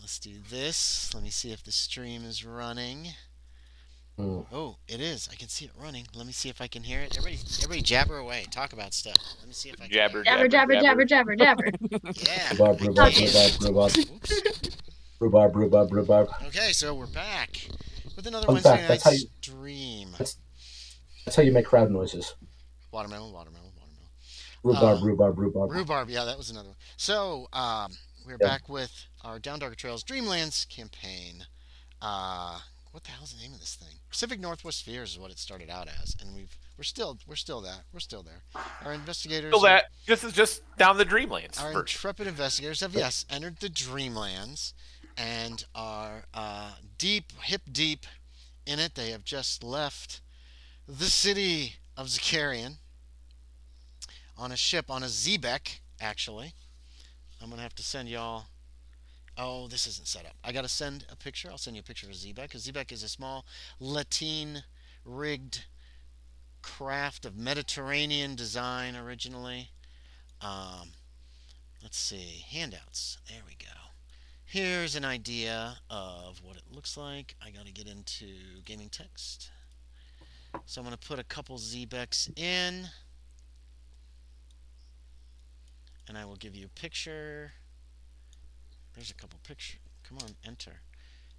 let's do this. Let me see if the stream is running. Mm. Oh, it is. I can see it running. Let me see if I can hear it. Everybody jabber away. Talk about stuff. Let me see if I can hear Jabber, it. Jabber, jabber, jabber, jabber. jabber, jabber, jabber. Yeah, Rhubarb, I rhubarb, Okay. can. rhubarb, rhubarb, Oops. rhubarb, rhubarb, rhubarb. Okay, so we're back with another Fun Wednesday fact: night stream. that's how you make crowd noises. Watermelon, watermelon, watermelon. Rhubarb, rhubarb, rhubarb. Rhubarb, yeah, that was another one. So, we're Yeah. back with our Down Darker Trails Dreamlands campaign. Uh, what the hell is the name of this thing? Pacific Northwest Spheres is what it started out as, and we're still there. Our So investigators have, that this is just down the Dreamlands our version. intrepid investigators have entered the Dreamlands, and are hip deep in it. They have just left the city of Zakarian on a ship on a Zebek. Actually, I'm gonna have to send y'all. Oh, this isn't set up. I gotta send a picture. I'll send you a picture of Zebek. Because Zebek is a small lateen rigged craft of Mediterranean design originally. Um, let's see. Handouts. There we go. Here's an idea of what it looks like. I gotta get into gaming text. So I'm gonna put a couple Zebeks in, and I will give you a picture. There's a couple pictures. Come on, enter.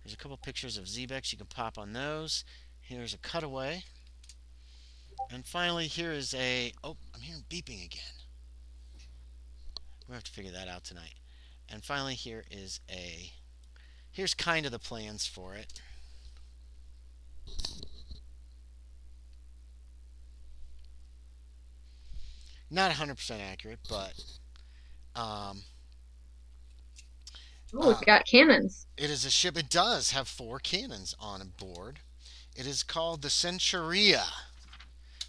There's a couple pictures of Zebeks. You can pop on those. Here's a cutaway. And finally, here is a. Oh, I'm hearing beeping again. We'll have to figure that out tonight. And finally, here is a. Here's kind of the plans for it. Not 100% accurate, but um, Oh, we've got cannons. it is a ship. It does have 4 cannons on board. It is called the Centuria,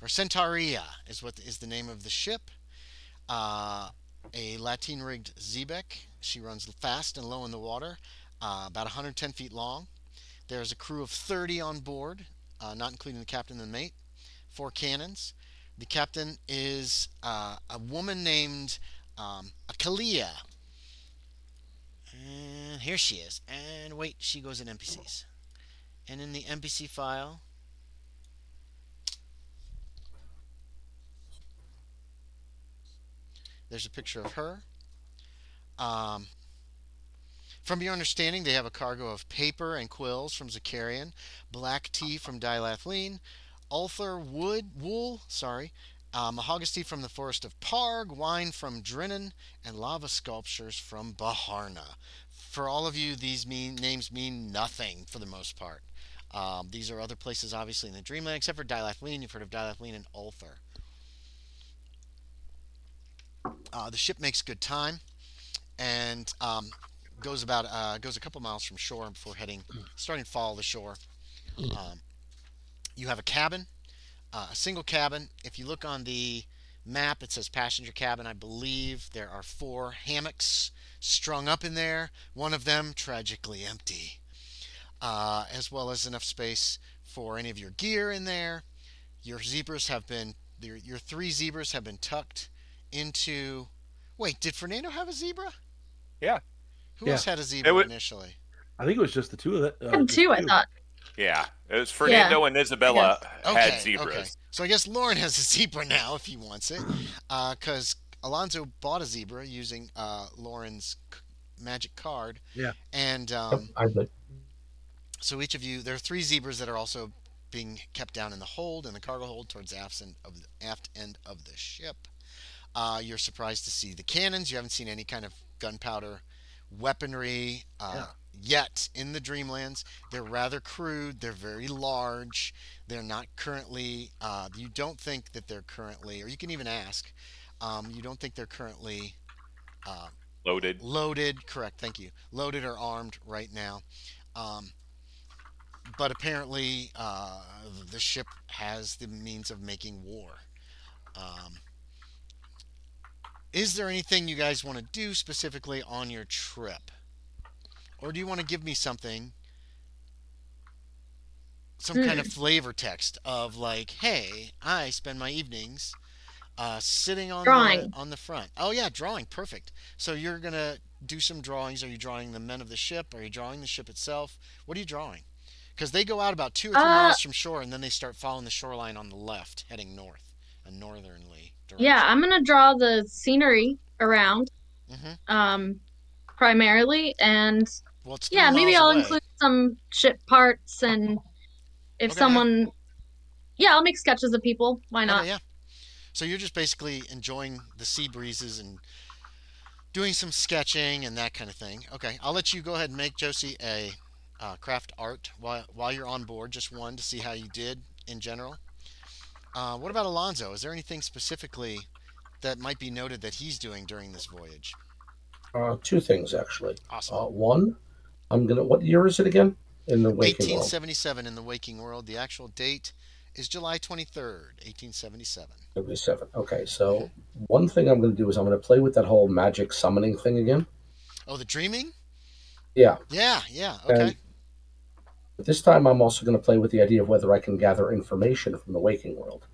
or Centaria is what is the name of the ship. Uh, a Latin rigged Zebek. She runs fast and low in the water, about 110 feet long. There's a crew of 30 on board, not including the captain and the mate. 4 cannons. The captain is a woman named Akalia. And here she is. And wait, she goes in NPCs. And in the NPC file, there's a picture of her. Um, From your understanding, they have a cargo of paper and quills from Zakarian, black tea from Dilathleen, Ulthar wool, mahogany from the forest of Parg, wine from Drinnan, and lava sculptures from Baharna. For all of you, these names mean nothing for the most part. These are other places, obviously, in the Dreamland, except for Dilathleen. You've heard of Dilathleen and Ulthar. The ship makes good time, and goes a couple miles from shore before starting to follow the shore. Um, you have a cabin, a single cabin. If you look on the map, it says passenger cabin. I believe there are 4 hammocks strung up in there. One of them tragically empty, as well as enough space for any of your gear in there. Your zebras have been your 3 zebras have been tucked into. Wait, did Fernando have a zebra? Yeah. Who Yeah. else had a It zebra was, initially? I think it was just the two of it. And two, I thought. yeah. It was Fernando and Isabella had Okay, zebras. okay. So I guess Loren has a zebra now if he wants it, because Alonzo bought a zebra using Loren's magic card, Yeah. and Yep, I did. so each of you, there are 3 zebras that are also being kept down in the hold, in the cargo hold towards the aft end of the ship. You're surprised to see the cannons. You haven't seen any kind of gunpowder weaponry Yeah. yet in the Dreamlands. They're rather crude. They're very large. They're not currently. You don't think that they're currently, or you can even ask. You don't think they're currently uh, Loaded. loaded. Correct. Thank you. Loaded or armed right now. Um, but apparently, the ship has the means of making war. Um, is there anything you guys want to do specifically on your trip? Or do you want to give me some kind of flavor text of like, hey, I spend my evenings Sitting Drawing. on the front. Oh yeah, drawing. Perfect. So you're gonna do some drawings. Are you drawing the men of the ship? Are you drawing the ship itself? What are you drawing? Because they go out about 2 or 3 miles from shore, and then they start following the shoreline on the left, heading north, a northernly Yeah, direction. I'm gonna draw the scenery around, Hmm. um, primarily, and Well, it's three yeah, maybe miles I'll away. include some ship parts, and if Okay, yeah. someone, yeah, I'll make sketches of people. Why Okay, not? yeah. So you're just basically enjoying the sea breezes and doing some sketching and that kind of thing. Okay, I'll let you go ahead and make Josie a craft art while you're on board, just one to see how you did in general. What about Alonzo? Is there anything specifically that might be noted that he's doing during this voyage? Two things actually. Awesome. One, What year is it again in the waking world? 1877 in the waking world. The actual date is July 23rd, 1877. 77. Okay, Hmm. so one thing I'm going to do is I'm going to play with that whole magic summoning thing again. Oh, the dreaming? Yeah, Yeah, yeah. Okay, and this time I'm also going to play with the idea of whether I can gather information from the waking world.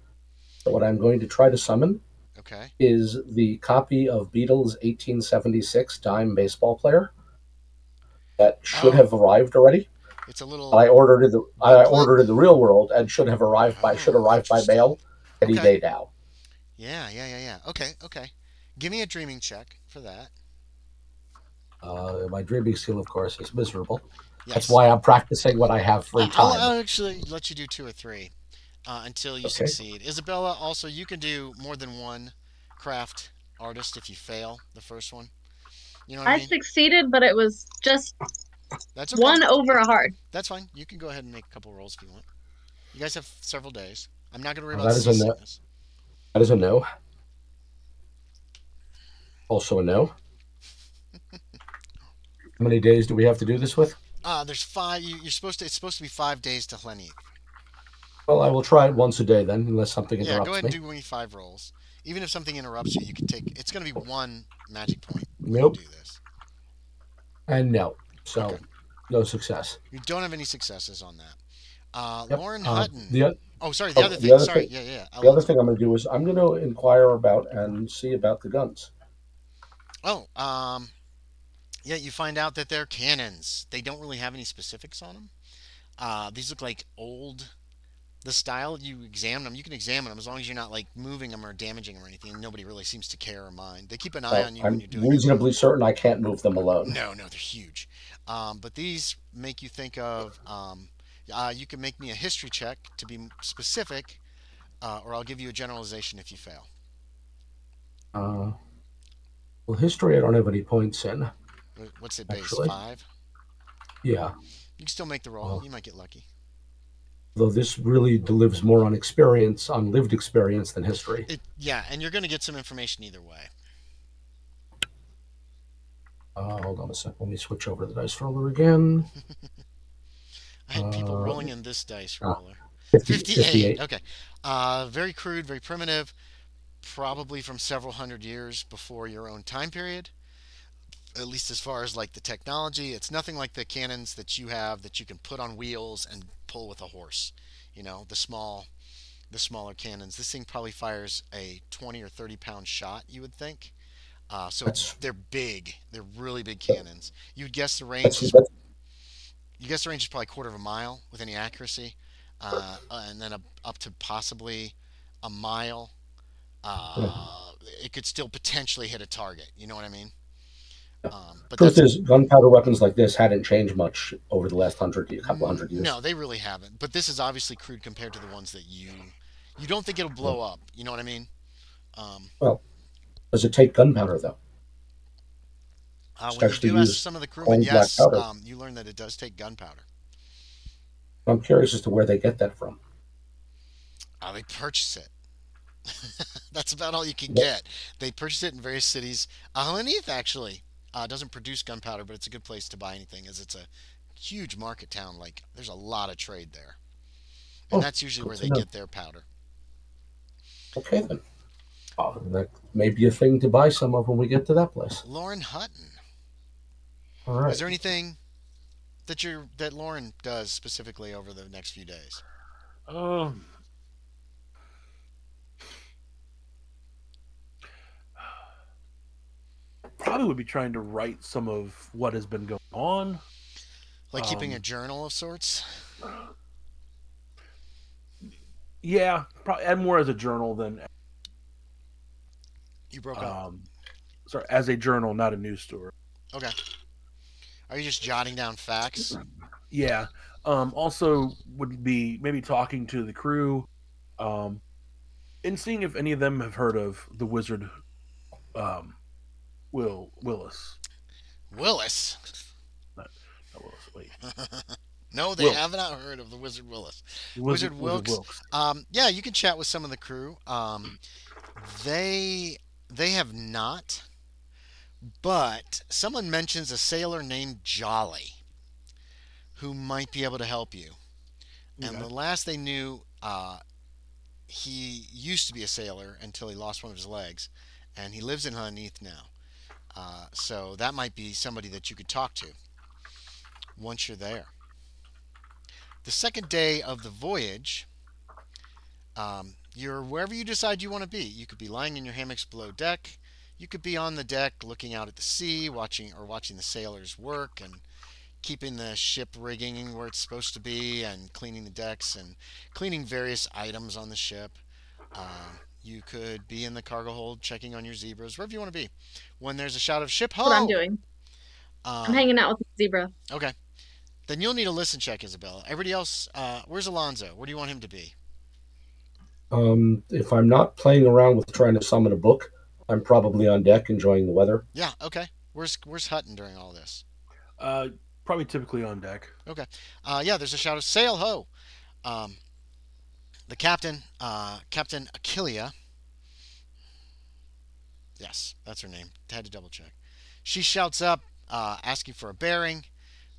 So what I'm going to try to summon okay. is the copy of Beatles' 1876 Dime Baseball Player that should Oh, have arrived already. it's a little I ordered in the booklet. real world and should Oh, arrive by interesting. mail any Okay. day now. Yeah, yeah, yeah, yeah. Okay, okay. Give me a dreaming check for that. My dreaming skill, of course, is miserable. That's Yes. why I'm practicing when I have free time. I'll actually let you do two or three until you Okay. succeed. Isabella, also, you can do more than one craft artist if you fail the first one. You know what I I mean? succeeded, but it was just That's okay. one over a hard. That's fine. You can go ahead and make a couple rolls if you want. You guys have several days. I'm not going to worry about That is a no. seasickness. That is a no. Also a no. How many days do we have to do this with? There's five. You're supposed to. It's supposed to be 5 days to Hlanith. Well, I will try it once a day then, unless something Yeah, go interrupts ahead and me. do me 5 rolls. Even if something interrupts you, you can take. It's going to be one magic point when you Nope. do this. And no. Okay. So, no success. You don't have any successes on that. Yep. Loren Hutton. The Oh, sorry. The other oh, thing. Sorry. Yeah, yeah, yeah. the other Alonzo. thing I'm going to do is I'm going to inquire about and see about the guns. Oh, yeah. You find out that they're cannons. They don't really have any specifics on them. These look like old. The style you examine them, you can examine them as long as you're not like moving them or damaging them or anything. Nobody really seems to care or mind. They keep an eye on you when I'm you're doing it. reasonably certain I can't move them alone. No, no, they're huge. But these make you think of. You can make me a history check to be specific, or I'll give you a generalization if you fail. Uh, well, history I don't have any points in, What's it base? actually. 5? Yeah. You can still make the roll. Uh, You might get lucky. though this really delivers more on experience, on lived experience than history. Yeah, and you're going to get some information either way. Hold on a sec. Let me switch over to the dice roller again. I had people Uh, rolling in this dice roller. 58. 58. Okay. Very crude, very primitive. Probably from several hundred years before your own time period. At least as far as like the technology, it's nothing like the cannons that you have that you can put on wheels and pull with a horse. You know, the smaller cannons. This thing probably fires a 20 or 30 pound shot, you would think. So That's they're big. They're really big cannons. You'd guess the range is that's you guess the range is probably a quarter of a mile with any accuracy, and then up to possibly a mile. yeah. It could still potentially hit a target. You know what I mean? But Truth that's is, gunpowder weapons like this hadn't changed much over the last couple hundred years. no, they really haven't. But this is obviously crude compared to the ones that you don't think it'll Yeah. blow up. You know what I mean? Um, Well, does it take gunpowder though? Just when you actually do ask use some of the crewmen, cold black yes, powder. you learn that it does take gunpowder. I'm curious as to where they get that from. They purchase it. That's about all you can But, get. They purchase it in various cities. Hlanith actually doesn't produce gunpowder, but it's a good place to buy anything, as it's a huge market town. Like there's a lot of trade there, and oh, that's usually good where to they know. get their powder. Okay then. That may be a thing to buy some of when we get to that place. Loren Hutton. All Is right. there anything that Loren does specifically over the next few days? Um, probably would be trying to write some of what has been going on. Like keeping a journal of sorts? Yeah, probably, and more as a journal than... You broke up. Sorry, as a journal, not a news story. Okay. Are you just jotting down facts? Yeah. Also, would be maybe talking to the crew, and seeing if any of them have heard of the wizard, Willis. Willis? Not Willis. Wait. No, they have not heard of the Wizard Willis. Wizard Wilkes. Yeah, you can chat with some of the crew. They have not, but someone mentions a sailor named Jolly who might be able to help you. And the last they knew, he used to be a sailor until he lost one of his legs, and he lives in Hlanith now. So that might be somebody that you could talk to once you're there. The second day of the voyage, you're wherever you decide you want to be. You could be lying in your hammocks below deck. You could be on the deck looking out at the sea, watching the sailors work and keeping the ship rigging where it's supposed to be and cleaning the decks and cleaning various items on the ship. You could be in the cargo hold checking on your zebras, wherever you want to be. When there's a shout of ship ho! What I'm doing. I'm hanging out with the zebra. Okay. Then you'll need a listen check, Isabella. Everybody else, where's Alonzo? Where do you want him to be? If I'm not playing around with trying to summon a book, I'm probably on deck enjoying the weather. Yeah, okay. Where's Hutton during all this? Probably typically on deck. Okay. Yeah, there's a shout of sail ho! The captain, Captain Achillea. Yes, that's her name. Had to double check. She shouts up, asking for a bearing.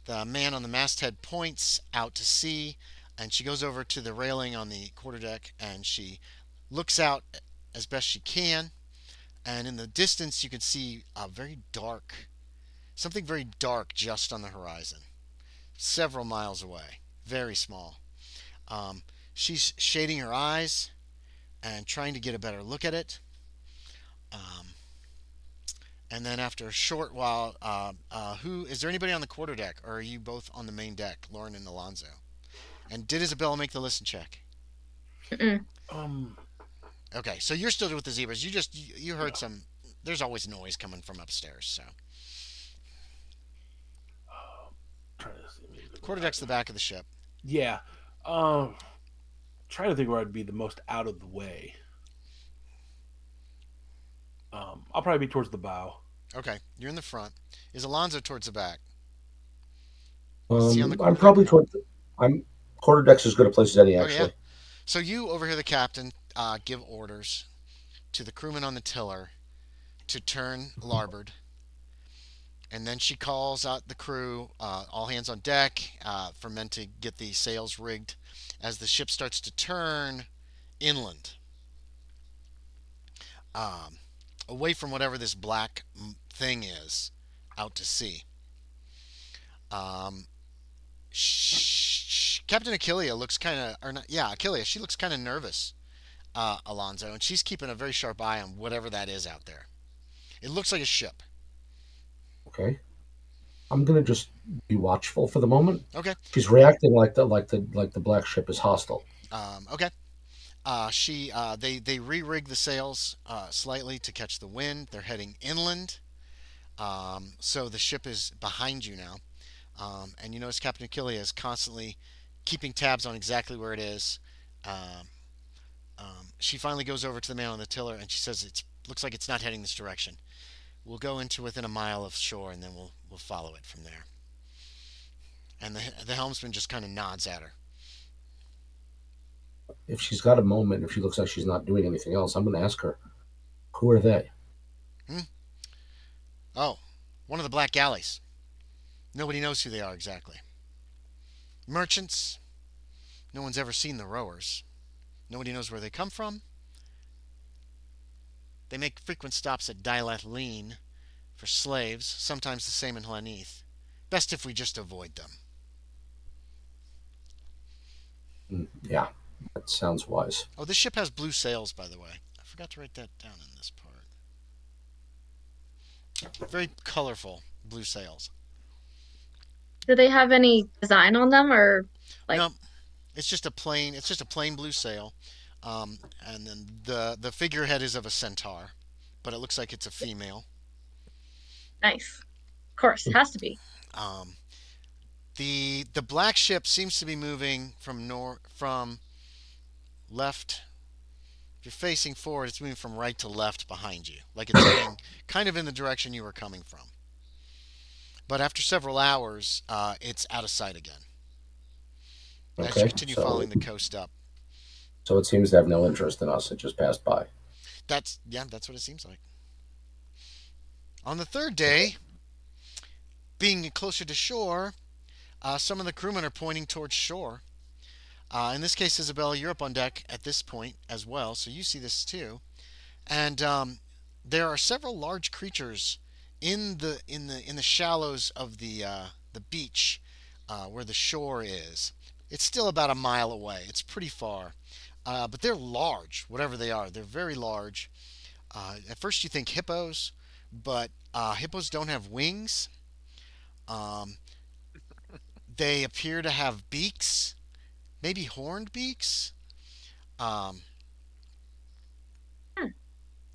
The man on the masthead points out to sea, and she goes over to the railing on the quarterdeck, and she looks out as best she can. And in the distance, you can see something very dark just on the horizon, several miles away, very small. She's shading her eyes and trying to get a better look at it. And then after a short while, who is there anybody on the quarterdeck, or are you both on the main deck, Loren and Alonzo? And did Isabella make the listen check? Mm-mm. Okay, so you're still with the zebras. You heard some. There's always noise coming from upstairs. So quarterdeck's the back of the ship. Yeah. Trying to think where I'd be the most out of the way. I'll probably be towards the bow. Okay, you're in the front. Is Alonzo towards the back? I'm probably towards. Quarterdeck's as good a place as any, actually. Oh, yeah. So you overhear the captain give orders to the crewman on the tiller to turn larboard, and then she calls out the crew, all hands on deck, for men to get the sails rigged as the ship starts to turn inland. Away from whatever this black thing is out to sea. Captain Achillea looks kind of, Achillea, she looks kind of nervous, Alonzo, and she's keeping a very sharp eye on whatever that is out there. It looks like a ship. Okay. I'm gonna just be watchful for the moment. Okay. She's reacting like the black ship is hostile. Okay. They re-rig the sails slightly to catch the wind. They're heading inland, so the ship is behind you now, and you notice Captain Achillea is constantly keeping tabs on exactly where it is. She finally goes over to the man on the tiller and she says, "It looks like it's not heading this direction. We'll go into within a mile of shore and then we'll follow it from there." And the helmsman just kind of nods at her. If she's got a moment, if she looks like she's not doing anything else, I'm going to ask her, who are they? Oh, one of the black galleys. Nobody knows who they are exactly. Merchants. No one's ever seen the rowers. Nobody knows where they come from. They make frequent stops at Dylath for slaves, sometimes the same in Hlanith. Best if we just avoid them. Yeah. That sounds wise. Oh, this ship has blue sails, by the way. I forgot to write that down in this part. Very colorful blue sails. Do they have any design on them or like? No, it's just a plain. It's just a plain blue sail, and then the figurehead is of a centaur, but it looks like it's a female. Nice. Of course, has to be. Um, the black ship seems to be moving from left. If you're facing forward, it's moving from right to left behind you, like it's heading kind of in the direction you were coming from. But after several hours, it's out of sight again as you Okay, continue following the coast up. so it seems to have no interest in us. It just passed by. That's what it seems like. On the third day, being closer to shore, some of the crewmen are pointing towards shore. In this case, Isabella, you're up on deck at this point as well, so you see this too. And there are several large creatures in the shallows of the beach where the shore is. It's still about a mile away. It's pretty far, but they're large, whatever they are. They're very large. At first, you think hippos, but hippos don't have wings. Um, they appear to have beaks, maybe horned beaks. Um, Hmm.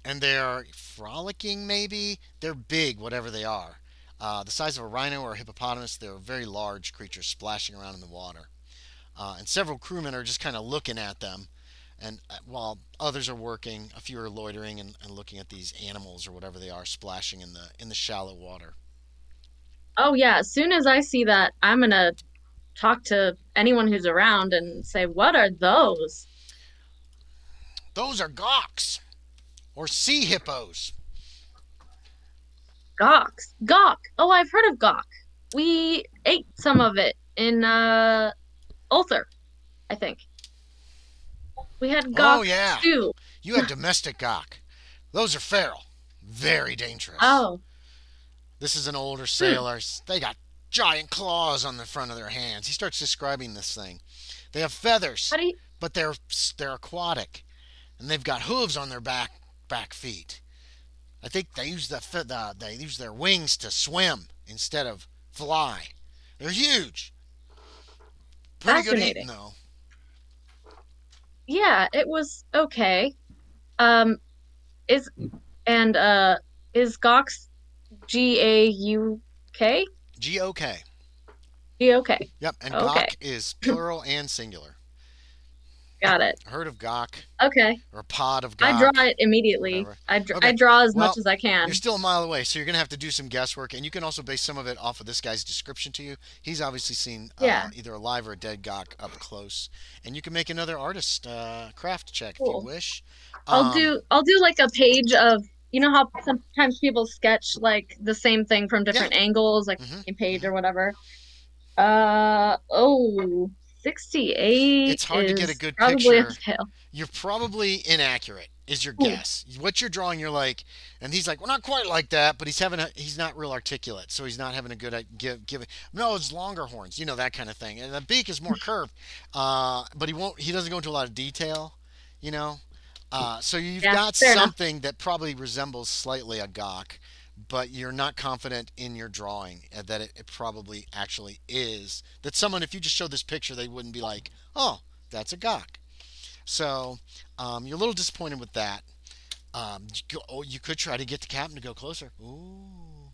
and they're frolicking, maybe. They're big, whatever they are. The size of a rhino or a hippopotamus. They're very large creatures splashing around in the water. And several crewmen are just kind of looking at them. And while others are working, a few are loitering and looking at these animals or whatever they are splashing in the shallow water. Oh yeah, as soon as I see that, I'm gonna talk to anyone who's around and say, "What are those?" Those are gawks or sea hippos. Gawks. Gawk. Oh, I've heard of gawk. We ate some of it in Ulthar, I think. We had Oh gawk yeah, stew. you had domestic gawk. Those are feral, very dangerous. Oh. This is an older Hmm. sailor. They got giant claws on the front of their hands. He starts describing this thing. They have feathers, How do you but they're aquatic, and they've got hooves on their back feet. I think they use they use their wings to swim instead of fly. They're huge. Pretty good eating fascinating. though. Yeah, it was okay. Um, is and is Gawk's Gauk? Gok. Gok. Yep, and Okay. gawk is plural and singular. Got it. A herd of gawk Okay. or a pod of I draw gawk, it immediately. whatever. I Okay. draw as much Well, as I you're can. still a mile away, so you're gonna have to do some guesswork, and you can also base some of it off of this guy's description to you. He's obviously seen Yeah, either a live or a dead gawk up close, and you can make another artist craft check if you cool. wish. I'll Um, do I'll do like a page of how sometimes people sketch like the same thing from yeah. different angles, like hmm a page hmm or whatever. Oh, 68 It's hard to get a is good probably a picture. fail. You're probably inaccurate, is your Ooh, guess. What you're drawing, you're like, and he's like, well, not quite like that, but he's not real articulate, so he's not having a good give. No, it's longer horns, that kind of thing, and the beak is more curved, but he doesn't go into a lot of detail, you know. So you've yeah, got fair enough. something that probably resembles slightly a gawk, but you're not confident in your drawing that it probably actually is. That someone, if you just showed this picture, they wouldn't be like, oh, that's a gawk. So you're a little disappointed with that. You could try to get the captain to go closer. Ooh.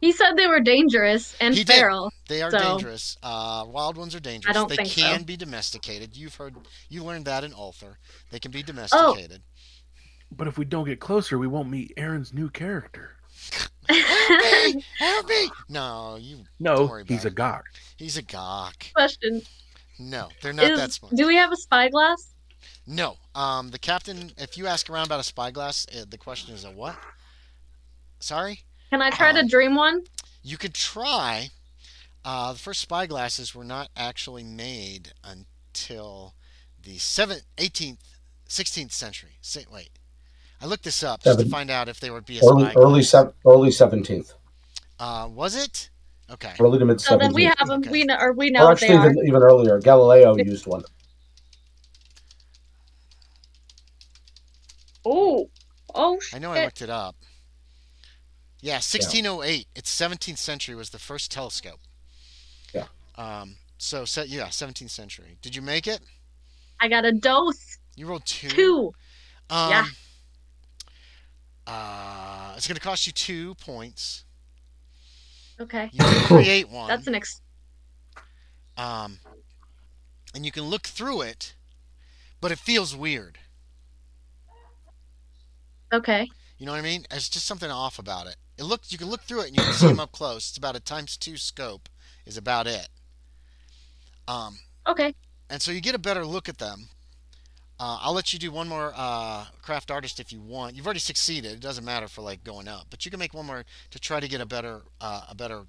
He said they were dangerous and He did. feral, They are so dangerous. Wild ones are I dangerous. don't They think can so. be domesticated. You learned that in Ulthar. They can be Oh, domesticated. But if we don't get closer, we won't meet Aaron's new character. Help me! Help me! No, you don't No, worry he's about a it. gawk. He's a gawk. question No, they're not that is, smart. do we have a spyglass? No. The captain. If you ask around about a spyglass, the question is a what? Sorry. Can I try to Um, dream one? you could try. The first spyglasses were not actually made until the 18th, 16th century. Wait, I looked this up just to Seven, find out if there would be a spyglass. early 17th, Was it? Okay. early to mid So then we 17th, have them. Okay. We know or what they actually are. even earlier. Galileo used one. Oh, oh I know I shit. looked it up. Yeah, 1608. It's 17th century was the first telescope. Yeah. Yeah, 17th century. Did you make it? I got a dose. You rolled 2. 2. Yeah. It's going to cost you 2 points. Okay. You did create one. That's an and you can look through it, but it feels weird. Okay. You know what I mean? There's just something off about it. You can look through it and you can see them up close. It's about a ×2 scope is about it. Okay. And so you get a better look at them. I'll let you do one more craft artist if you want. You've already succeeded. It doesn't matter for like going up, but you can make one more to try to get a better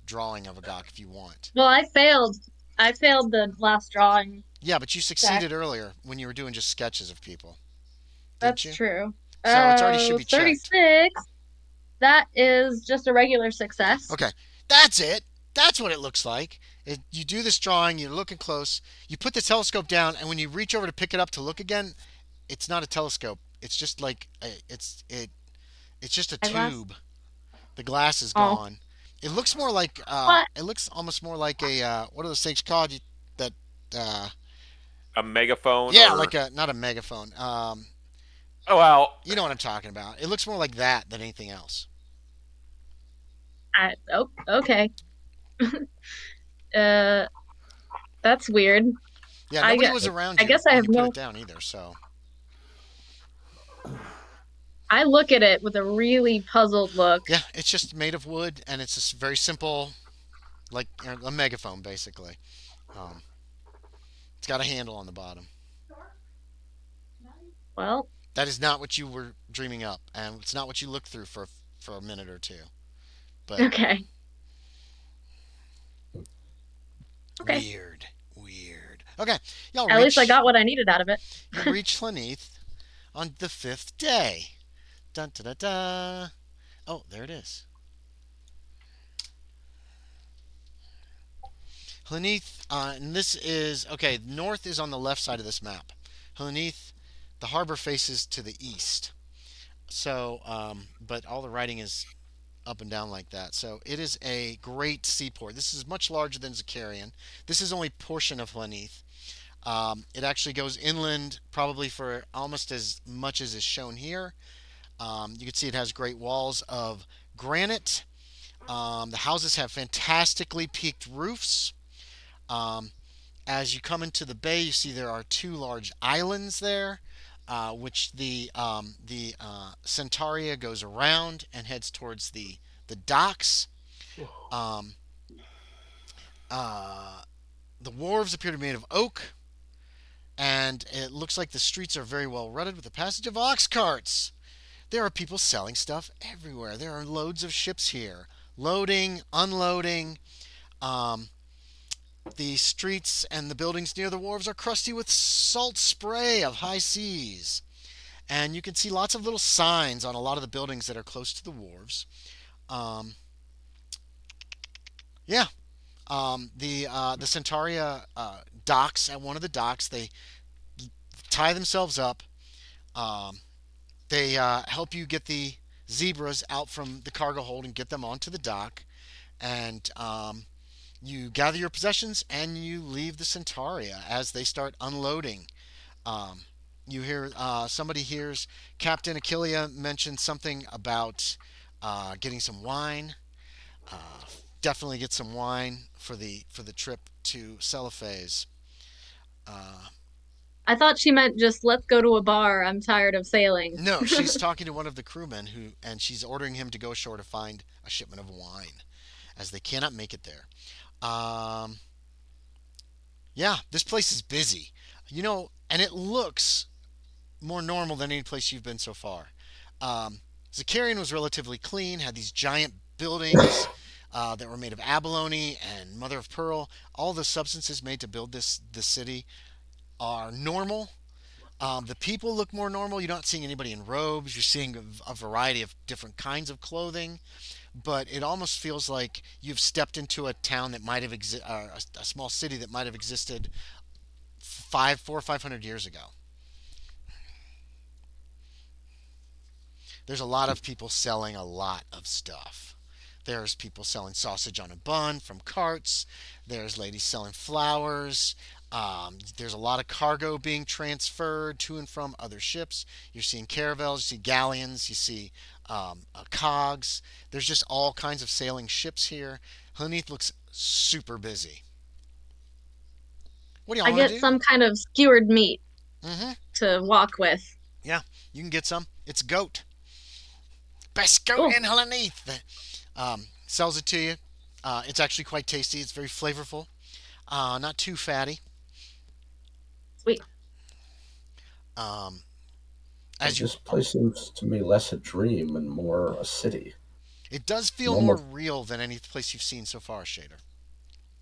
drawing of a gawk if you want. Well, I failed. I failed the last drawing. Yeah, but you succeeded earlier when you were doing just sketches of people. That's true. So it's already should be 36. checked. That is just a regular success. Okay, that's it. That's what it looks like. You do this drawing, you're looking close, you put the telescope down, and when you reach over to pick it up to look again, it's not a telescope. It's just like it's just a tube. The glass is gone. It looks more like it looks almost more like a what are those things called? A megaphone. Yeah, like not a megaphone. Oh well. You know what I'm talking about. It looks more like that than anything else. Okay. That's weird. Yeah, nobody was around you. I guess I have put it down either. So I look at it with a really puzzled look. Yeah, it's just made of wood, and it's just very simple, like a megaphone, basically. It's got a handle on the bottom. Well, that is not what you were dreaming up, and it's not what you looked through for a minute or two. But okay. Weird. Okay, y'all. At least I got what I needed out of it. You reach Hlanith on the 5th day. Dun da da da. Oh, there it is. Hlanith, and this is okay. North is on the left side of this map. Hlanith, the harbor faces to the east. So, but all the writing is up and down like that. So it is a great seaport. This is much larger than Zakarian. This is only a portion of Hlanith. It actually goes inland probably for almost as much as is shown here. You can see it has great walls of granite. The houses have fantastically peaked roofs. As you come into the bay, you see there are 2 large islands there, which the Centaria goes around and heads towards the docks. The wharves appear to be made of oak, and it looks like the streets are very well rutted with the passage of ox carts. There are people selling stuff everywhere. There are loads of ships here, loading, unloading. The streets and the buildings near the wharves are crusty with salt spray of high seas. And you can see lots of little signs on a lot of the buildings that are close to the wharves. The Centaria docks at one of the docks. They tie themselves up. They help you get the zebras out from the cargo hold and get them onto the dock. And you gather your possessions and you leave the Centaria as they start unloading. You hear somebody hears Captain Achillea mention something about getting some wine. Definitely get some wine for the trip to Celophaze. I thought she meant just let's go to a bar. I'm tired of sailing. No, she's talking to one of the crewmen and she's ordering him to go ashore to find a shipment of wine, as they cannot make it there. Yeah, this place is busy, and it looks more normal than any place you've been so far. Zakarian was relatively clean, had these giant buildings that were made of abalone and mother of pearl. All the substances made to build this city are normal. The people look more normal. You're not seeing anybody in robes. You're seeing a variety of different kinds of clothing. But it almost feels like you've stepped into a town that might have a small city that might have existed 400 or 500 years ago. There's a lot of people selling a lot of stuff. There's people selling sausage on a bun from carts. There's ladies selling flowers. There's a lot of cargo being transferred to and from other ships. You're seeing caravels, you see galleons, you see cogs. There's just all kinds of sailing ships here. Hlanith looks super busy. What do I y'all want get to do? some kind of skewered meat Mm-hmm. to walk with. Yeah, you can get some. It's goat. Best goat Ooh. in Hlanith. Sells it to you. It's actually quite tasty. It's very flavorful. Not too fatty. Sweet. Um, As this place seems to me less a dream and more a city. It does feel more real than any place you've seen so far, Shaeder.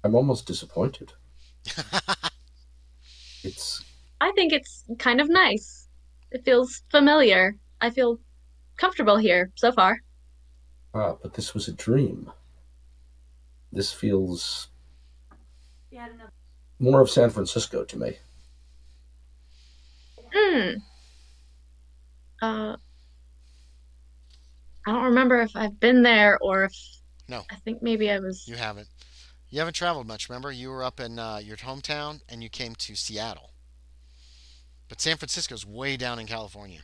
I'm almost disappointed. I think it's kind of nice. It feels familiar. I feel comfortable here so far. But this was a dream. This feels more of San Francisco to me. I don't remember if I've been there or if... No. I think maybe I was... You haven't. You haven't traveled much, remember? You were up in your hometown and you came to Seattle. But San Francisco's way down in California.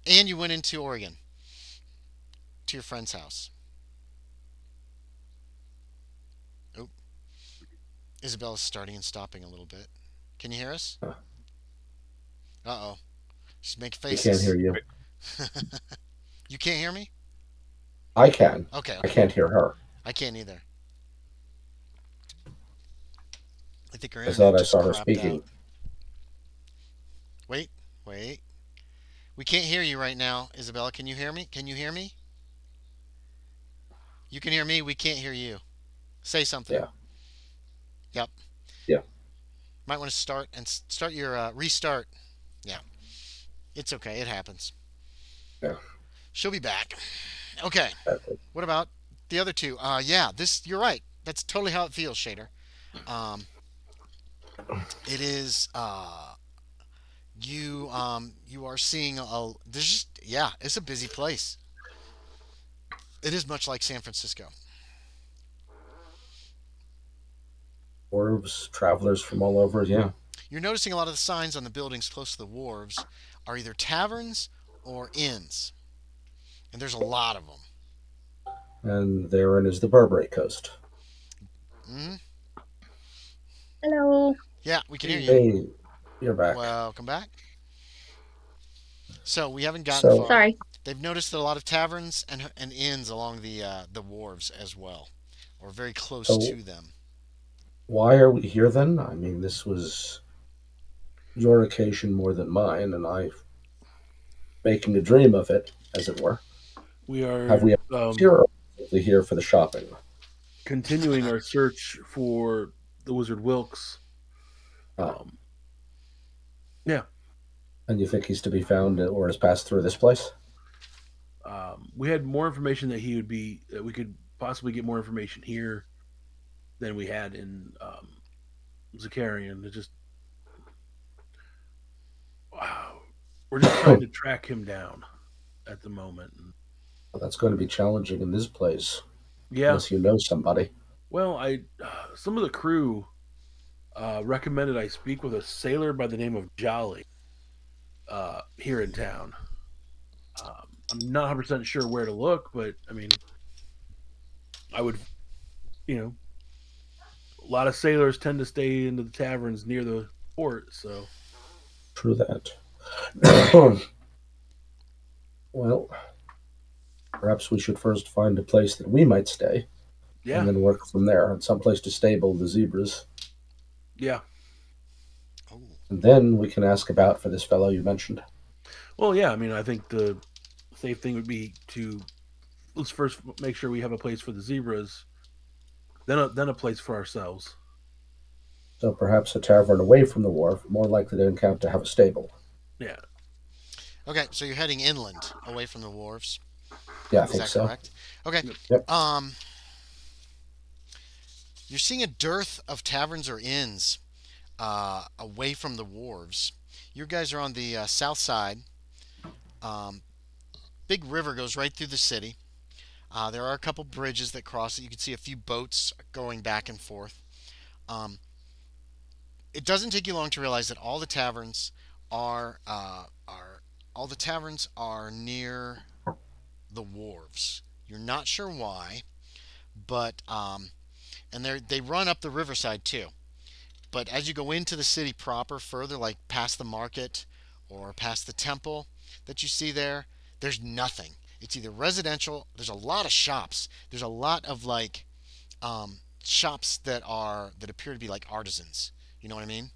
And you went into Oregon. To your friend's house. Oh. Isabella's starting and stopping a little bit. Can you hear us? Uh-oh. She's making faces. I can't hear you. You can't hear me? I can. Okay. I can't hear her. I can't either. I think her I internet thought I just saw her crapped speaking. out. Wait. We can't hear you right now, Isabella. Can you hear me? Can you hear me? You can hear me. We can't hear you. Say something. Yeah. Yep. Yeah. Might want to start your restart. Yeah. It's okay. It happens. Yeah. She'll be back. Okay. What about the other two? Yeah. You're right. That's totally how it feels, Shaeder. It is. You are seeing it's a busy place. It is much like San Francisco. Dwarves, travelers from all over, yeah. You're noticing a lot of the signs on the buildings close to the wharves are either taverns or inns. And there's a lot of them. And therein is the Burberry Coast. Mm-hmm. Hello. Yeah, we can hear you. Hey, you're back. Welcome back. So we haven't gotten far. Sorry. They've noticed a lot of taverns and inns along the wharves as well, or very close to them. Why are we here then? I mean, this was your occasion more than mine, and I making a dream of it, as it were. We are here for the shopping. Continuing our search for the Wizard Wilkes. Yeah. And you think he's to be found or has passed through this place? We had more information that we could possibly get more information here than we had in Zakarian. We're just trying to track him down at the moment. Well, that's going to be challenging in this place. Yeah. Unless you know somebody. Well, some of the crew recommended I speak with a sailor by the name of Jolly here in town. I'm not 100% sure where to look, but I mean, I would, a lot of sailors tend to stay into the taverns near the port, so. True that. Well, perhaps we should first find a place that we might stay. Yeah. And then work from there, and someplace to stable the zebras. Yeah. And then we can ask about for this fellow you mentioned. Well, yeah, I mean, I think the safe thing would be let's first make sure we have a place for the zebras, then a place for ourselves. So perhaps a tavern away from the wharf, more likely to have a stable. Yeah. Okay, so you're heading inland, away from the wharves. Yeah, I think so. Is that correct? Okay. Yep. You're seeing a dearth of taverns or inns away from the wharves. You guys are on the south side. Big river goes right through the city. There are a couple bridges that cross it. You can see a few boats going back and forth. Um, it doesn't take you long to realize that all the taverns are near the wharves. You're not sure why, but and they run up the riverside too. But as you go into the city proper, further, like past the market or past the temple that you see there, there's nothing. It's either residential. There's a lot of shops. There's a lot of like shops that appear to be like artisans. You know what I mean?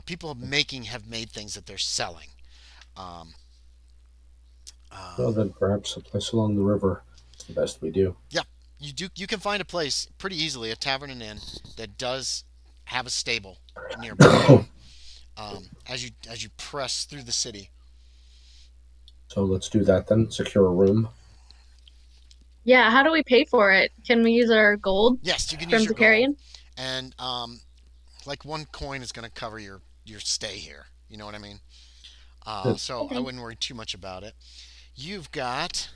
People have made things that they're selling. Um, Well, um, then perhaps a place along the river is the best we do. yeah, you can find a place pretty easily, a tavern and inn that does have a stable nearby. As you press through the city. So let's do that then. Secure a room. Yeah, how do we pay for it? Can we use our gold Yes, you can use from your gold, Zakarian? and like one coin is going to cover your stay here. You know what I mean? Good. So I Okay. wouldn't worry too much about it. You've got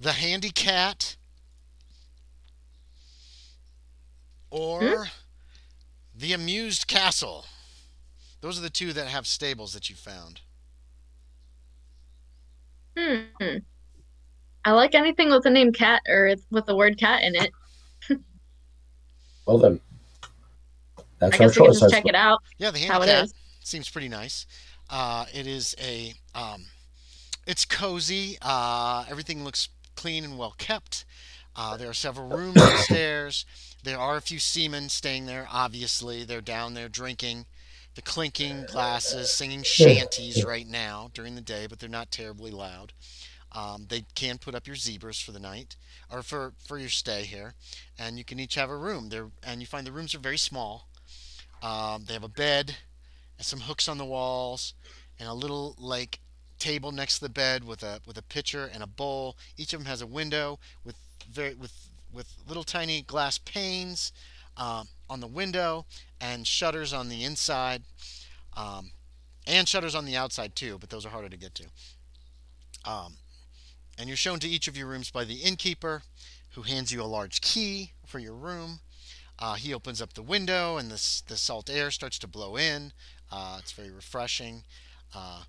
the handy cat Hmm? or the amused castle. Those are the two that have stables that you found. Hmm. I like anything with the name cat or with the word cat in it. Well then, I that's our guess we can choice. just check it out Yeah, the handy how it cat is. seems pretty nice. It is a it's cozy. Everything looks clean and well kept. There are several rooms upstairs. There are a few seamen staying there. Obviously, they're down there drinking, the clinking glasses, singing shanties right now during the day, but they're not terribly loud. They can put up your zebras for the night or for your stay here, and you can each have a room there. And you find the rooms are very small. They have a bed and some hooks on the walls, and a little like table next to the bed with a pitcher and a bowl. Each of them has a window with very with little tiny glass panes on the window and shutters on the inside, um, and shutters on the outside too, but those are harder to get to. Um, and you're shown to each of your rooms by the innkeeper, who hands you a large key for your room. He opens up the window, and the salt air starts to blow in. It's very refreshing. Uh,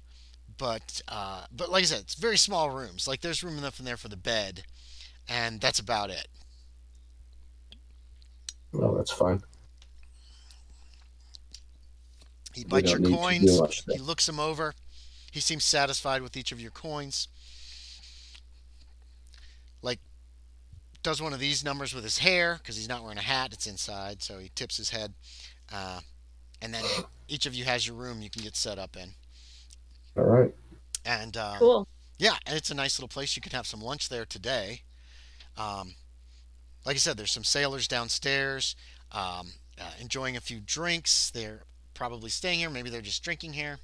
but like I said, it's very small rooms. Like there's room enough in there for the bed, and that's about it. Well, that's fine. He We bites your don't need to do coins. much He there. looks them over. He seems satisfied with each of your coins. Like does one of these numbers with his hair because he's not wearing a hat. It's inside, so he tips his head. Uh, and then each of you has your room you can get set up in. All right. And Cool. yeah, and it's a nice little place. You can have some lunch there today. Um, like I said, there's some sailors downstairs enjoying a few drinks. They're probably staying here. Maybe they're just drinking here.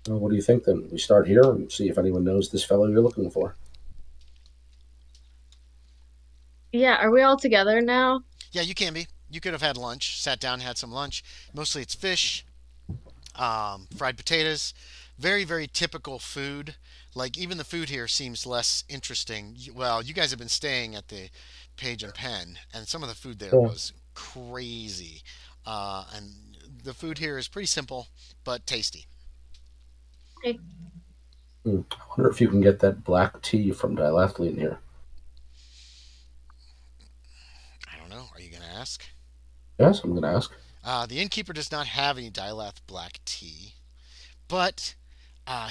Well, what do you think then? We start here and see if anyone knows this fellow you're looking for. Yeah, are we all together now? Yeah, you can be. You could have had lunch, sat down, had some lunch. Mostly it's fish, fried potatoes. Very, very typical food. Like even the food here seems less interesting. Well, you guys have been staying at the Page and Pen, and some of the food there Yeah. was crazy. And the food here is pretty simple but tasty. Okay. I wonder if you can get that black tea from Dilathlene here. I don't know. Are you going to ask? Yes, I'm going to ask. The innkeeper does not have any Dilath black tea, but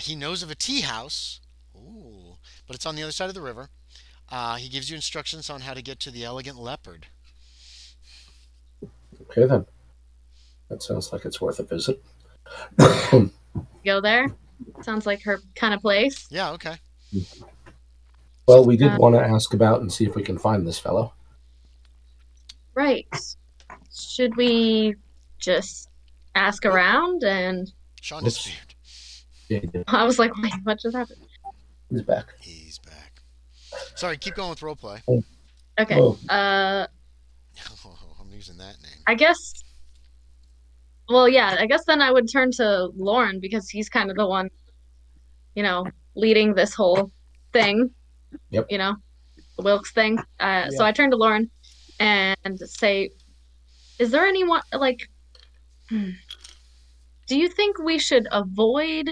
he knows of a tea house. Ooh, but it's on the other side of the river. He gives you instructions on how to get to the Elegant Leopard. Okay, then. That sounds like it's worth a visit. Go there. Sounds like her kind of place. Yeah, okay. Well, we did Uh, want to ask about and see if we can find this fellow. right. Should we just ask Oh, around? And Sean Whoops. disappeared. Yeah, I was like, wait, what just happened? he's back. He's back. Sorry, keep going with roleplay. Okay. Oh, Oh, I'm using that name. I guess. Well, yeah. I guess then I would turn to Loren because he's kind of the one, leading this whole thing. yep. You know. Wilkes thing. So I turn to Loren and say, "Is there anyone like? Do you think we should avoid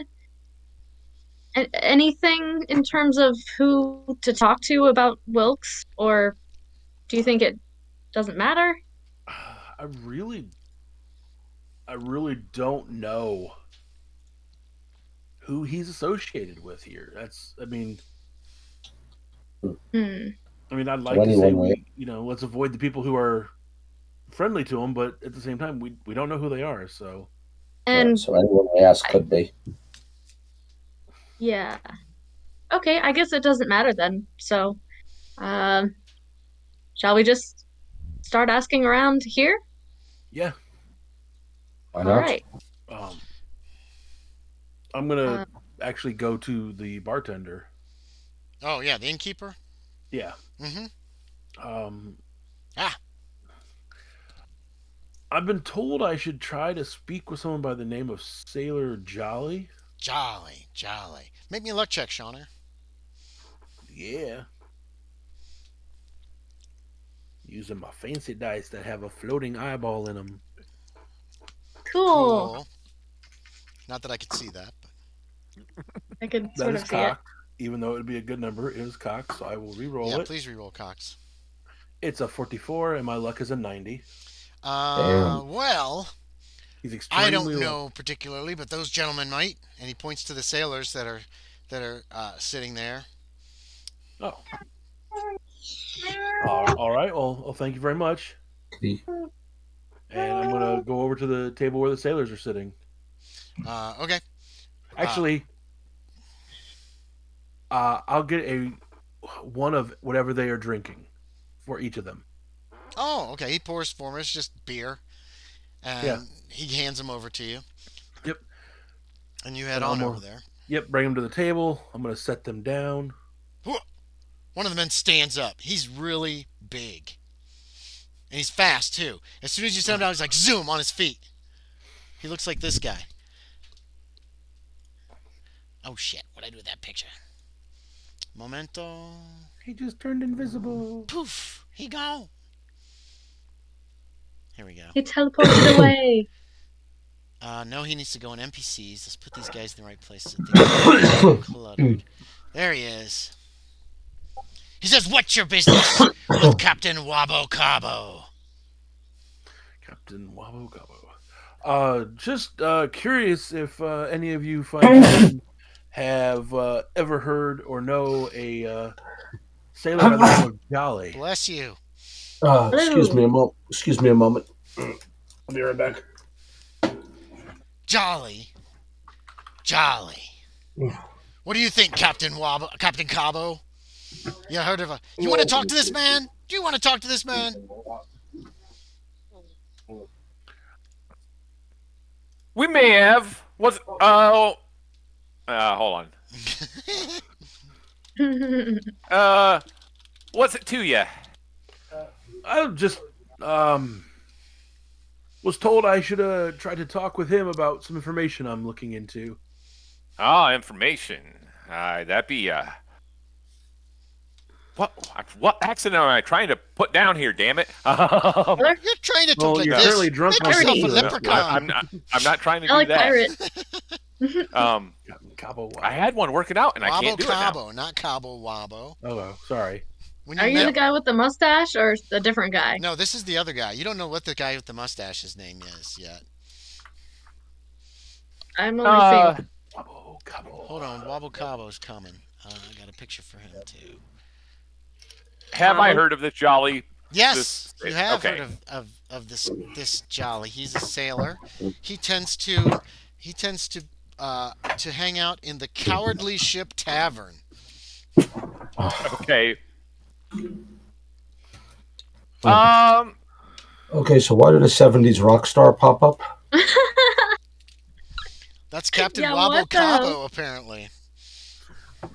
anything in terms of who to talk to about Wilkes, or do you think it doesn't matter?" I really don't know who he's associated with here. I'd like to say let's avoid the people who are friendly to him, but at the same time, we don't know who they are. So, so anyone we ask could be. Yeah. Okay, I guess it doesn't matter then. So, shall we just start asking around here? Yeah. Why not? All right. I'm gonna actually go to the bartender. Oh yeah, the innkeeper. Yeah. Mm-hmm. I've been told I should try to speak with someone by the name of Sailor Jolly. Jolly. Make me a luck check, Shaeder. Yeah. Using my fancy dice that have a floating eyeball in them. Cool. Not that I could see that. But... I could sort of see cocked, it. Even though it would be a good number, it is cocked, so I will re-roll it. Yeah, please re-roll, Cox. It's a 44, and my luck is a 90. Well, he's extremely I don't know particularly, but those gentlemen might. And he points to the sailors that are sitting there. Oh. All right. Well, thank you very much. And I'm gonna go over to the table where the sailors are sitting. Okay. Actually, I'll get one of whatever they are drinking for each of them. Oh, okay. He pours for us just beer, and he hands them over to you. Yep. And you head on over there. Yep. Bring them to the table. I'm gonna set them down. One of the men stands up. He's really big, and he's fast too. As soon as you set him down, he's like zoom on his feet. He looks like this guy. Oh shit! What'd I do with that picture? Momento. He just turned invisible. Poof! He gone. Here we go. He teleported away. No, he needs to go in NPCs. Let's put these guys in the right places. Cluttered. There he is. He says, "What's your business with Captain Wabo Cabo?" Captain Wabo Cabo. Just curious if any of you fine have ever heard or know a sailor by the name of Jolly. Bless you. Excuse me a moment. I'll be right back. Jolly. What do you think, Captain Cabo? You heard of a... You want to talk to this man? Do you want to talk to this man? We may have. Hold on. What's it to you? I just was told I should try to talk with him about some information I'm looking into. Information. That'd be What accent am I trying to put down here? Damn it! You're trying to talk like you're this. Certainly drunk. Make yourself a leprechaun. I'm not trying to I do like that. pirate. Cabo Wabo. I had one working out, and Wabo I can't do Cabo, it now. not Cabo Wabo. Oh, sorry. Are you the guy with the mustache or a different guy? No, this is the other guy. You don't know what the guy with the mustache's name is yet. I'm only seeing. Wabo Cabo. Hold on, Wabo Cabo's coming. I got a picture for him too. Have I heard of this Jolly? Yes, you have heard of this Jolly. He's a sailor. He tends to hang out in the Cowardly Ship Tavern. Okay. Okay, so why did a 70s rock star pop up? That's Captain Wabo Cabo, apparently.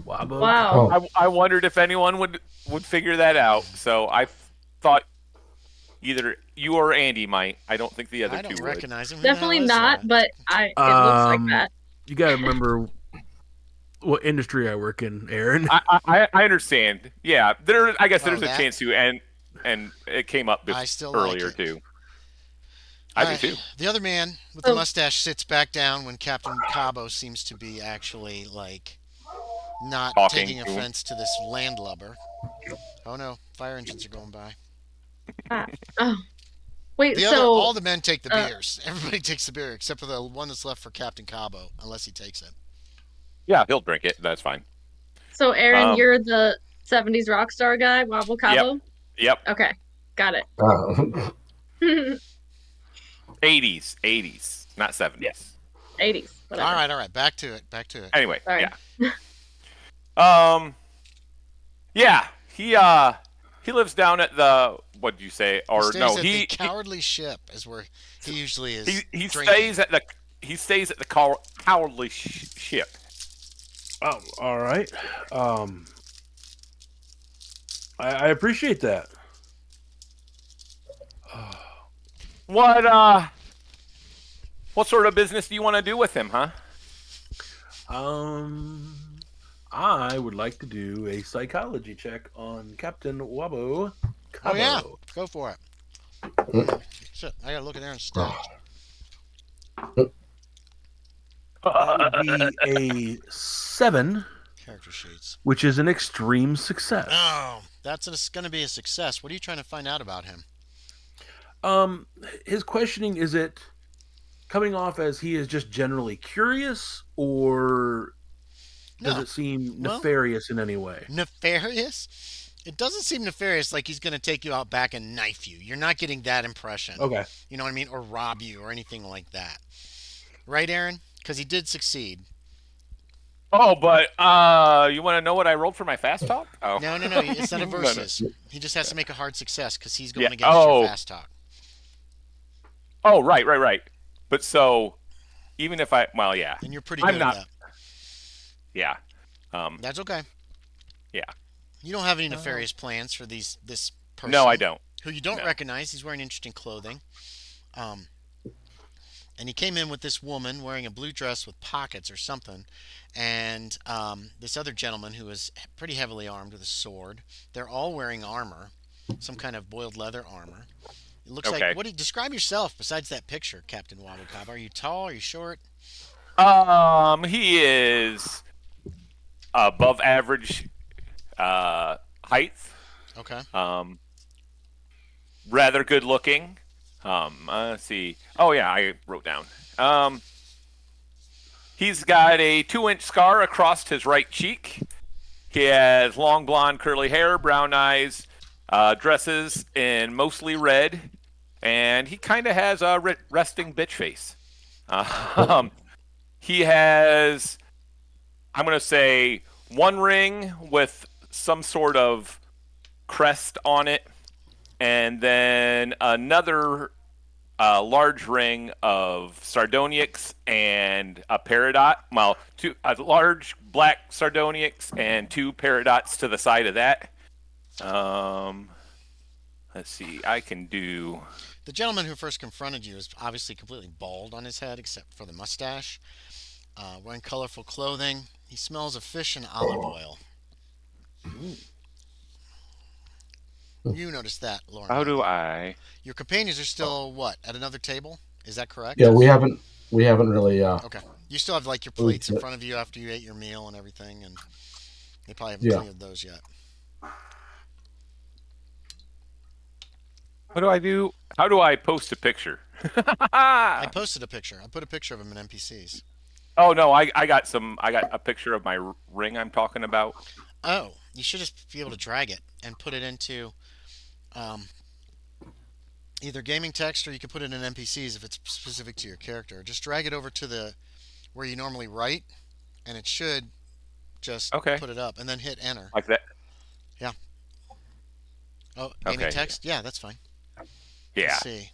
Wabo. Wow. Oh. I wondered if anyone would figure that out. So I thought either you or Andy might. I don't think the other two would. I don't recognize him. Definitely not, but it looks like that. You gotta remember, what industry I work in, Aaron. I understand. Yeah, I guess there's a that? chance to, and it came up I still earlier like it. too. All I right. do too. The other man with the Oh. mustache sits back down when Captain Cabo seems to be actually like not Talking taking to him. offense to this landlubber. Oh no, fire engines are going by. Oh, wait. The So all the men take the uh, beers. Everybody takes the beer except for the one that's left for Captain Cabo, unless he takes it. Yeah, he'll drink it. That's fine. so Aaron, Um, you're the '70s rock star guy, Wabo Cabo. Yep. Okay, got it. 80s, not 70s. 80s, whatever. All right. Back to it. Anyway, Sorry. yeah. Yeah, he lives down at the, what did you say? He Or stays no, at he the Cowardly Ship is where he usually is. he drinking. stays at the cowardly ship. Oh, all right. I appreciate that. What sort of business do you want to do with him, huh? I would like to do a psychology check on Captain Wabo Cabo. Oh yeah, go for it. Shit, I gotta look at Aaron's stats. That would be a 7, Character sheets. which is an extreme success. Oh, that's gonna be a success. What are you trying to find out about him? His questioning, is it coming off as he is just generally curious, or does No. it seem Well- nefarious in any way? Nefarious? It doesn't seem nefarious, like he's gonna take you out back and knife you. You're not getting that impression. Okay. You know what I mean? Or rob you or anything like that. Right, Aaron? Because he did succeed. Oh, but you want to know what I rolled for my fast talk? Oh. No, it's not a No, no. versus. He just has to make a hard success because he's going Yeah, against your fast talk. Oh, right. But so, even if yeah, And you're pretty I'm good not- at that. yeah. That's okay. Yeah. You don't have any nefarious plans for this person. No, I don't. Who you don't No. recognize. He's wearing interesting clothing. And he came in with this woman wearing a blue dress with pockets or something, and this other gentleman who was pretty heavily armed with a sword. They're all wearing armor, some kind of boiled leather armor. It looks Okay. like. Describe yourself besides that picture, Captain Wabo. Are you tall? Are you short? He is above average height. Okay. Rather good looking. Let's see. Oh yeah, I wrote down. He's got a 2-inch scar across his right cheek. He has long blonde curly hair, brown eyes, dresses in mostly red, and he kind of has a resting bitch face. He has, I'm going to say, one ring with some sort of crest on it, and then another large ring of sardonyx and a peridot. Well, a large black sardonyx and 2 peridots to the side of that. Let's see. I can do. The gentleman who first confronted you is obviously completely bald on his head, except for the mustache. Wearing colorful clothing. He smells of fish and olive oil. You noticed that, Loren. How do I? Your companions are still what, at another table? Is that correct? Yeah, we haven't really. Okay. You still have like your plates in front of you after you ate your meal and everything, and they probably haven't cleared those yet. What do I do? How do I post a picture? I posted a picture. I put a picture of him in NPCs. Oh no, I got a picture of my ring I'm talking about. Oh, you should just be able to drag it and put it into either gaming text, or you could put it in NPCs if it's specific to your character. Just drag it over to where you normally write, and it should just put it up, and then hit enter. Like that? Yeah. Oh, gaming Okay. text? Yeah, that's fine. Yeah. Let's see.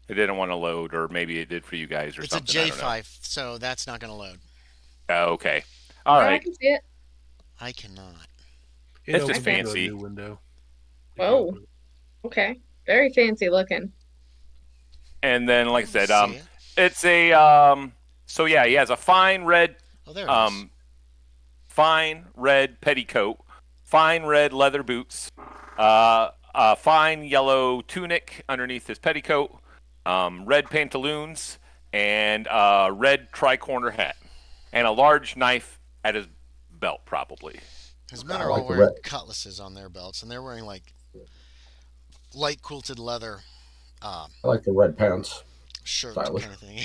It didn't want to load, or maybe it did for you guys, or It's something. a J5, so that's not going to load. Oh, okay. All I right. can see it. I cannot. It It's just opens up a fancy. new window. Whoa. Okay. Very fancy looking. And then, like I said, See it? it's a so yeah, he has a fine red Oh, there it is. fine red petticoat, fine red leather boots, a fine yellow tunic underneath his petticoat, red pantaloons, and a red tri-corner hat, and a large knife at his belt, probably. His men I are like all the wearing red. cutlasses on their belts, and they're wearing like light quilted leather I like the red pants. shirt Stylish. kind of thing.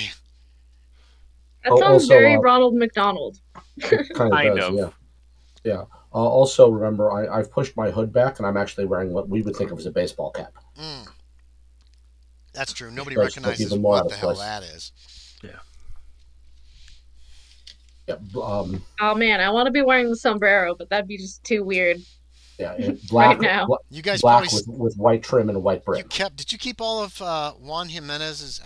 That Oh, sounds also, very Ronald McDonald. It kind of Kind does, of. yeah. Yeah. Also, remember, I've pushed my hood back, and I'm actually wearing what we would think of as a baseball cap. Mm, that's true. Nobody Does look recognizes even more what out the of hell place. that is. Yeah. Oh man, I want to be wearing the sombrero, but that'd be just too weird. Yeah. Black. Right now. You guys Black probably with white trim and a white you brim. kept. Did you keep all of Juan Jimenez's?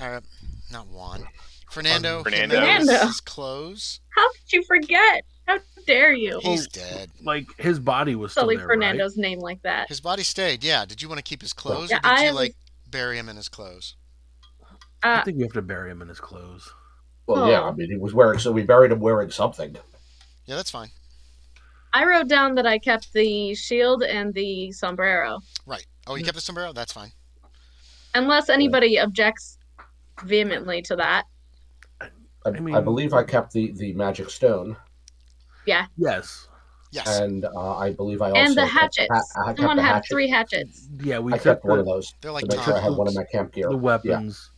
Not Juan. Fernando Fernando. Jimenez's clothes. How could you forget? How dare you? He's dead. Like his body was still Sully there, Fernando's name like that. His body stayed. Yeah. Did you want to keep his clothes, Yeah, or did you I like bury him in his clothes? right? I think you have to bury him in his clothes. Well, yeah. I mean, he was wearing. So we buried him wearing something. Yeah, that's fine. I wrote down that I kept the shield and the sombrero. Right. Oh, you kept the sombrero? That's fine. Unless anybody objects vehemently to that. I mean- believe I kept the magic stone, Yeah. Yes. Yes. and I believe I also And the kept hatchets. I kept Someone the had hatchet. 3 hatchets. Yeah, we I took kept one the, of those They're like to make sure I had Tom. one of my camp gear. the Yeah. weapons.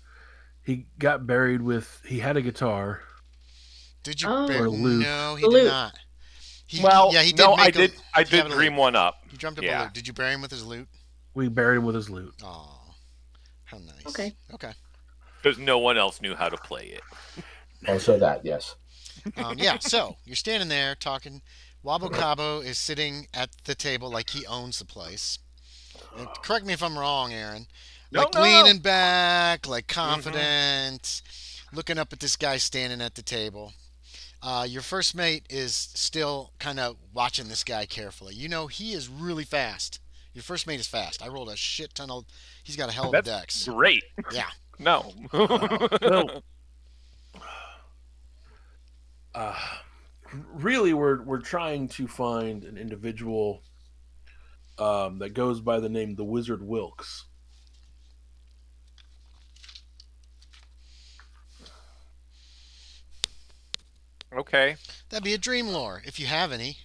He got buried with. He had a guitar. Did you Oh. bury? Or loot. No, he The did loot. not. He, Well, yeah, he did. no, make I did. I he did had a dream loot. one up. He dreamt up a Yeah. loot. Did you bury him with his loot? We buried him with his loot. Oh, how nice. Okay. Okay. Because no one else knew how to play it. Also that, yes. Yeah. So you're standing there talking. Wabo Cabo is sitting at the table like he owns the place. And correct me if I'm wrong, Aaron. No, Like no. leaning back, like confident, looking up at this guy standing at the table. Your first mate is still kind of watching this guy carefully. You know he is really fast. Your first mate is fast. I rolled a shit ton of. He's got a hell of a That's dex. great. Yeah. No. Well, really, we're trying to find an individual that goes by the name the Wizard Wilkes. Okay. That'd be a dream lore if you have any.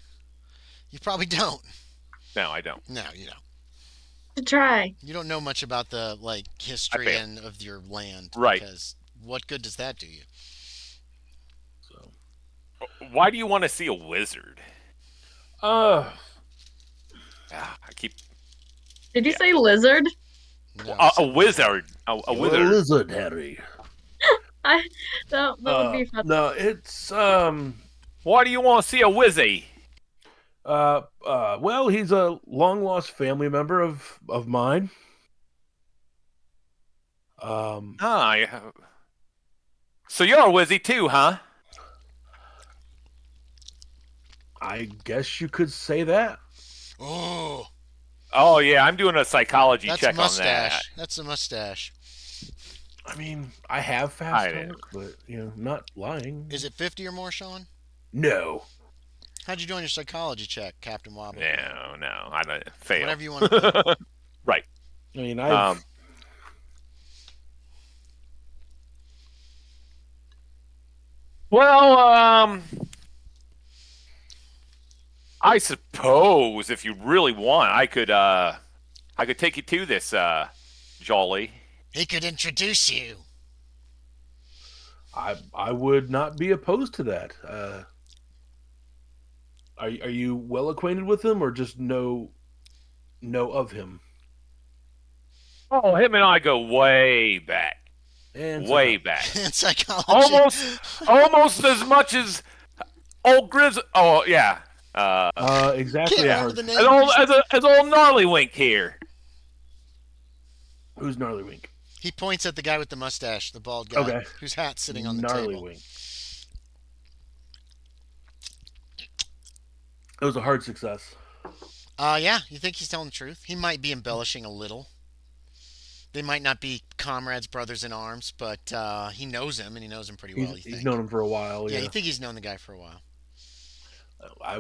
You probably don't. No, I don't. No, you don't. To try. You don't know much about the history fail. and of your land, Right. Because what good does that do you? So, Why do you want to see a wizard? uh, I keep Did you say lizard? No, a wizard. A wizard. Lizard Harry. That would be fun. No, it's Why do you want to see a wizzy? well, he's a long lost family member of mine. Yeah. So you're a wizzy too, huh? I guess you could say that. Oh, Oh yeah, I'm doing a psychology that's check a mustache. on that. That's a mustache. I mean, I have I fast did. talk, but not lying. Is it 50 or more, Sean? No. How'd you do on your psychology check, Captain Wabo? No, I don't fail. Whatever you want to put. Right. I mean, I've Well, I suppose if you really want, I could take you to this Jolly. He could introduce you. I would not be opposed to that. Are you well acquainted with him, or just know of him? Oh, him and I go way back. And Way back. In psychology. Almost as much as old Grizz. Oh yeah. exactly. Can't I remember heard. the name. As old Gnarly Wink here. Who's Gnarly Wink? He points at the guy with the mustache, the bald guy, Okay. whose hat's sitting on the Gnarly table. Wink. It was a hard success. Yeah, you think he's telling the truth? He might be embellishing a little. They might not be comrades, brothers in arms, but he knows him, and he knows him pretty well. He's known him for a while. Yeah, Yeah. you think he's known the guy for a while. I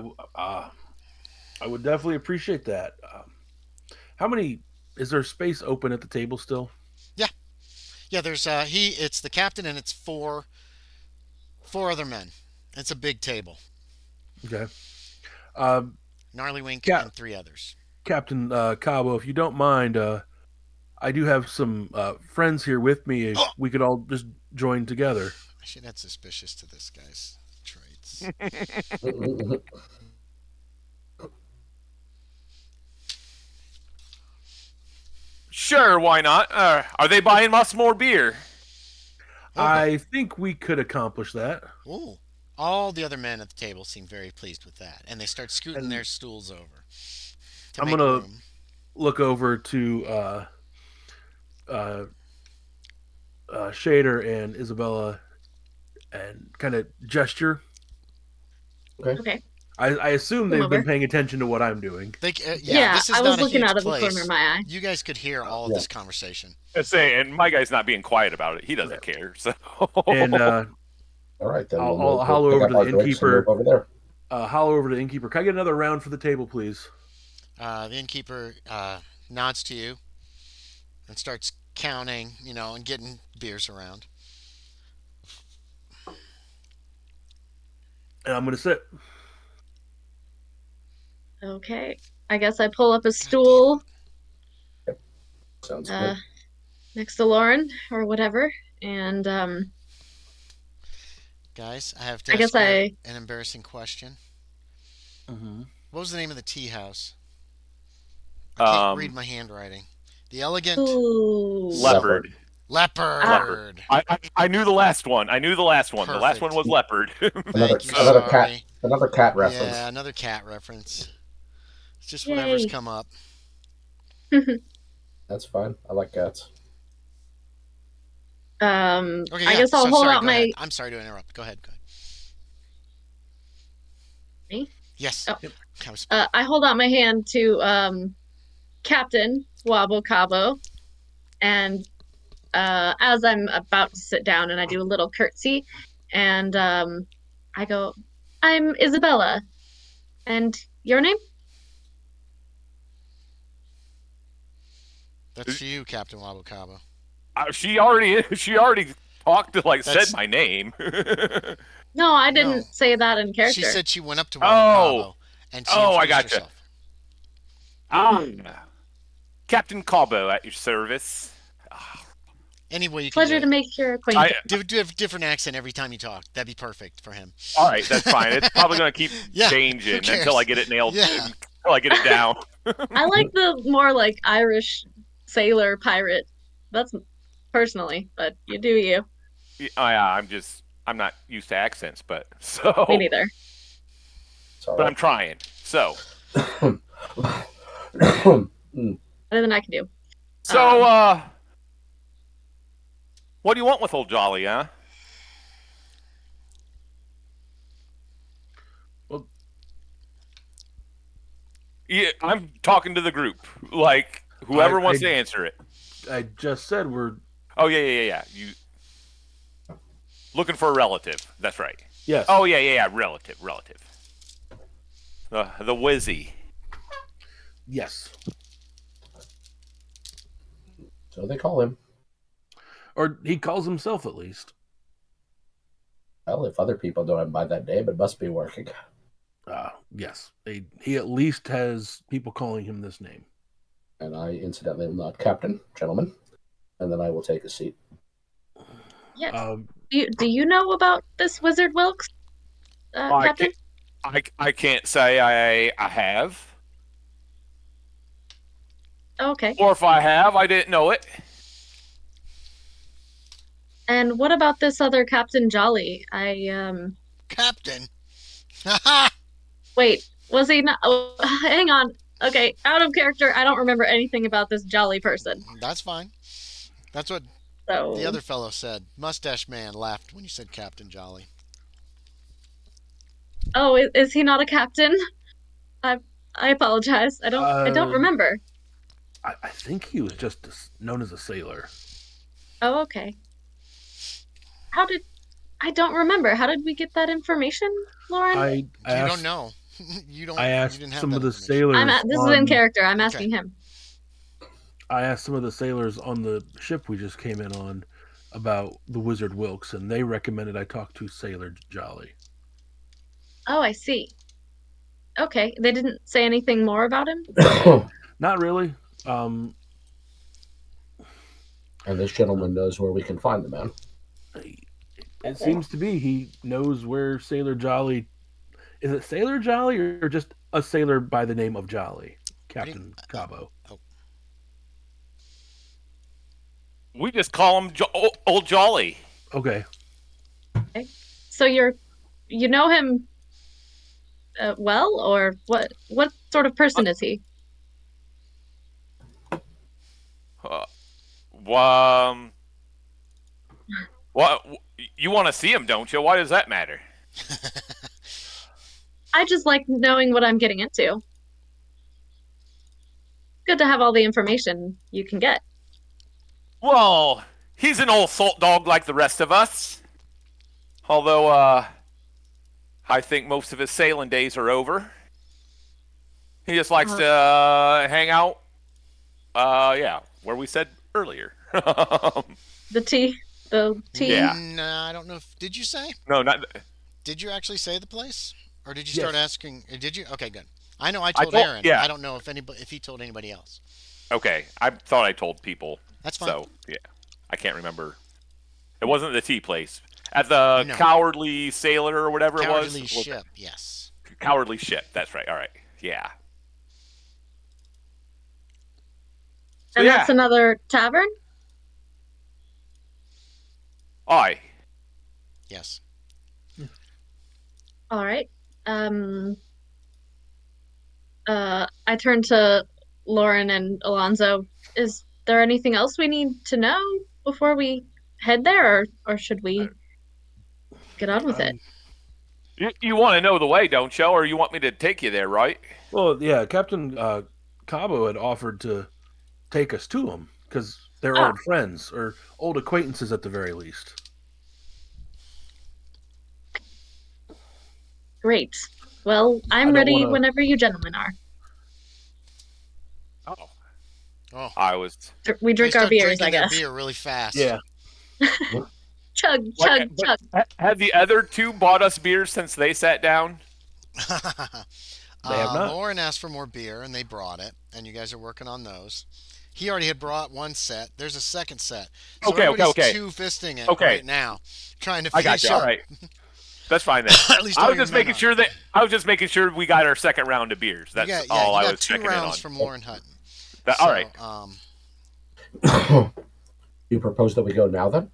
would definitely appreciate that. How many is there space open at the table still? Yeah, there's it's the captain and it's four other men. It's a big table. Okay. Um, Gnarlywink Cap- and three others. Captain Cabo, if you don't mind, I do have some friends here with me. If we could all just join together. I should add suspicious to this guy's traits. Sure, why not? Are they buying us more beer? I think we could accomplish that. Ooh. All the other men at the table seem very pleased with that, and they start scooting And their stools over to I'm make gonna room. look over to Shaeder and Isabella and kind of gesture. Okay. I assume Come they've been over. paying attention to what I'm doing. Yeah, this is I was not a looking huge out of the place. corner of my eye. You guys could hear all of this conversation. I say, and my guy's not being quiet about it. He doesn't care. So, And All right, then I'll we'll holler pick over up to the our drinks and innkeeper. move over there. Holler over to the innkeeper. Can I get another round for the table, please? The innkeeper nods to you and starts counting, and getting beers around. And I'm gonna sit. Okay. I guess I pull up a stool Sounds good. next to Loren or whatever, and Guys, I have to I guess ask you I- an embarrassing question. Mm-hmm. What was the name of the tea house? I can't read my handwriting. The Elegant Ooh. leopard. Leopard. I knew the last one. The last Perfect. one was leopard. Thank you. Another Sorry. Another cat reference. Yeah, another cat reference. It's just Yay. whatever's come up. That's fine. I like cats. Okay, I yeah, guess I'll so hold sorry, out go my. ahead. I'm sorry to interrupt. Go ahead. Me? Yes. Oh. Yep. I hold out my hand to Captain Wabo Cabo, and as I'm about to sit down, and I do a little curtsy, and I go, "I'm Isabella, and your name?" That's for you, Captain Wabo Cabo. She already talked to That's- said my name. No, I didn't No. say that in character. She said she went up to Wabo Oh. Cabo and she Oh, I introduced gotcha. herself. Captain Cabo at your service. Any way you can Pleasure do to it. make your acquaintance. Do a different accent every time you talk. That'd be perfect for him. All right, that's fine. It's probably gonna keep Yeah, who changing cares? until I get it nailed. Yeah. Until I get it down. I like the more like Irish sailor pirate. That's personally, but you do you. Oh, yeah, I'm not used to accents, but so. Me neither. It's all But right. I'm trying. So, Better than I can do. so, what do you want with old Jolly, huh? Well- Yeah, I'm talking to the group. Like whoever I- wants I- to answer it. I just said we're Oh yeah. You looking for a relative? That's right. yes. Oh yeah. Relative. The Wizzy. Yes. So they call him. Or he calls himself at least. Well, if other people don't have him by that name, it must be working. Yes. He at least has people calling him this name. And I incidentally will nod, Captain, gentlemen, and then I will take a seat. Yes. Um, Do you know about this Wizard Wilkes, Captain? I can't say I have, Okay. or if I have, I didn't know it. And what about this other Captain Jolly? Captain. Wait, was he not? Oh, hang on. Okay, out of character. I don't remember anything about this Jolly person. That's fine. That's what So the other fellow said. Mustache man laughed when you said Captain Jolly. Oh, is he not a captain? I apologize. I don't remember. I think he was just known as a sailor. Oh, okay. I don't remember. How did we get that information? Lauren? I You don't asked. know. You don't. I You asked didn't have some that of the information. sailors. This is in character. I'm Okay. asking him. I asked some of the sailors on the ship we just came in on about the Wizard Wilkes, and they recommended I talk to Sailor Jolly. Oh, I see. Okay, they didn't say anything more about him? Not really. Um, And this gentleman knows where we can find the man. it seems to be he knows where Sailor Jolly. Is it Sailor Jolly or just a sailor by the name of Jolly? Captain Cabo. Oh, We just call him Old Jolly. Okay. So you know him well, or what sort of person is he? What? You want to see him, don't you? Why does that matter? I just like knowing what I'm getting into. Good to have all the information you can get. Well, he's an old salt dog like the rest of us. Although, I think most of his sailing days are over. He just likes to hang out. Yeah, where we said earlier. The tea. Yeah. No, I don't know if. Did you say? No, not. Did you actually say the place, or did you Yes. start asking? Did you? Okay, good. I know I told Aaron. Yeah. I don't know if he told anybody else. Okay, I thought I told people. That's fine. So yeah, I can't remember. It wasn't the tea place. At the No. Cowardly Sailor or whatever Cowardly it was. ship. Yes. Cowardly Ship. That's right. All right. Yeah. So, And yeah. that's another tavern? Aye. Yes. All right. I turn to Loren and Alonzo. Is there anything else we need to know before we head there, or should we get on with it? You want to know the way, don't you? Or you want me to take you there, right? Well, yeah, Captain Cabo had offered to take us to him because they're old friends or old acquaintances at the very least. Great. Well, I'm ready whenever you gentlemen are. Oh. I was. We drink our beers, I guess. Beer really fast. Yeah. Chug. Have the other two bought us beers since they sat down? They have not. Loren asked for more beer, and they brought it, and you guys are working on those. He already had brought one set. There's a second set. So everybody's two-fisting it right now, trying to finish I got you. up. All right. That's fine then. At least I all was your just men making are. sure that we got our second round of beers. That's all I was checking in on. 2 rounds from Loren Hutton. All right. You propose that we go now, then?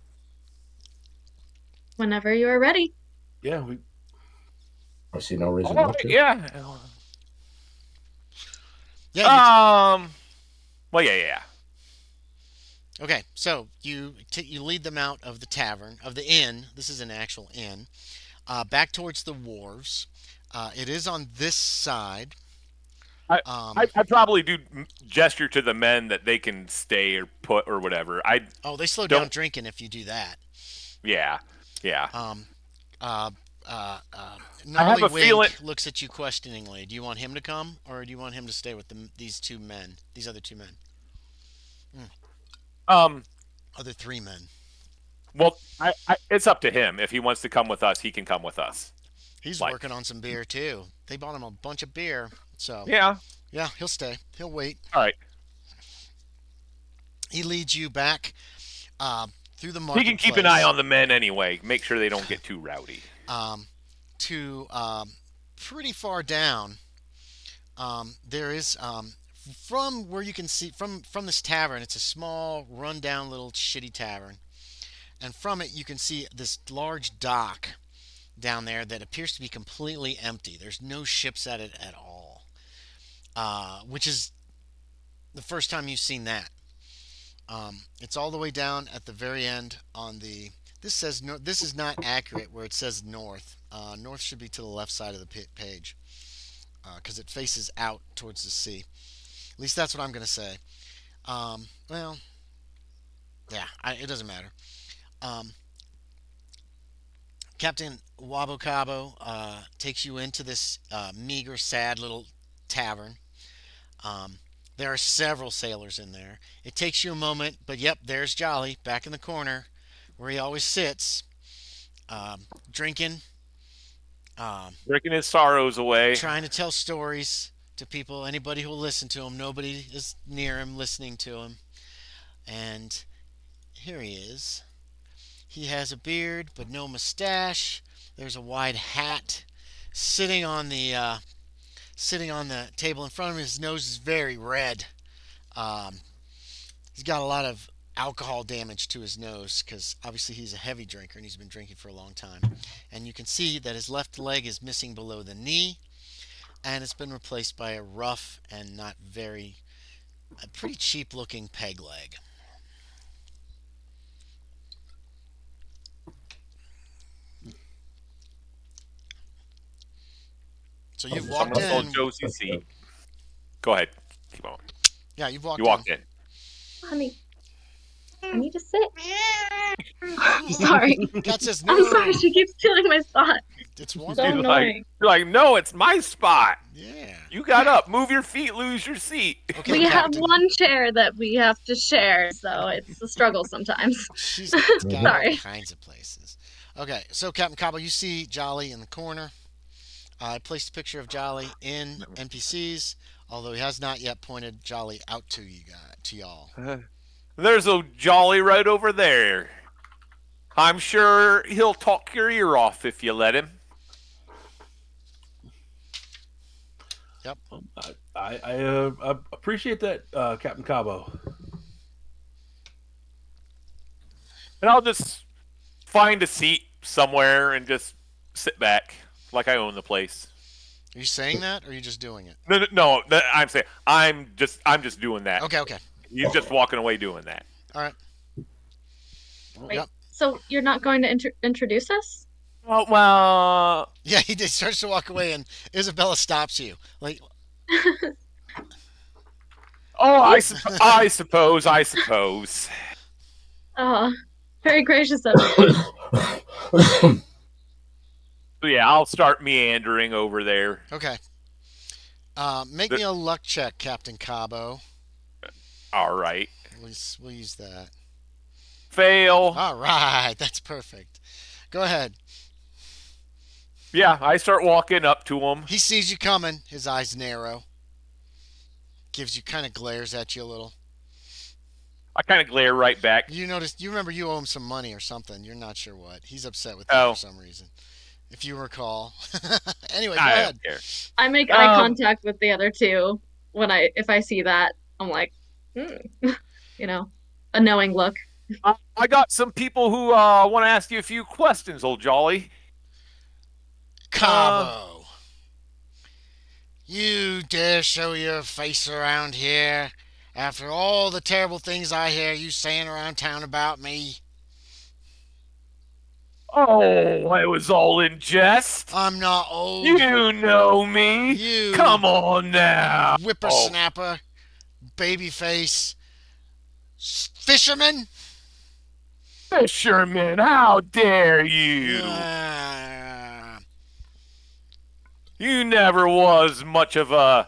Whenever you are ready. Yeah, I see no reason not to. Yeah. Yeah. Well, yeah. Okay, so you lead them out of the tavern, of the inn. This is an actual inn. Back towards the wharves. It is on this side. I probably do gesture to the men that they can stay or put or whatever. They slow down drinking if you do that. Yeah. Gnarly a feeling looks at you questioningly. Do you want him to come, or do you want him to stay with these other two men? Other 3 men. Well, it's up to him. If he wants to come with us, he can come with us. He's working on some beer too. They bought him a bunch of beer, so yeah, he'll stay. He'll wait. All right. He leads you back through the marketplace. He can keep an eye on the men anyway. Make sure they don't get too rowdy. To pretty far down, there is from where you can see from this tavern. It's a small, run-down little shitty tavern, and from it you can see this large dock down there that appears to be completely empty. There's no ships at it at all, which is the first time you've seen that. It's all the way down at the very end on the. This says no. This is not accurate where it says north. North should be to the left side of the page because it faces out towards the sea. At least that's what I'm going to say. Well, yeah, it doesn't matter. Captain Wabo Cabo takes you into this meager, sad little tavern. Um, there are several sailors in there. It takes you a moment, but yep, there's Jolly back in the corner where he always sits, drinking, um, Drinking his sorrows away. trying to tell stories to people. Anybody who will listen to him, nobody is near him listening to him. And here he is. He has a beard, but no mustache. There's a wide hat sitting on the table in front of him. His nose is very red. Um, he's got a lot of alcohol damage to his nose because obviously he's a heavy drinker and he's been drinking for a long time. And you can see that his left leg is missing below the knee, and it's been replaced by a rough and not very, a pretty cheap looking peg leg. So you've walked Someone stole in. Josie's seat. Go ahead. Keep going. Yeah, you've walked You walked in. Honey, I need to sit. Sorry. Cat says no. I'm sorry, she keeps stealing my spot. It's one. So You're annoying. like, no, it's my spot. Yeah. You got up. Move your feet. Lose your seat. Okay, We have Captain. one chair that we have to share, so it's a struggle sometimes. She's got all Sorry. kinds of places. Okay, so Captain Cabo, you see Jolly in the corner. I placed a picture of Jolly in NPCs, although he has not yet pointed Jolly out to you guys, to y'all. There's a Jolly right over there. I'm sure he'll talk your ear off if you let him. I appreciate that, Captain Cabo. And I'll just find a seat somewhere and just sit back like I own the place. Are you saying that, or are you just doing it? No, I'm saying I'm just doing that. Okay. He's just walking away doing that. All right. Wait, Yep. so you're not going to introduce us? Oh, well, Yeah, he starts to walk away, and Isabella stops you. Like, I suppose. Very gracious of you. So yeah, I'll start meandering over there. okay. Make me a luck check, Captain Cabo. All right. We'll use that. Fail. All right, that's perfect. Go ahead. Yeah, I start walking up to him. He sees you coming. His eyes narrow. Kind of glares at you a little. I kind of glare right back. You remember you owe him some money or something. You're not sure what. He's upset with you for some reason. If you recall. Anyway, go I ahead. don't care. I make eye contact with the other two if I see that. I'm like, a knowing look. I got some people who want to ask you a few questions, old Jolly. Cabo. You dare show your face around here after all the terrible things I hear you saying around town about me? Oh, it was all in jest. I'm not old. You know me. You Come on now. whippersnapper, babyface, fisherman. Fisherman, how dare you? You never was much of a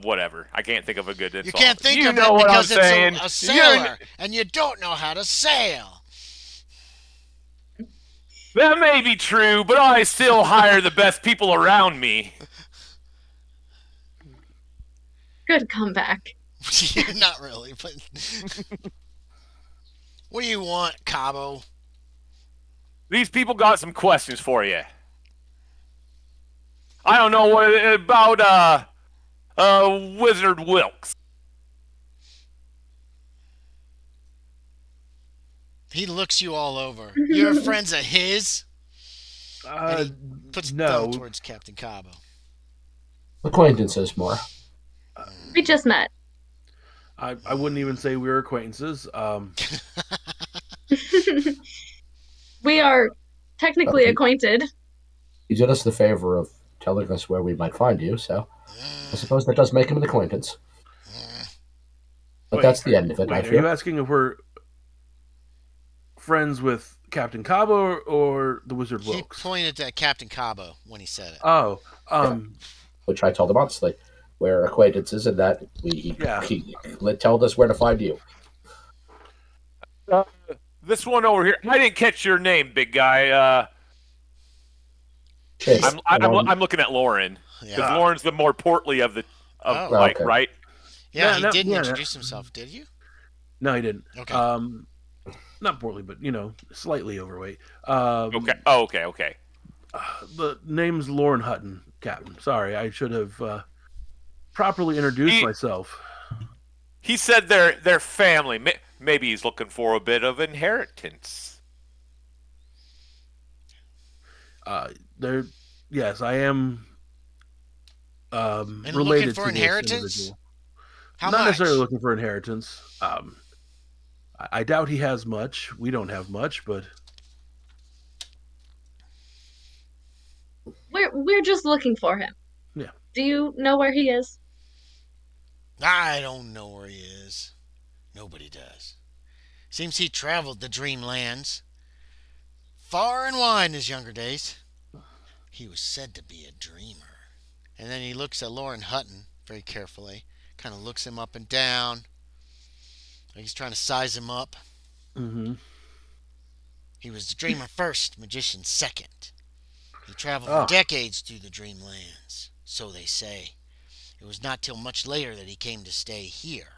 whatever. I can't think of a good insult. You can't think you of know it what because I'm saying. it's a sailor, and you don't know how to sail. That may be true, but I still hire the best people around me. Good comeback. Not really, but what do you want, Cabo? These people got some questions for you. I don't know what about Wizard Wilkes. He looks you all over. You're friends of his? And he puts the thumb towards Captain Cabo. Acquaintances more. We just met. I wouldn't even say we were acquaintances. We are technically acquainted. You did us the favor of telling us where we might find you, so I suppose that does make him an acquaintance. But that's the end of it, I Are feel. you asking if we're friends with Captain Cabo or the Wizard He Wilkes? pointed at Captain Cabo when he said it. Oh, Which I told him honestly. We're acquaintances and that he told us where to find you. This one over here. I didn't catch your name, big guy. Chase, I'm looking at Loren because Yeah. Loren's the more portly of the okay. right. Yeah, No, he didn't yeah, introduce himself, did you? No, he didn't. Okay. Not poorly, but slightly overweight. Okay. Oh, okay. The name's Loren Hutton, Captain. Sorry, I should have properly introduced myself. He said they're family. Maybe he's looking for a bit of inheritance. Yes, I am. And Related looking for to this inheritance? individual. How Not much? necessarily looking for inheritance. I doubt he has much. We don't have much, but We're just looking for him. Yeah. Do you know where he is? I don't know where he is. Nobody does. Seems he traveled the Dreamlands far and wide in his younger days. He was said to be a dreamer. And then he looks at Loren Hutton very carefully, kind of looks him up and down, like he's trying to size him up. Mm-hmm. He was the dreamer first, magician second. He traveled for decades through the Dreamlands, so they say. It was not till much later that he came to stay here.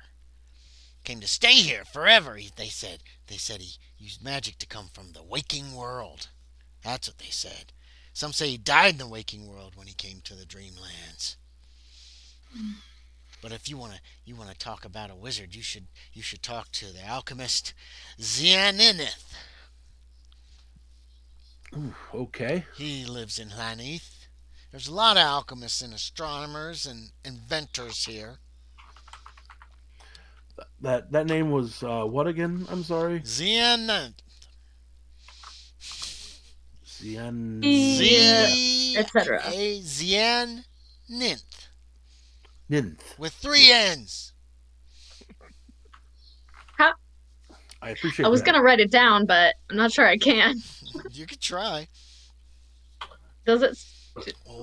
Came to stay here forever, they said. They said he used magic to come from the waking world. That's what they said. Some say he died in the waking world when he came to the Dreamlands. But if you wanna talk about a wizard, you should talk to the alchemist Hlanith. Okay. He lives in Hlanith. There's a lot of alchemists and astronomers and inventors here. That name was what again? I'm sorry. Hlanith. Zian. etc. Hlanith. Ninth. With 3 N's. I appreciate. I was that. gonna write it down, but I'm not sure I can. You could try. Does it?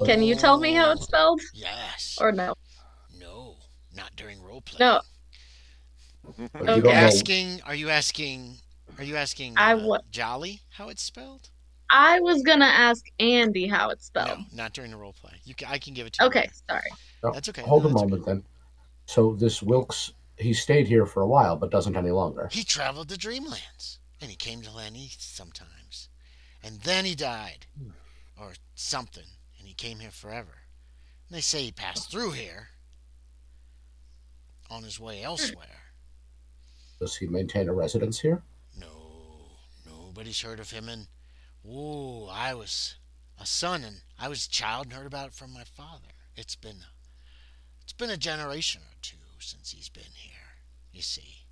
Can you tell me how it's spelled? Yes. Or no? No, not during roleplay. No. But Okay. you don't know. Are you asking I Jolly how it's spelled? I was gonna ask Andy how it's spelled. No, not during the roleplay. I can give it to you. Okay, sorry. No, That's okay. Hold No, a that's moment then. So this Wilkes, he stayed here for a while, but doesn't any longer. He traveled the Dreamlands, and he came to Hlanith sometimes, and then he died, or something, and he came here forever. And they say he passed through here on his way elsewhere. Does he maintain a residence here? No, nobody's heard of him. And I was a son, and I was a child and heard about it from my father. It's been a generation or two since he's been here. You see,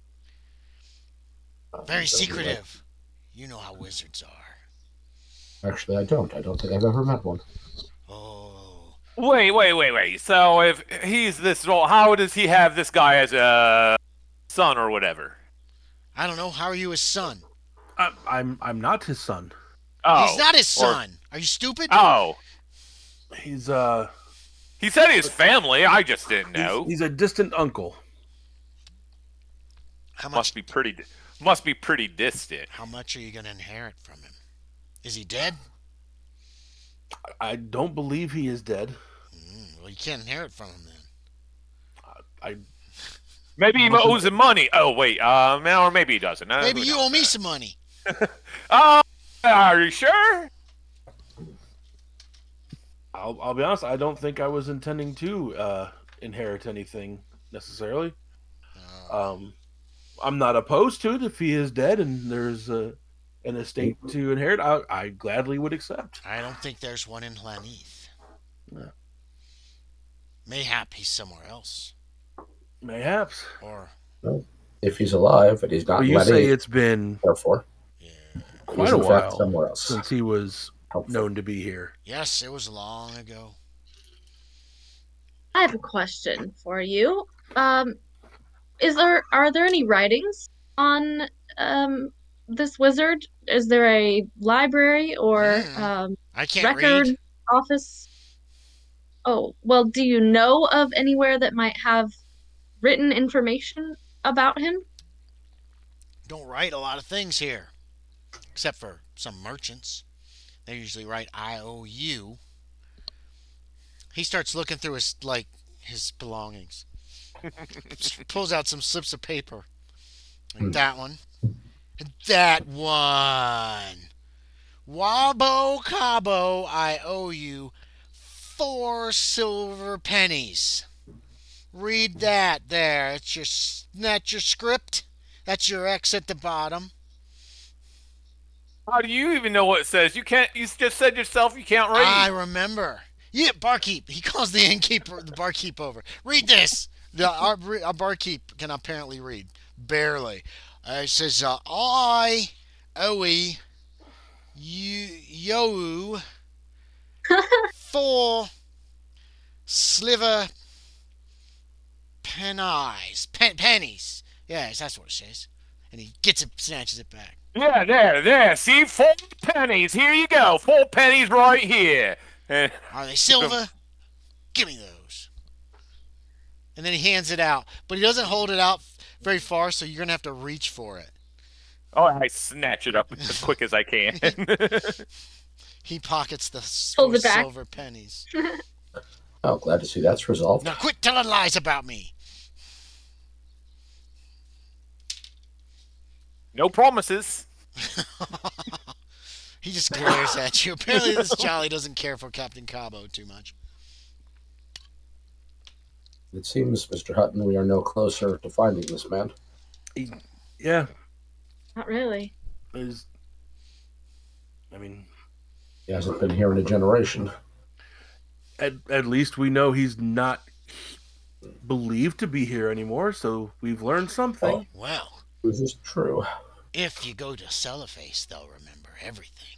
very secretive. You know how wizards are. Actually, I don't. I don't think I've ever met one. Oh, Wait. So if he's this role, how does he have this guy as a son or whatever? I don't know. How are you his son? I'm not his son. Oh, He's not his son. Are you stupid? Oh, He's he said his family. I just didn't know. he's a distant uncle. How much? Must be pretty distant. How much are you going to inherit from him? Is he dead? I don't believe he is dead. Well, you can't inherit from him then. I Maybe he owes him money. Oh wait, or maybe he doesn't. Maybe Who you knows? owe me some money. Are you sure? I'll be honest. I don't think I was intending to inherit anything necessarily. I'm not opposed to it if he is dead and there's an estate to inherit. I gladly would accept. I don't think there's one in Hlanith. No. Mayhap he's somewhere else. Mayhaps. Or, If he's alive and he's not But you letting say it, it's been therefore, yeah. quite he's a in fact while somewhere else. since he was Helpful. known to be here. Yes, it was long ago. I have a question for you. Are there any writings on this wizard? Is there a library or I can't record read. office? Oh, well, do you know of anywhere that might have written information about him? Don't write a lot of things here, except for some merchants. They usually write IOU. He starts looking through his belongings. Pulls out some slips of paper. Like that one. And that one. Wabo Cabo, I owe you 4 silver pennies. Read that there. That's your script. That's your X at the bottom. How do you even know what it says? You can't. You just said yourself you can't I read. remember. Yeah, barkeep. He calls the innkeeper, the barkeep over. Read this. Our barkeep can apparently read. Barely. It says, I, Owie, you, 4 sliver pennies. Yes, that's what it says. And he gets it, snatches it back. Yeah, there. See, 4 pennies. Here you go. 4 pennies right here. And Are they silver? Give me those. And then he hands it out. But he doesn't hold it out very far, so you're going to have to reach for it. oh, I snatch it up as quick as I can. He pockets the Pulls it back. silver pennies. Oh, glad to see that's resolved. Now quit telling lies about me. No promises. He just glares at you. Apparently this Jolly doesn't care for Captain Cabo too much. It seems, Mr. Hutton, we are no closer to finding this man. Yeah, Not really. is. I mean, He hasn't been here in a generation. at least we know he's not believed to be here anymore, so we've learned something. Well, This is true. if you go to Celloface, they'll remember everything.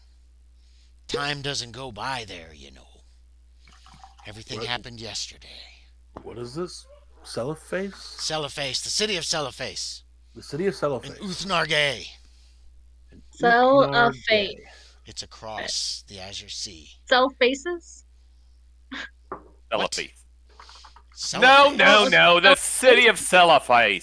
Time doesn't go by there, you know. Everything What? happened yesterday. What is this? Celloface? Celloface, the city of Celloface. The city of In Celloface. Uthnargay. Sell a Uthnargay. face. It's across the Azure Sea. Sell faces? Cellophane. Celloface. No. The city of Cellophane.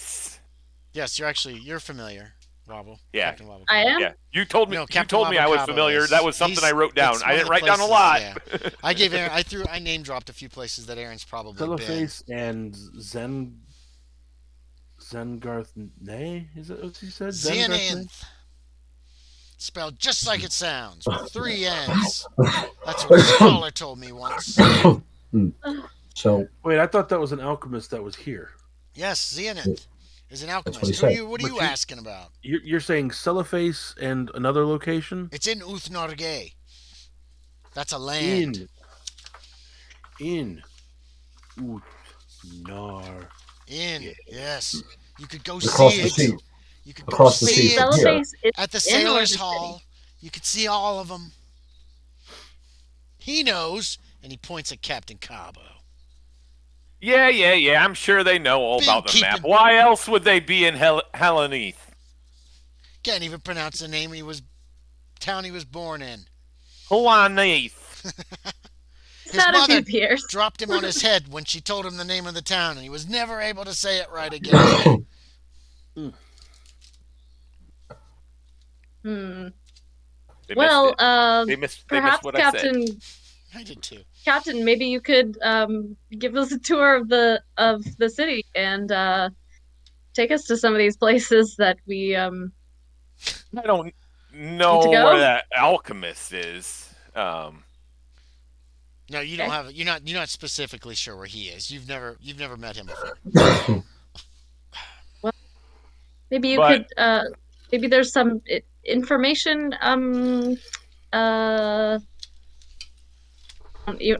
Yes, you're familiar, Wobble. Yeah. Captain Wobble. I am? Yeah, you told me. No, You Captain told me I was Wabacabo familiar. is- That was something he's- I wrote down. it's I one of didn't the write down a places, lot. I gave Aaron. I name dropped a few places that Aaron's probably been. Celloface and Zengarth Is that what he said? Xehanth. Spelled just like it sounds, with 3 N's. That's what a scholar told me once. So, Wait, I thought that was an alchemist that was here. Yes, Xehanth is an what he alchemist. said. What are you asking about? You're saying Celloface and another location? It's in Uthnargay. That's a land. In Utnar. Yes. You could go across see the it. sea. You could Across go the see sea. it Yeah. Celloface is at the in Sailors' City. Hall. You could see all of them. He knows, and he points at Captain Cabo. Yeah. I'm sure they know all Been about the map. keeping- Why else would they be in Hlanith? Can't even pronounce the town he was born in. Hlanith. His Had a mother few peers. dropped him on his head when she told him the name of the town, and he was never able to say it right again. Hmm. They Well, missed it. They missed perhaps what I said. I did too. Captain, maybe you could give us a tour of the city and take us to some of these places that we I don't know Need to go? where that alchemist is. No, you don't Okay. have. You're not specifically sure where he is. You've never met him before. maybe you But- could maybe there's some information I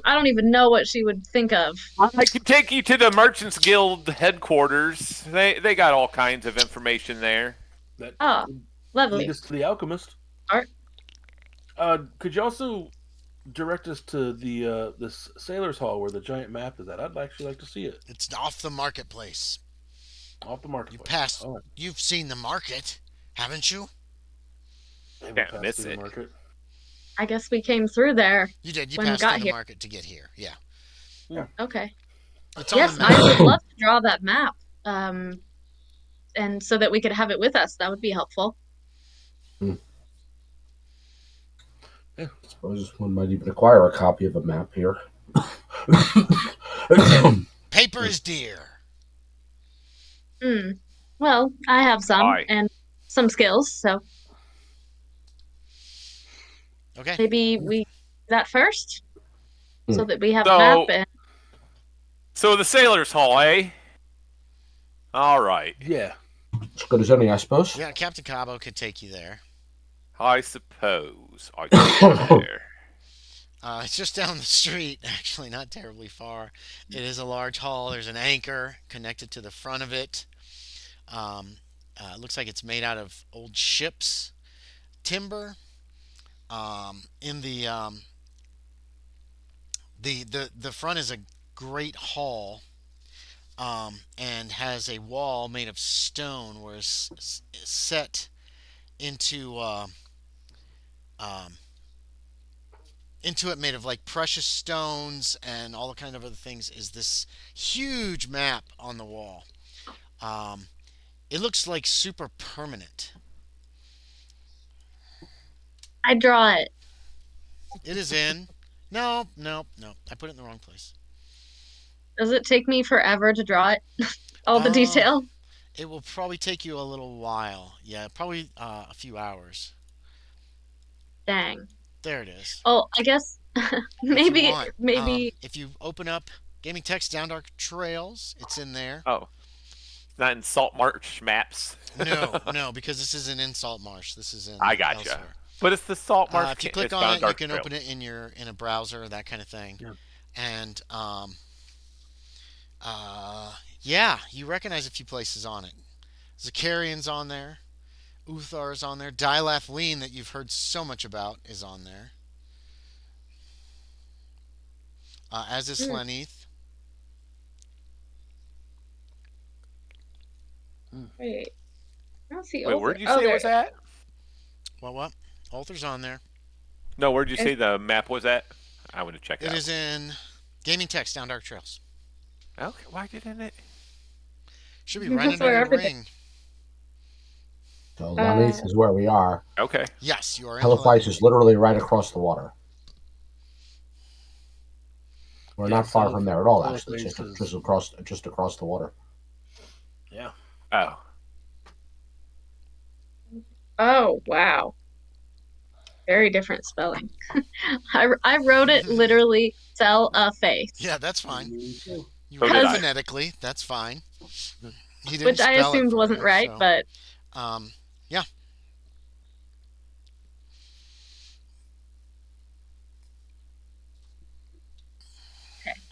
don't even know what she would think of. I could take you to the Merchants Guild headquarters. They got all kinds of information there. That Ah, would lovely. lead us to the alchemist. Art. Could you also direct us to the this sailor's hall where the giant map is at? I'd actually like to see it. It's off the marketplace. Off the marketplace. You passed. All right. You've seen the market, haven't you? Never Can't passed miss through the it. market. I guess we came through there. You did. You When we passed got through the here. market to get here. Yeah. Okay. It's on Yes, the I would map. love to draw that map. And so that we could have it with us. That would be helpful. I suppose one might even acquire a copy of a map here. Paper is dear. Well, I have some Aye. and some skills, so Okay. maybe we do that first so that we have a So- map and So the sailor's hall, eh? All right. Yeah. As good as any, I suppose. Yeah, Captain Cabo could take you there. I suppose I could get there. It's just down the street, actually, not terribly far. It is a large hall. There's an anchor connected to the front of it. It looks like it's made out of old ships, timber. In the front is a great hall, and has a wall made of stone, where it's set into it, made of like precious stones and all the kind of other things, is this huge map on the wall. It looks like super permanent. I draw it. It is in. No. I put it in the wrong place. Does it take me forever to draw it? All the Uh, detail? It will probably take you a little while. Yeah, probably a few hours. Dang. There it is. Oh, I guess If you maybe want, if you open up Gaming Text Down Dark Trails, it's in there. Oh, not in Salt Marsh maps. No, because this isn't in Salt Marsh. This is in I gotcha. elsewhere. But it's the Salt Marsh. If you click it's on down it, you Dark can Trail. open it in a browser, that kind of thing. Yeah. And yeah, you recognize a few places on it. Zakarian's on there. Uthar's on there. Dilathleen, that you've heard so much about, is on there. As is Hlanith. Wait. I don't see Wait, over. where'd you Oh, say it there was at? What? Ulther's on there. No, where'd you say the map was at? I want to check it It out. is in Gaming Text Down Dark Trails. Okay, why didn't it? Should be That's right under where the everything- ring. So Hlanith is where we are. Okay. Yes, you are in Halifax Hlanith. is literally right across the water. We're Yeah, not far South- from there at all, South actually. Face is- Just across the water. Yeah. Oh. Oh, wow. Very different spelling. I wrote it literally sell a face. Yeah, that's fine. Me too. You So wrote did it I. phonetically. That's fine. He didn't Which I spell it assumed for wasn't you, right, so, but yeah.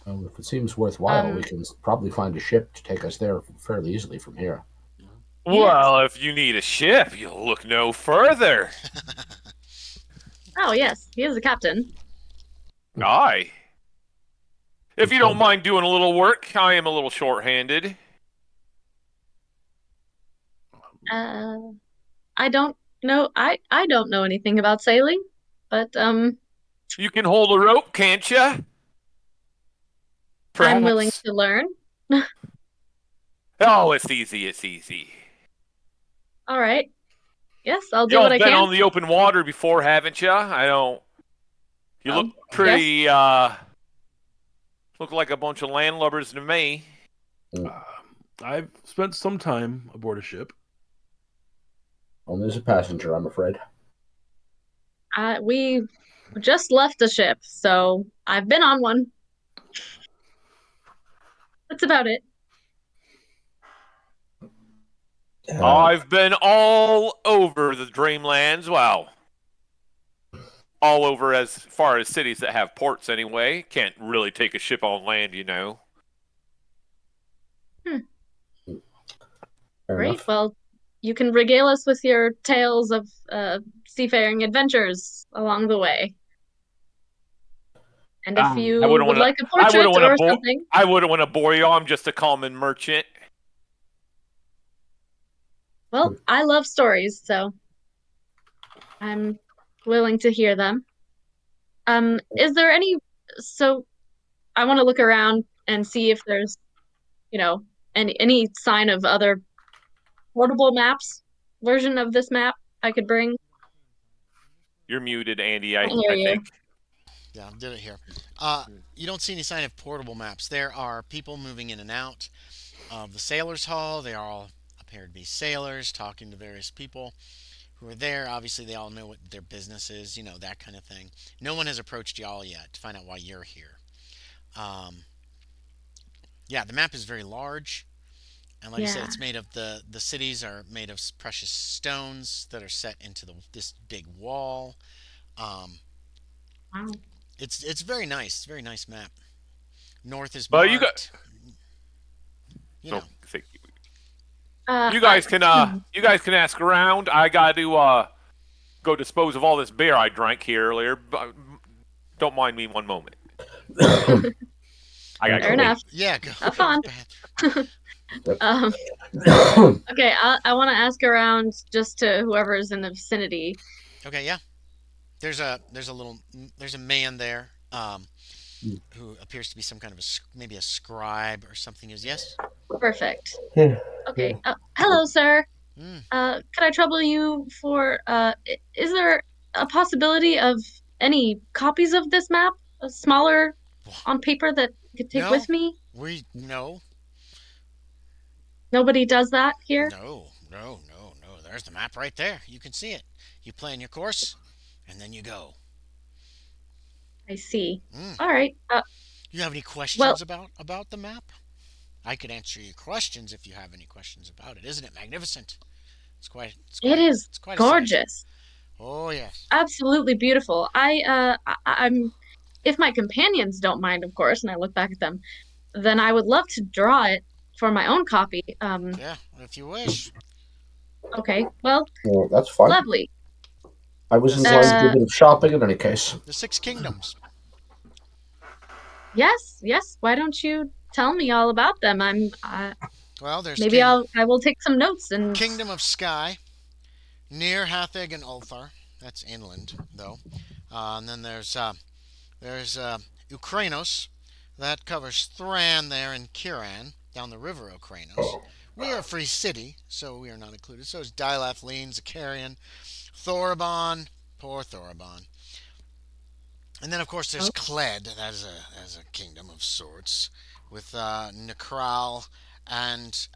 If it seems worthwhile, Um, we can probably find a ship to take us there fairly easily from here. Well, if you need a ship, you'll look no further. oh yes, he is the captain. Aye. If you don't mind doing a little work, I am a little short-handed. I don't know. I don't know anything about sailing, but You can hold a rope, can't you? I'm willing to learn. Oh, it's easy. It's easy. All right. Yes, I'll do Y'all what I been can. on the open water before, haven't you? I don't. You look pretty. Look like a bunch of landlubbers to me. I've spent some time aboard a ship. Only as a passenger, I'm afraid. We just left the ship, so I've been on one. That's about it. I've been all over the Dreamlands. Well, all over as far as cities that have ports anyway. Can't really take a ship on land, you know. Fair Great. enough. Well, you can regale us with your tales of seafaring adventures along the way. And if you I wouldn't would wanna- like a portrait or something, I wouldn't want to bore you. I'm just a common merchant. well, I love stories, so I'm willing to hear them. Is there any, so I want to look around and see if there's, you know, any sign of other portable maps version of this map I could bring. You're muted, Andy. I I hear I you. think. Yeah, I did it here. You don't see any sign of portable maps. There are people moving in and out of the sailors' hall. They all appear to be sailors talking to various people who are there. Obviously, they all know what their business is, that kind of thing. No one has approached y'all yet to find out why you're here. Um, yeah, the map is very large. And like I said, Yeah. it's made of the cities are made of precious stones that are set into this big wall. Um, Wow. it's very nice. It's a very nice map. North is But you got. marked. You No, know. you I guys can you guys can ask around. I got to go dispose of all this beer I drank here earlier. But don't mind me one moment. I gotta Fair go. enough. Yeah, go. Have fun. Um, Well, okay, I want to ask around just to whoever's in the vicinity. Okay, yeah. There's a man there who appears to be some kind of maybe a scribe or something. Is yes. Perfect. yeah, Okay. Hello, sir. Mm. Could I trouble you for is there a possibility of any copies of this map, smaller on paper that I could take No, with me? no, Nobody does that here? no. There's the map right there. You can see it. You plan your course, and then you go. I see. Mm. All right. You have any Well, questions about the map? I could answer your questions if you have any questions about it. Isn't it magnificent? it is it's quite a sight. gorgeous. Oh yes. Absolutely beautiful. I'm if my companions don't mind, of course, and I look back at them, then I would love to draw it for my own copy. Yeah, if you wish. Okay. Well, that's fine. lovely. I was This inclined is to do a bit of shopping in any case. the Six Kingdoms. Yes. Why don't you tell me all about them? Well, there's maybe I will take some notes and Kingdom of Sky near Hathig and Ulthar. That's inland, though. And then there's Ukrainos that covers Thran there and Kiran down the river Ukrainos. We are a free city, so we are not included. So is Dilathleen, Zakarian, Thorabon, poor Thorabon. And then, of course, there's oh, Kled. That is a kingdom of sorts with Nekral and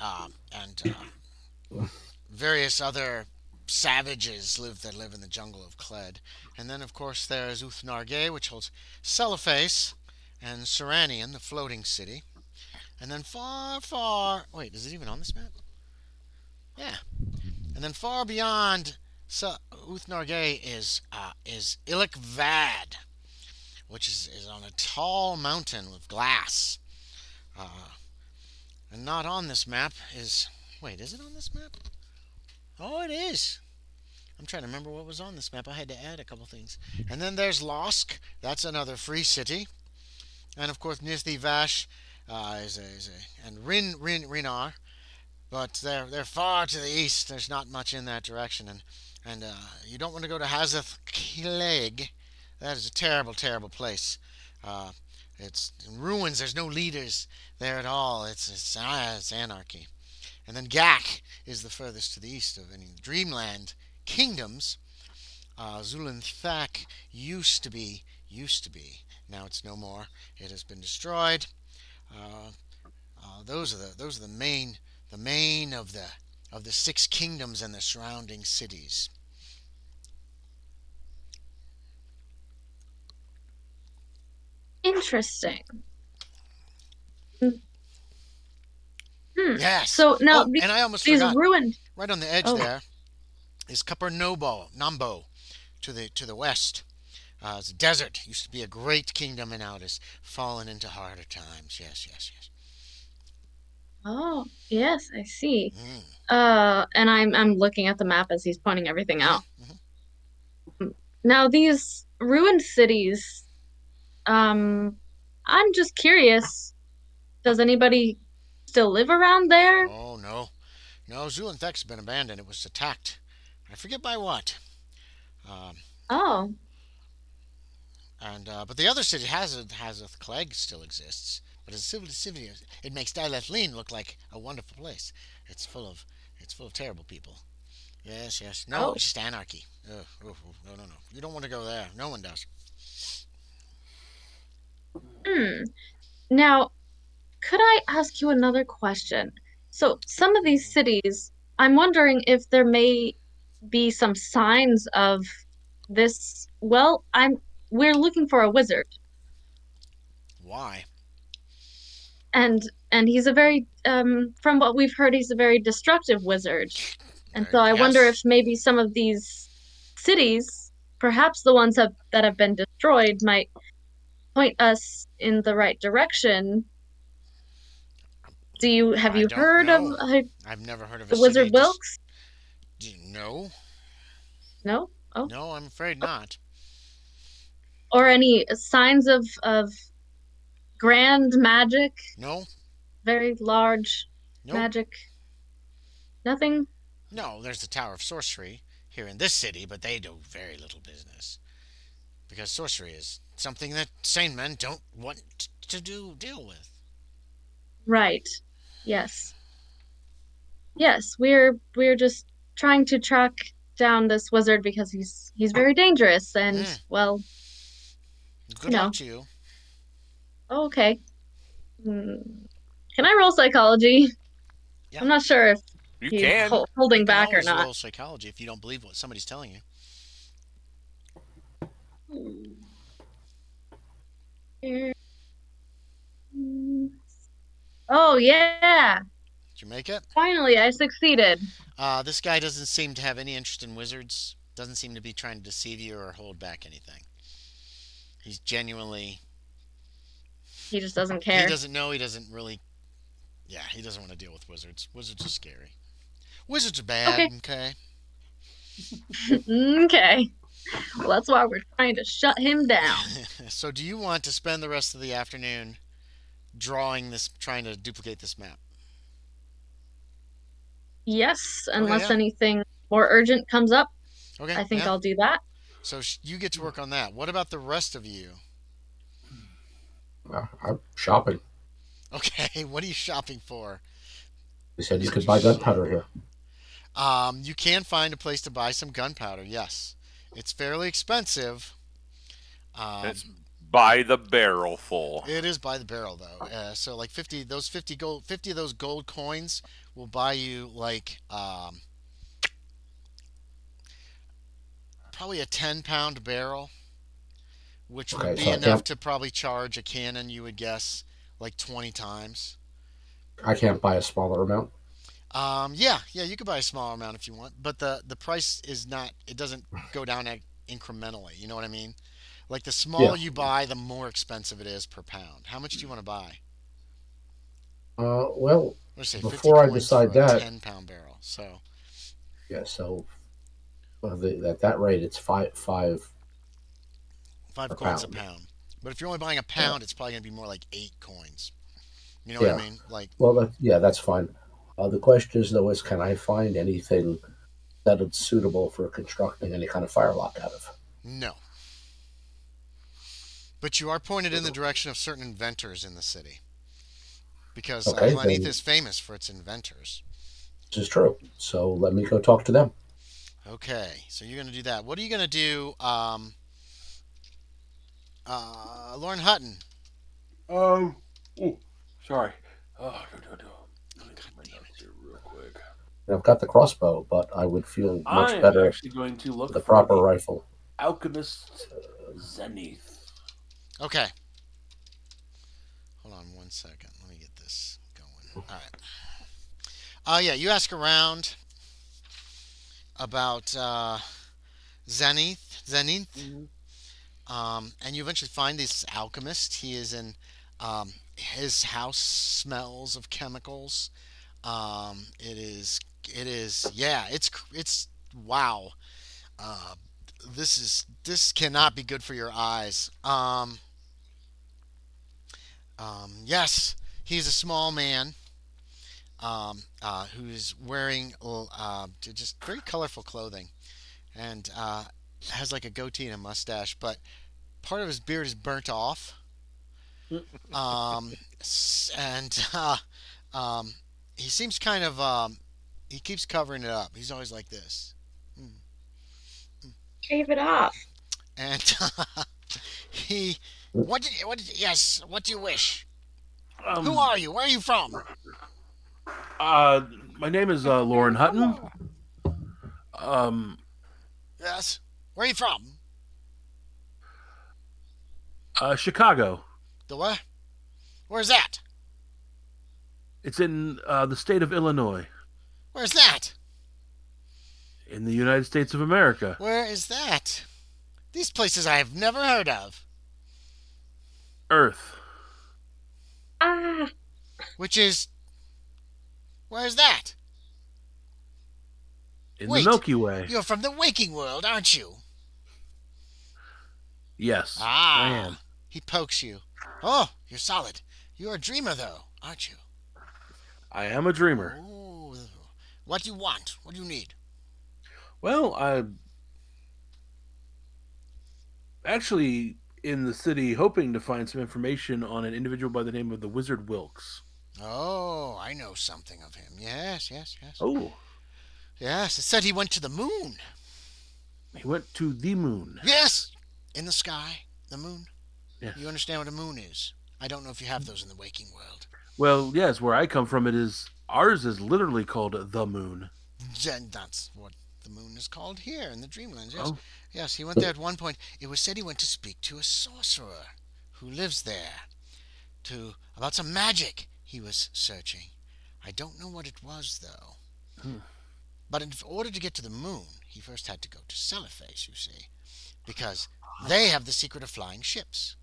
various other savages that live in the jungle of Kled. And then, of course, there's Uthnarge, which holds Celiface, and Seranian, the floating city. And then wait, is it even on this map? Yeah. And then far beyond Uthnarge is Ilikvad, which is on a tall mountain with glass. Uh, and not on this map is. Wait, is it on this map? Oh, it is. I'm trying to remember what was on this map. I had to add a couple things. And then there's Losk. That's another free city. And of course, Nithli Vash and Rinar. But they're far to the east. There's not much in that direction. And you don't want to go to Hazath Kileg. That is a terrible, terrible place. Uh, it's in ruins. There's no leaders there at all. It's anarchy. And then Gak is the furthest to the east of any Dreamland kingdoms. Zulun used to be. Now it's no more. It has been destroyed. Uh, those are the main of the six kingdoms and the surrounding cities. interesting. Hmm. Yes. So now Oh, and I almost these forgot. ruined. Right on the edge Oh, there is Nambo to the west. It's a desert. Used to be a great kingdom and now it has fallen into harder times. Yes. oh, yes, I see. Mm. And I'm looking at the map as he's pointing everything hmm out. Now these ruined cities, I'm just curious, does anybody still live around there? Oh no, Zulunthek's been abandoned. It was attacked. I forget by what. Um, Oh, and but the other city has a Clegg still exists, but as a city, it makes Lane look like a wonderful place. It's full of it's full of terrible people. Yes, yes. No, oh. it's just anarchy. Ugh, ugh, ugh. No, no, no. You don't want to go there. No one does. Hmm. Now, could I ask you another question? So, some of these Mhm. cities, I'm wondering if there may be some signs of this. Well, we're looking for a wizard, Why? and he's a very from what we've heard, he's a very destructive wizard. And so I wonder if Yes. maybe some of these cities, perhaps the ones that have been destroyed, might point us in the right direction. Have I you don't heard of know. I've never heard of a the city Wizard just. Wilkes? No, No? Oh. no, I'm afraid not. Or any signs of grand magic, No, very large nope. magic? Nothing? No, there's the Tower of Sorcery here in this city, but they do very little business because sorcery is something that sane men don't want to deal with. Right. Yes. Yes, we're just trying to track down this wizard because he's very dangerous and Mm, well, you good luck know. to you. Oh, okay. Hmm. Can I roll psychology? Yeah, I'm not sure if You he's can. you holding can back or always not. roll psychology if you don't believe what somebody's telling you. Oh yeah. Did you make it? Finally, I succeeded. This guy doesn't seem to have any interest in wizards. Doesn't seem to be trying to deceive you or hold back anything. He's genuinely. He just doesn't He care. doesn't know. He doesn't really. Yeah, he doesn't want to deal with wizards. Wizards are scary. Wizards are bad. Okay. Okay. Okay. Well, that's why we're trying to shut him down. So, do you want to spend the rest of the afternoon drawing this, trying to duplicate this map? Yes, Okay. unless Yeah. anything more urgent comes up, Okay. I think Yeah. I'll do that. So you get to work on that. What about the rest of you? I'm shopping. Okay. What are you shopping for? They said you could buy gunpowder here. You can find a place to buy some gunpowder. Yes, it's fairly expensive. It's Um, by the barrel full. it is by the barrel though. So like 50, those 50 of those gold coins will buy you like probably a 10-pound barrel, which would Okay, be so enough to probably charge a cannon. You would guess like 20 times. I can't buy a smaller amount. Yeah, yeah, you could buy a smaller amount if you want, but the price is not. It doesn't go down incrementally. You know what I mean? Like the Yeah. smaller you buy, the more expensive it is per pound. How much do you want to buy? Well, Let's say 50 before I coins for decide a that, 10-pound barrel. So yeah. So at that rate, it's five five a coins a pound. pound. But if you're only buying a Yeah. pound, it's probably gonna be more like 8 coins. You know what I Yeah. mean? Like Well, yeah, that's fine. The question is though, is can I find anything that is suitable for constructing any kind of firelock out of? no. But you are pointed in the direction of certain inventors in the city because Okay, Hlanith then is famous for its inventors. this is true. So let me go talk to them. Okay, so you're gonna do that. What are you gonna do, Lauren Hutton? Oh, sorry. Oh, Let me God get my damn notes it! here real quick. And I've got the crossbow, but I would feel I much am better actually going to look with a for proper the rifle. alchemist Zenith. Okay, hold on 1 second. Let me get this going. All right. Yeah, you ask around about Zenith, Mm-hmm. and you eventually find this alchemist. He is in his house smells of chemicals. Yeah, it's wow. Uh, this cannot be good for your eyes. Yes, he's a small man who's wearing just very colorful clothing, and has like a goatee and a mustache, but part of his beard is burnt off. And um, he seems kind of he keeps covering it up. He's always like this. Mm. Shave it off. And he, yes, what do you wish? Who Um, are you? Where are you from? my name is Loren Hutton. Um, Yes, where are you from? Chicago. The what? Where's that? It's in the state of Illinois, Where's that? in the United States of America. Where is that? These places I have never heard of. Earth. Ah, Which is, where's that? In Wait, the Milky Way. You're from the waking world, aren't you? Yes, Ah, I am. He pokes you. Oh, you're solid. You're a dreamer, though, aren't you? I am a dreamer. Oh, what do you want? What do you need? Well, I'm actually in the city hoping to find some information on an individual by the name of the Wizard Wilkes. Oh, I know something of him. Yes, yes, yes. Oh, Yes, it said he went to the moon. he went to the moon. Yes, in the sky, the moon. Yes. You understand what a moon is? I don't know if you have those in the waking world. Well, yes, where I come from, ours is literally called the moon. Then that's what the moon is called here in the Dreamlands. Yes, Oh. yes. He went there at one point. It was said he went to speak to a sorcerer who lives there, about some magic he was searching. I don't know what it was though. Hmm. But in order to get to the moon, he first had to go to Celiface, you see, because they have the secret of flying ships.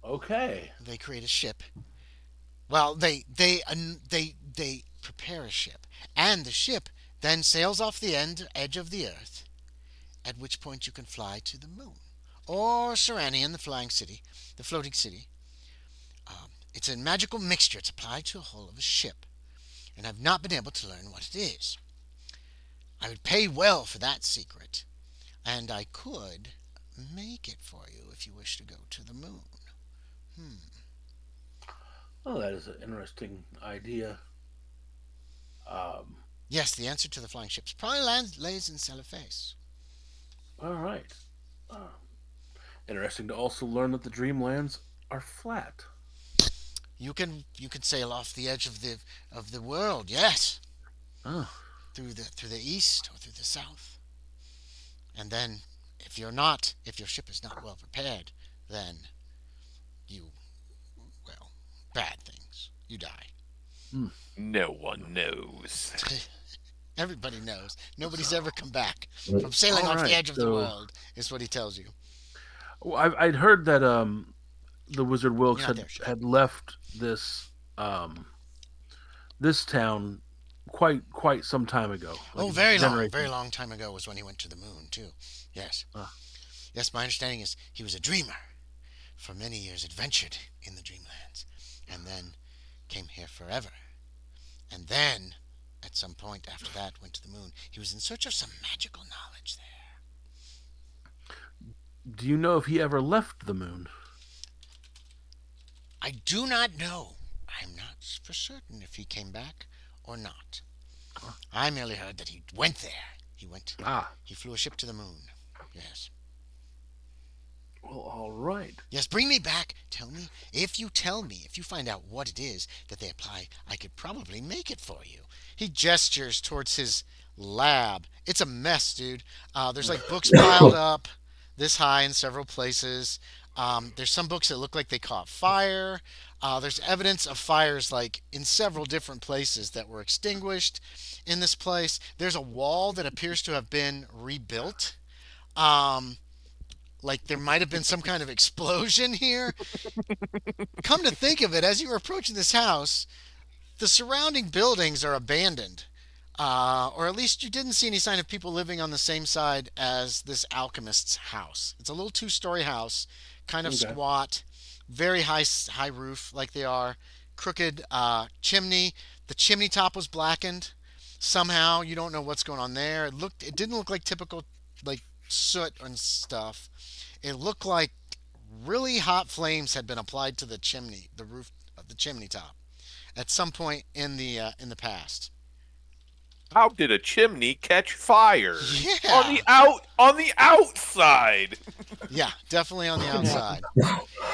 Okay. They create a ship. Well, they prepare a ship, and the ship then sails off the edge of the earth, at which point you can fly to the moon or Serenian, the flying city, the floating city. It's a magical mixture. It's applied to a hull of a ship, and I've not been able to learn what it is. I would pay well for that secret, and I could make it for you if you wish to go to the moon. Oh, that is an interesting idea. Yes, the answer to the flying ships probably lays in Celiface. All right. Interesting to also learn that the Dreamlands are flat. You can sail off the edge of the world. Yes, Oh. through the east or through the south, and then if your ship is not well prepared, then bad things. You die. No one knows. Everybody knows. Nobody's ever come back from sailing All off the right, edge of the so- world. Is what he tells you. Well, I'd heard that the Wizard Wilkes You're not there, sure. had left this town quite some time ago. Oh, like very long, generations. very long time ago was when he went to the moon too. Yes. Ah. Yes, my understanding is he was a dreamer. For many years adventured in the Dreamlands, and then came here forever. And then, at some point after that, went to the moon. He was in search of some magical knowledge there. Do you know if he ever left the moon? I do not know. I'm not for certain if he came back or not. I merely heard that he went there. He flew a ship to the moon. Yes. Well, all right. Yes, bring me back. Tell me. If you find out what it is that they apply, I could probably make it for you. He gestures towards his lab. It's a mess, dude. There's like books piled up this high in several places. There's some books that look like they caught fire. There's evidence of fires like in several different places that were extinguished in this place. There's a wall that appears to have been rebuilt. Like there might have been some kind of explosion here. Come to think of it, as you were approaching this house, the surrounding buildings are abandoned. Or at least you didn't see any sign of people living on the same side as this alchemist's house. It's a little two-story house, kind of Okay. squat, very high roof like they are, crooked chimney. The chimney top was blackened. Somehow, you don't know what's going on there. It didn't look like typical like soot and stuff. It looked like really hot flames had been applied to the chimney, the roof of the chimney top, at some point in the past. How did a chimney catch fire? Yeah, On the outside. yeah, definitely on the Fucking hell. outside.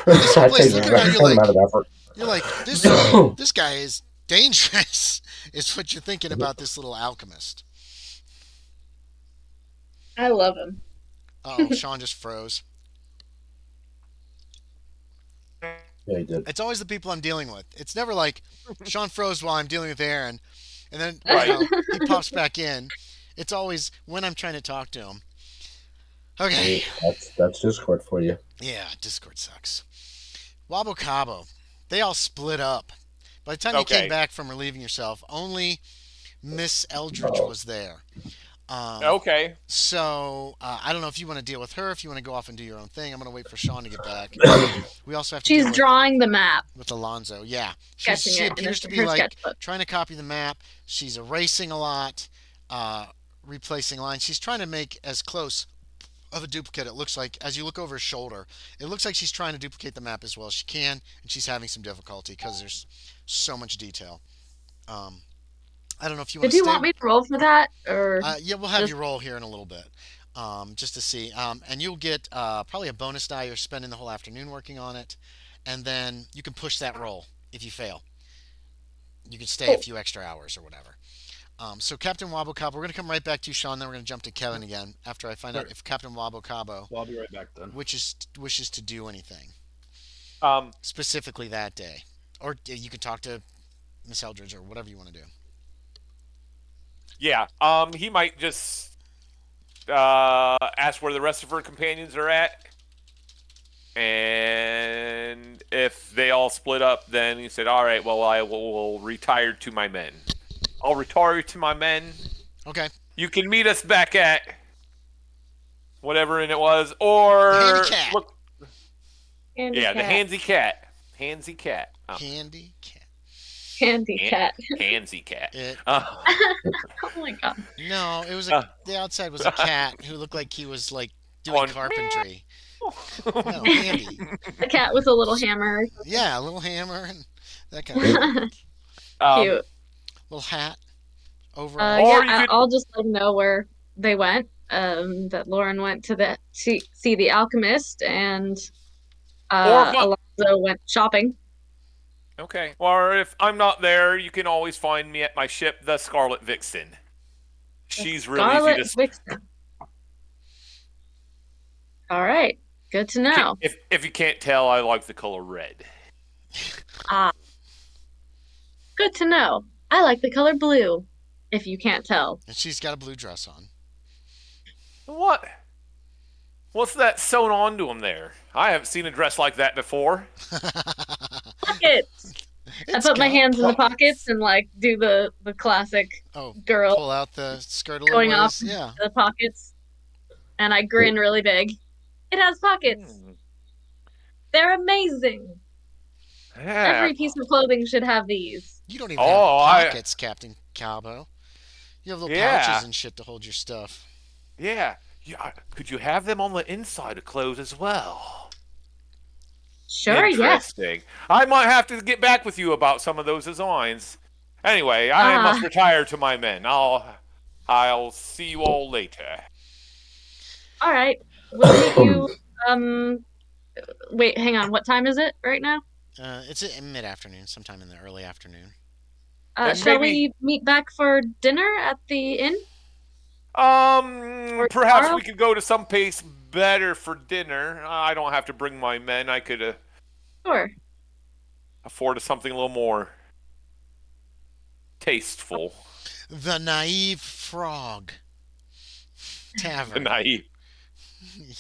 And this whole That place, takes a looking around, certain amount of effort. you're like this guy is dangerous. Is what you're thinking about this little alchemist. I love him. Oh, Sean just froze. Yeah, he did. It's always the people I'm dealing with. It's never like Sean froze while I'm dealing with Aaron, and then Right. he pops back in. It's always when I'm trying to talk to him. Okay. Hey, that's Discord for you. Yeah, Discord sucks. Wabo Cabo, they all split up. By the time you Okay. came back from relieving yourself, only Miss Eldridge was there. Okay. So I don't know if you want to deal with her, if you want to go off and do your own thing. I'm going to wait for Sean to get back. We also have to She's deal drawing the map, with Alonzo. Yeah, sketching she it in appears to be her like sketchbook. trying to copy the map. She's erasing a lot, replacing lines. She's trying to make as close of a duplicate. It looks like as you look over her shoulder, it looks like she's trying to duplicate the map as well as she can, and she's having some difficulty because there's so much detail. Um, I don't know if you want Did to you stay. want me to roll for that, or Yeah, we'll have just- you roll here in a little bit, just to see. And you'll get probably a bonus die. You're spending the whole afternoon working on it, and then you can push that roll if you fail. You can stay a few extra hours or whatever. So Captain Wabo Cabo, we're going to come right back to you, Sean. Then we're going to jump to Kevin again after I find out if Captain Wabo Cabo Well, I'll be right back then. wishes to do anything specifically that day, or you could talk to Miss Eldridge or whatever you want to do. Yeah. He might just ask where the rest of her companions are at. And if they all split up, then he said, all right, well, I will retire to my men. I'll retire to my men. Okay. You can meet us back at whatever it was. Or Handy cat. look, Handy yeah, cat. the Handsy Cat. Handsy Cat. Handy cat. Handy cat. Handsy Cat. It, Oh my god. no, it was Uh. the outside was a cat who looked like he was like doing On- carpentry. No, handy. The cat with a little hammer. Yeah, a little hammer and that kind of thing. Cute. Little hat over. Or Yeah, you could- I'll just let them know where they went. That Loren went to see the alchemist, and Or Alonzo went shopping. Okay. Or if I'm not there, you can always find me at my ship, the Scarlet Vixen. She's really Scarlet easy to. Vixen. All right, good to know. If you can't tell, I like the color red. Good to know. I like the color blue. If you can't tell. And she's got a blue dress on. What? What's that sewn onto him there? I haven't seen a dress like that before. Pockets. I put my hands in the pockets and like do the classic Oh, girl pull out the skirt a little going ways. off Yeah. the pockets, and I grin really big. It has pockets. They're amazing. Yeah. Every piece of clothing should have these. You don't even Oh, have pockets, Captain Cabo. You have little Yeah. pouches and shit to hold your stuff. Yeah. Could you have them on the inside of clothes as well? Sure, yes. Interesting. I might have to get back with you about some of those designs. Anyway, I must retire to my men. I'll see you all later. All right. We'll meet you. Wait, hang on. What time is it right now? It's in mid-afternoon, sometime in the early afternoon. Then Shall maybe- we meet back for dinner at the inn? Perhaps tomorrow? we could go to some place better for dinner. I don't have to bring my men. I could Sure. afford something a little more tasteful. The Naive Frog Tavern. Naive.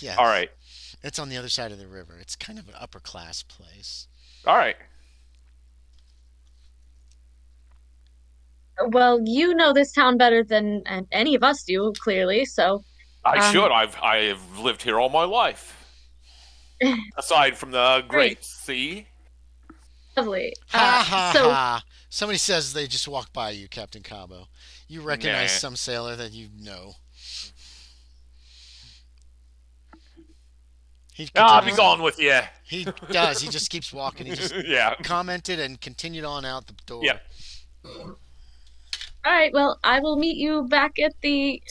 Yes. All right. It's on the other side of the river. It's kind of an upper-class place. All right. Well, you know this town better than any of us do, clearly. So, I should. I have lived here all my life. Aside from the Great Sea. lovely. Ha ha so, ha. Somebody says they just walked by you, Captain Cabo. You recognize Nah. some sailor that you know. He Ah, be continues gone on. with you. He does. He just keeps walking. He just Yeah. commented and continued on out the Yep. door. All right, well, I will meet you back at the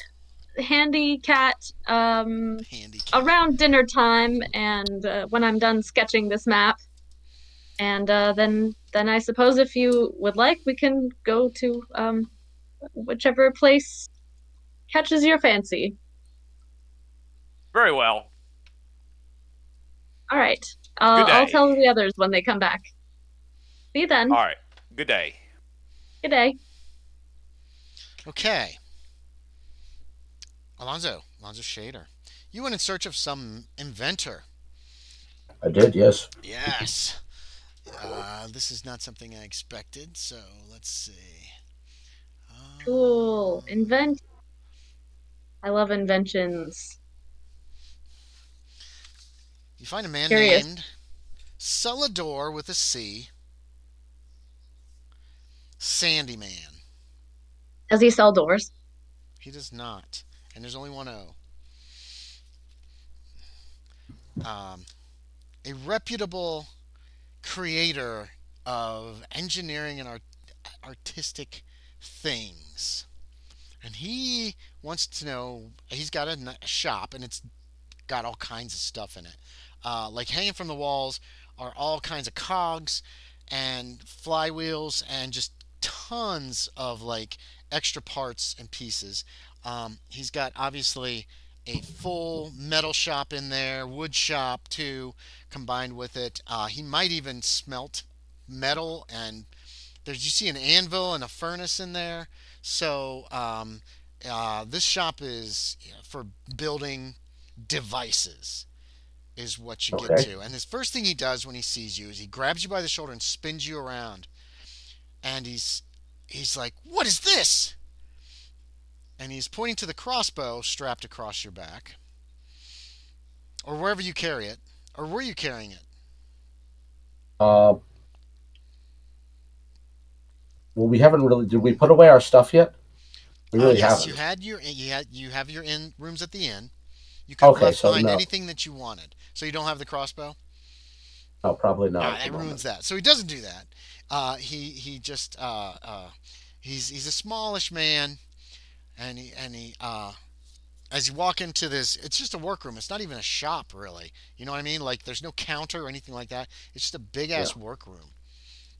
handy cat Handicap. around dinner time and when I'm done sketching this map. And then I suppose if you would like, we can go to whichever place catches your fancy. Very well. All right. Good I'll day. tell the others when they come back. See you then. All right. Good day. Good day. Okay. Alonzo Shaeder. You went in search of some inventor. I did, yes. Yes. This is not something I expected, so let's see. Cool. Invent. I love inventions. You find a man Curious. named Celador with a C. Sandy Man. Does he sell doors? He does not. And there's only one O. Um, a reputable creator of engineering and artistic things. And he wants to know, he's got a shop and it's got all kinds of stuff in it. Like hanging from the walls are all kinds of cogs and flywheels and just tons of like extra parts and pieces. He's got obviously a full metal shop in there, wood shop too, combined with it. He might even smelt metal, and there's, you see an anvil and a furnace in there. So this shop is, for building devices is what you get Okay. to. And his first thing he does when he sees you is he grabs you by the shoulder and spins you around. And he's like, "What is this?" And he's pointing to the crossbow strapped across your back, or wherever you carry it, or were you carrying it? Uh, well, we haven't really. Did we put away our stuff yet? We really Yes, you haven't. had you have your inn rooms at the inn. You could have Okay, left so behind no. anything that you wanted. So you don't have the crossbow. No, probably not Ah, at the that ruins moment. that. So he doesn't do that. He just he's a smallish man, and he as you walk into this, it's just a workroom. It's not even a shop, really. You know what I mean? Like there's no counter or anything like that. It's just a big Yeah. ass workroom.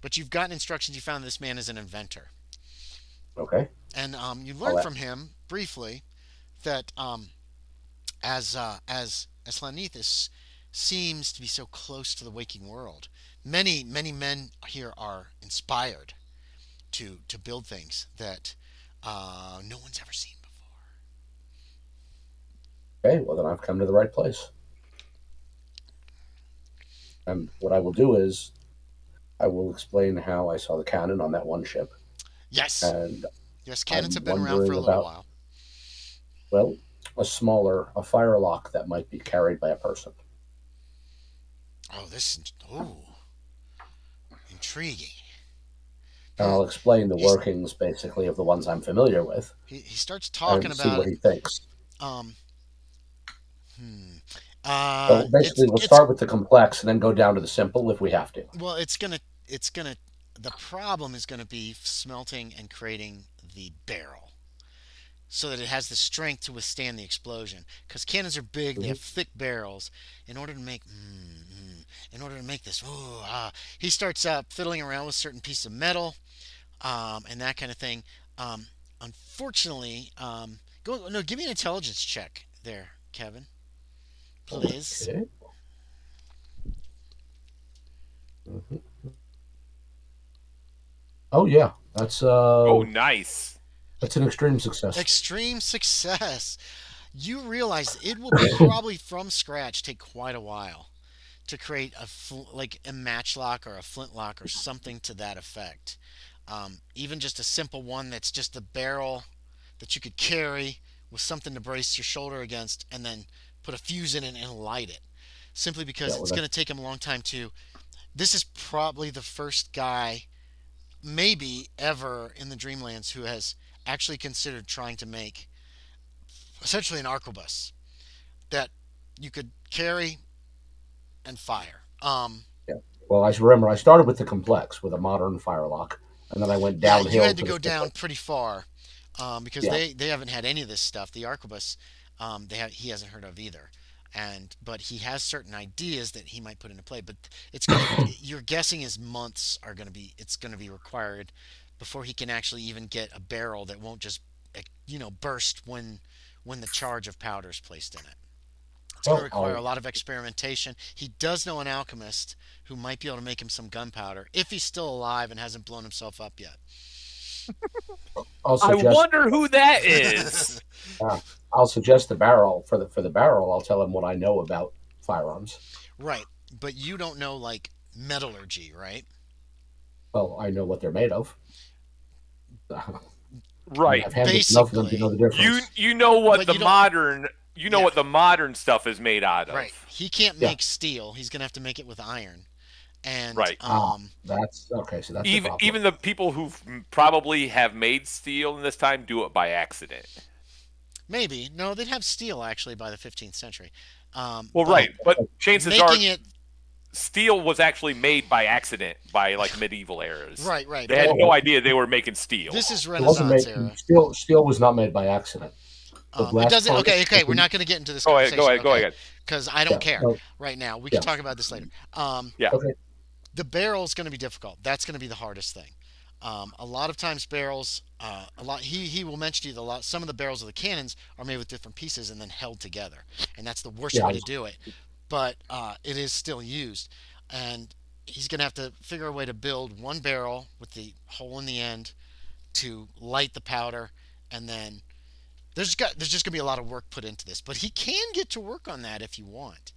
But you've gotten instructions. You found this man is an inventor, Okay. and you I'll learned let. from him briefly that as Hlanith seems to be so close to the waking world, many men here are inspired to build things that no one's ever seen before. Okay, well then I've come to the right place. And what I will do is I will explain how I saw the cannon on that one ship, Yes, and yes, cannons I'm have been around for wondering a little about, while. well, a firelock that might be carried by a person. Oh, intriguing. And Hmm. I'll explain the He's workings basically of the ones I'm familiar with he starts talking and see about what it. he thinks. Um, hmm. So It's basically, we'll it's start with the complex and then go down to the simple if we have to. well, it's gonna. The problem is gonna be smelting and creating the barrel, so that it has the strength to withstand the explosion. Because cannons are big, they Hmm. have thick barrels. In order to make, in order to make this, he starts fiddling around with certain pieces of metal, and that kind of thing. Um, Unfortunately, go no, give me an intelligence check there, Kevin, please. Okay. Hmm. Oh yeah, Oh, nice. that's an extreme success. Extreme success. You realize it will probably from scratch take quite a while to create like a matchlock or a flintlock or something to that effect. Even just a simple one that's just a barrel that you could carry with something to brace your shoulder against, and then put a fuse in it and light it. Simply Yeah, because well it's going to take him a long time to. This is probably the first guy, maybe ever in the Dreamlands, who has actually considered trying to make essentially an arquebus that you could carry and fire. Yeah. Well, I remember I started with the complex with a modern firelock, and then I went Yeah, you downhill had to to the go simple. down pretty far, because Yeah. they haven't had any of this stuff. The arquebus, he hasn't heard of either, and but he has certain ideas that he might put into play. But it's gonna you're guessing his months are gonna be it's gonna be required before he can actually even get a barrel that won't just burst when the charge of powder is placed in it. It's going to Well, require a lot of experimentation. He does know an alchemist who might be able to make him some gunpowder if he's still alive and hasn't blown himself up yet. I'll I suggest. wonder who that is. Uh, I'll suggest the barrel for the barrel. I'll tell him what I know about firearms. Right, but you don't know like metallurgy, right? Well, I know what they're made of. Right. I've handled enough of them to know Basically, the You difference. you know what but the you don't. modern Yeah, what the modern stuff is made out right. of. He can't Yeah. make steel. He's going to have to make it with iron, and Right. That's okay. So that's the Even problem. the people who probably have made steel in this time do it by accident. maybe no, they'd have steel actually by the 15th century. Well, But right, but chances are making it steel was actually made by accident by like medieval eras. right, right. They But had no idea they were making steel. this is It wasn't Renaissance made. era. Steel was not made by accident. The It blast doesn't. Okay, furnace. okay. We're not going to get into this Go ahead, conversation. go Okay, ahead. because I don't Yeah. care No, right now. We can yeah. talk about this later. Yeah. Okay. The barrel is going to be difficult. That's going to be the hardest thing. A lot of times barrels, a lot. He will mention to you some of the barrels of the cannons are made with different pieces and then held together, and that's the worst Yeah. way to do it. But it is still used, and he's going to have to figure a way to build one barrel with the hole in the end to light the powder, and then there's just gonna be a lot of work put into this, but he can get to work on that if you want.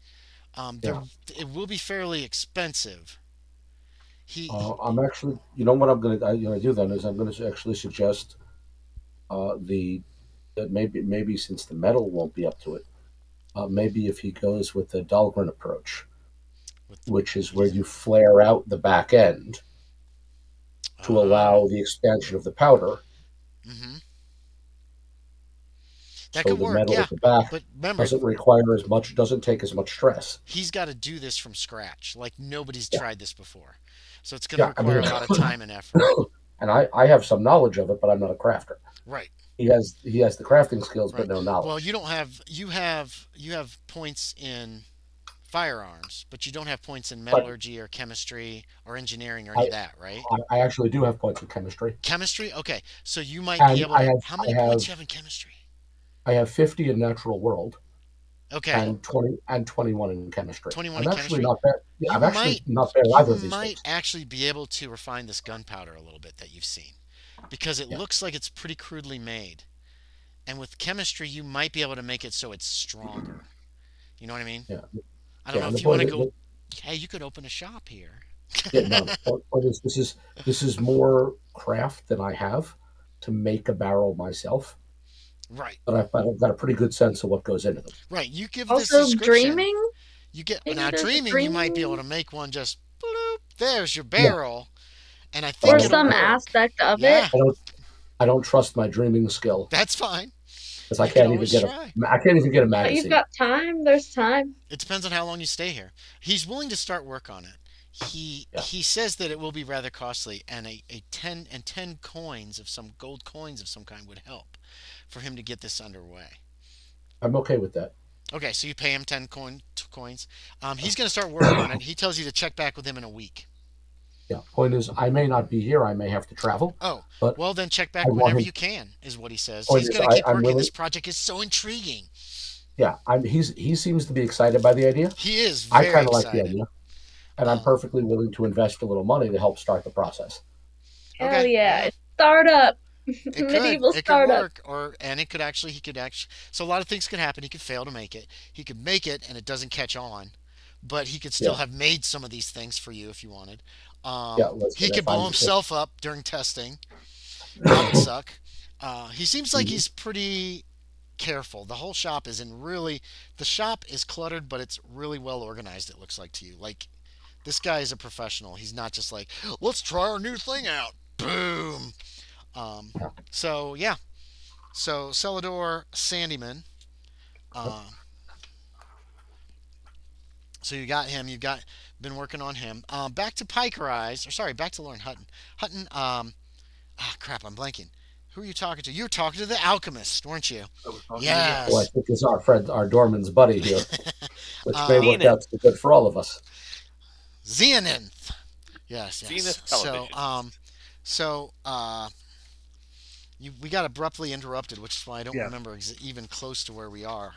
Yeah. It will be fairly expensive. He I'm actually. You know what I'm gonna do then is I'm gonna actually suggest the that maybe since the metal won't be up to it, maybe if he goes with the Dahlgren approach, with which is where you flare out the back end to oh, allow the expansion of the powder, hmm that so could the work, metal yeah. at the back But remember, doesn't take as much stress. he's got to do this from scratch. Like nobody's Yeah, tried this before, so it's going to yeah. I require mean, a lot of time and effort. and I have some knowledge of it, but I'm not a crafter. Right, He has the crafting skills, but right. no Well, knowledge. you don't have you have points in firearms, but you don't have points in But metallurgy or chemistry or engineering or any I of that, right? I actually do have points in chemistry, Chemistry? Okay. So you might be and able to. How I many points have do you have in chemistry? I have 50 in natural world Okay. and 21 in chemistry. 21 I'm in actually chemistry. not bad. Yeah, You I'm actually might not bad at you either of these might things. actually be able to refine this gunpowder a little bit that you've seen because it Yeah, looks like it's pretty crudely made. And with chemistry, you might be able to make it so it's stronger. You know what I mean? yeah, I don't yeah. know And the if you want point, to go. Hey, you could open a shop here. yeah, no, the point is this is more craft than I have to make a barrel myself, Right. but I've got a pretty good sense of what goes into them. Right. You give this Also, description. dreaming. You get Maybe now there's a dreaming. You might be able dreaming to make one just. Bloop, there's your Yeah, barrel, and I but or think it'll some work. aspect of it. Yeah, I don't I don't trust my dreaming skill that's fine. because You can always try. I can't even get a But you've magazine. got time. There's time. It depends on how long you stay here. He's willing to start work on it. Yeah, He says that it will be rather costly, and a 10 coins of some gold coins of some kind would help for him to get this underway. I'm okay with that. Okay, so you pay him 10 coins. He's going to start working on it. He tells you to check back with him in a week. Yeah. Point is, I may not be here. I may have to travel, Oh, but well then check I back want whenever him. you can, is what he says. Point He's is, going to keep I'm working. This willing. project is so intriguing. Yeah, he seems to be excited by the idea. He is I very kind of like the excited. idea, and I'm Um, perfectly willing to invest a little money to help start the process. Hell okay, yeah! yeah. It's startup. Medieval It could startup. work, or and it could actually he could actually. So a lot of things could happen. He could fail to make it. He could make it and it doesn't catch on, but he could still Yeah, have made some of these things for you if you wanted. yeah. He Listen, could if blow I'm if himself up during testing. That would suck. He seems like mhm. he's pretty careful. The whole shop is in really. The shop is cluttered, but it's really well organized. It looks like to you. Like this guy is a professional. He's not just like, let's try our new thing out. Boom. Um, Yeah, so yeah. So Celador Sandyman. yep. Uh, So you got him. Been working on him. Back to Piker Eyes. Or sorry, back to Loren Hutton. Hutton. Crap. I'm blanking. Who are you talking to? You were talking to the alchemist, weren't you? I was talking Yes. Well, I think it's our friend, our Dorman's buddy here, which may work Zenith. out so good for all of us. Xehanith. Yes. Zenith So, Television. we got abruptly interrupted, which is why I don't Yeah. remember even close to where we are.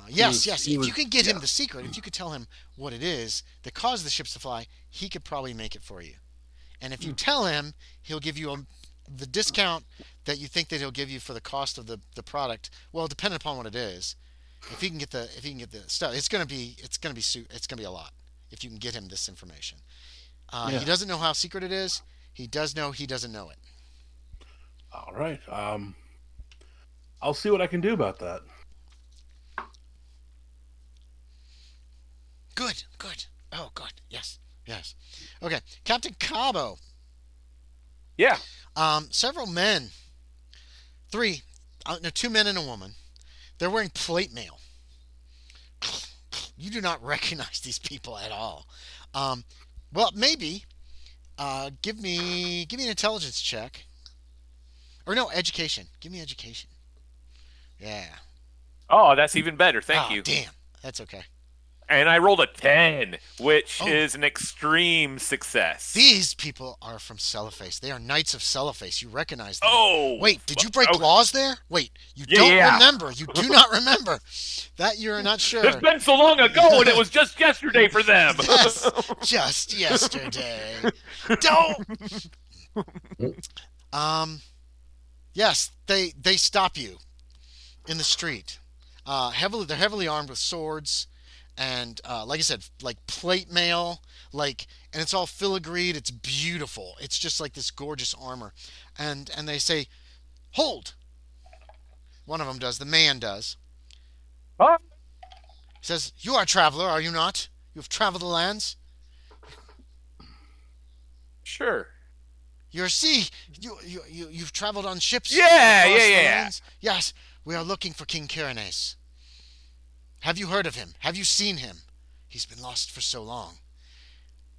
He If you was- could get him yeah. the secret, if you could tell him what it is that caused the ships to fly, he could probably make it for you. And if you tell him, he'll give you the discount that you think that he'll give you for the cost of the product. Well, depending upon what it is, if he can get the stuff, it's gonna be a lot. If you can get him this information, Yeah. he doesn't know how secret it is. He does know he doesn't know it. All right. I'll see what I can do about that. Good. Oh, good. Yes. Okay, Captain Cabo. Yeah. Several men, two men and a woman. They're wearing plate mail. You do not recognize these people at all. Well, maybe. Give me an intelligence check. Or no, education. Give me education. Yeah. Oh, that's even better. Thank Oh, you. Damn. That's okay. And I rolled a 10, which Oh. is an extreme success. These people are from Celloface. They are Knights of Celloface. You recognize them. Oh! Wait, did you break Oh, laws there? Wait, you Yeah, don't yeah. remember. You do not remember. That you're not sure. It's been so long ago, and it was just yesterday for them. Yes, just yesterday. Don't. Yes, they stop you in the street. They're heavily armed with swords, and like I said, like plate mail, and it's all filigreed. It's beautiful. It's just like this gorgeous armor, and they say, "Hold." One of them does. The man does. Huh? He says, "You are a traveler, are you not? You have traveled the lands. Sure. You're you've traveled on ships. Yeah, across the yeah. lands? Yes, we are looking for King Kyrenes. Have you heard of him? Have you seen him? He's been lost for so long.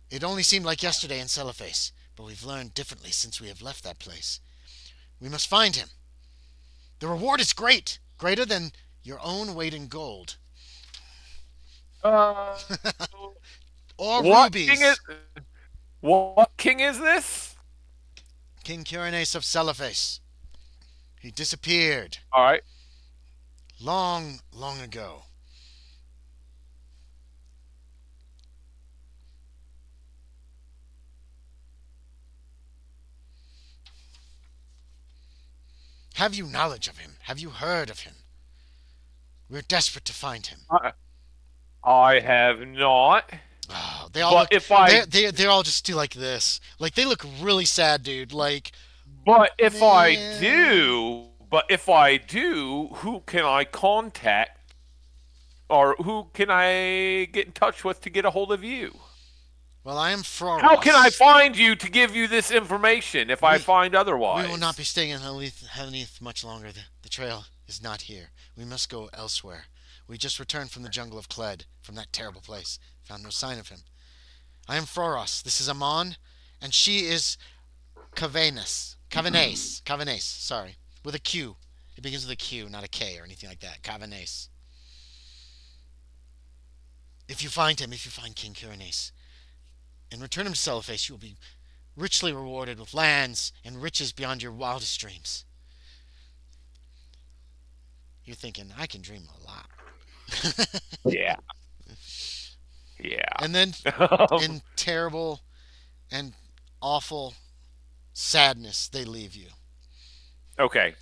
It only seemed like yesterday in Celloface, but we've learned differently since we have left that place. We must find him. The reward is great, greater than your own weight in gold or What rubies. king is this? King Kyrenes of Celloface. He disappeared All right. long, long ago. Have you knowledge of him? Have you heard of him? We're desperate to find him. I have not. Oh, they all But look, if I- they're all just do like this. Like they look really sad, dude. Like But if I Man. do, who can I contact? Or who can I get in touch with to get a hold of you? well, I am Froros. How can I find you to give you this information if I We- find otherwise? We will not be staying in Hlanith much longer. The trail is not here. We must go elsewhere. We just returned from the jungle of Kled, from that terrible place. Found no sign of him. I am Froros. This is Amon, and she is Kavenes. Sorry, with a Q. It begins with a Q, not a K or anything like that. Kavenes. If you find King Kyrenes, and return him to Celloface, you will be richly rewarded with lands and riches beyond your wildest dreams. You're thinking, I can dream a lot. Yeah. Yeah. And then, in terrible and awful sadness, they leave you. Okay.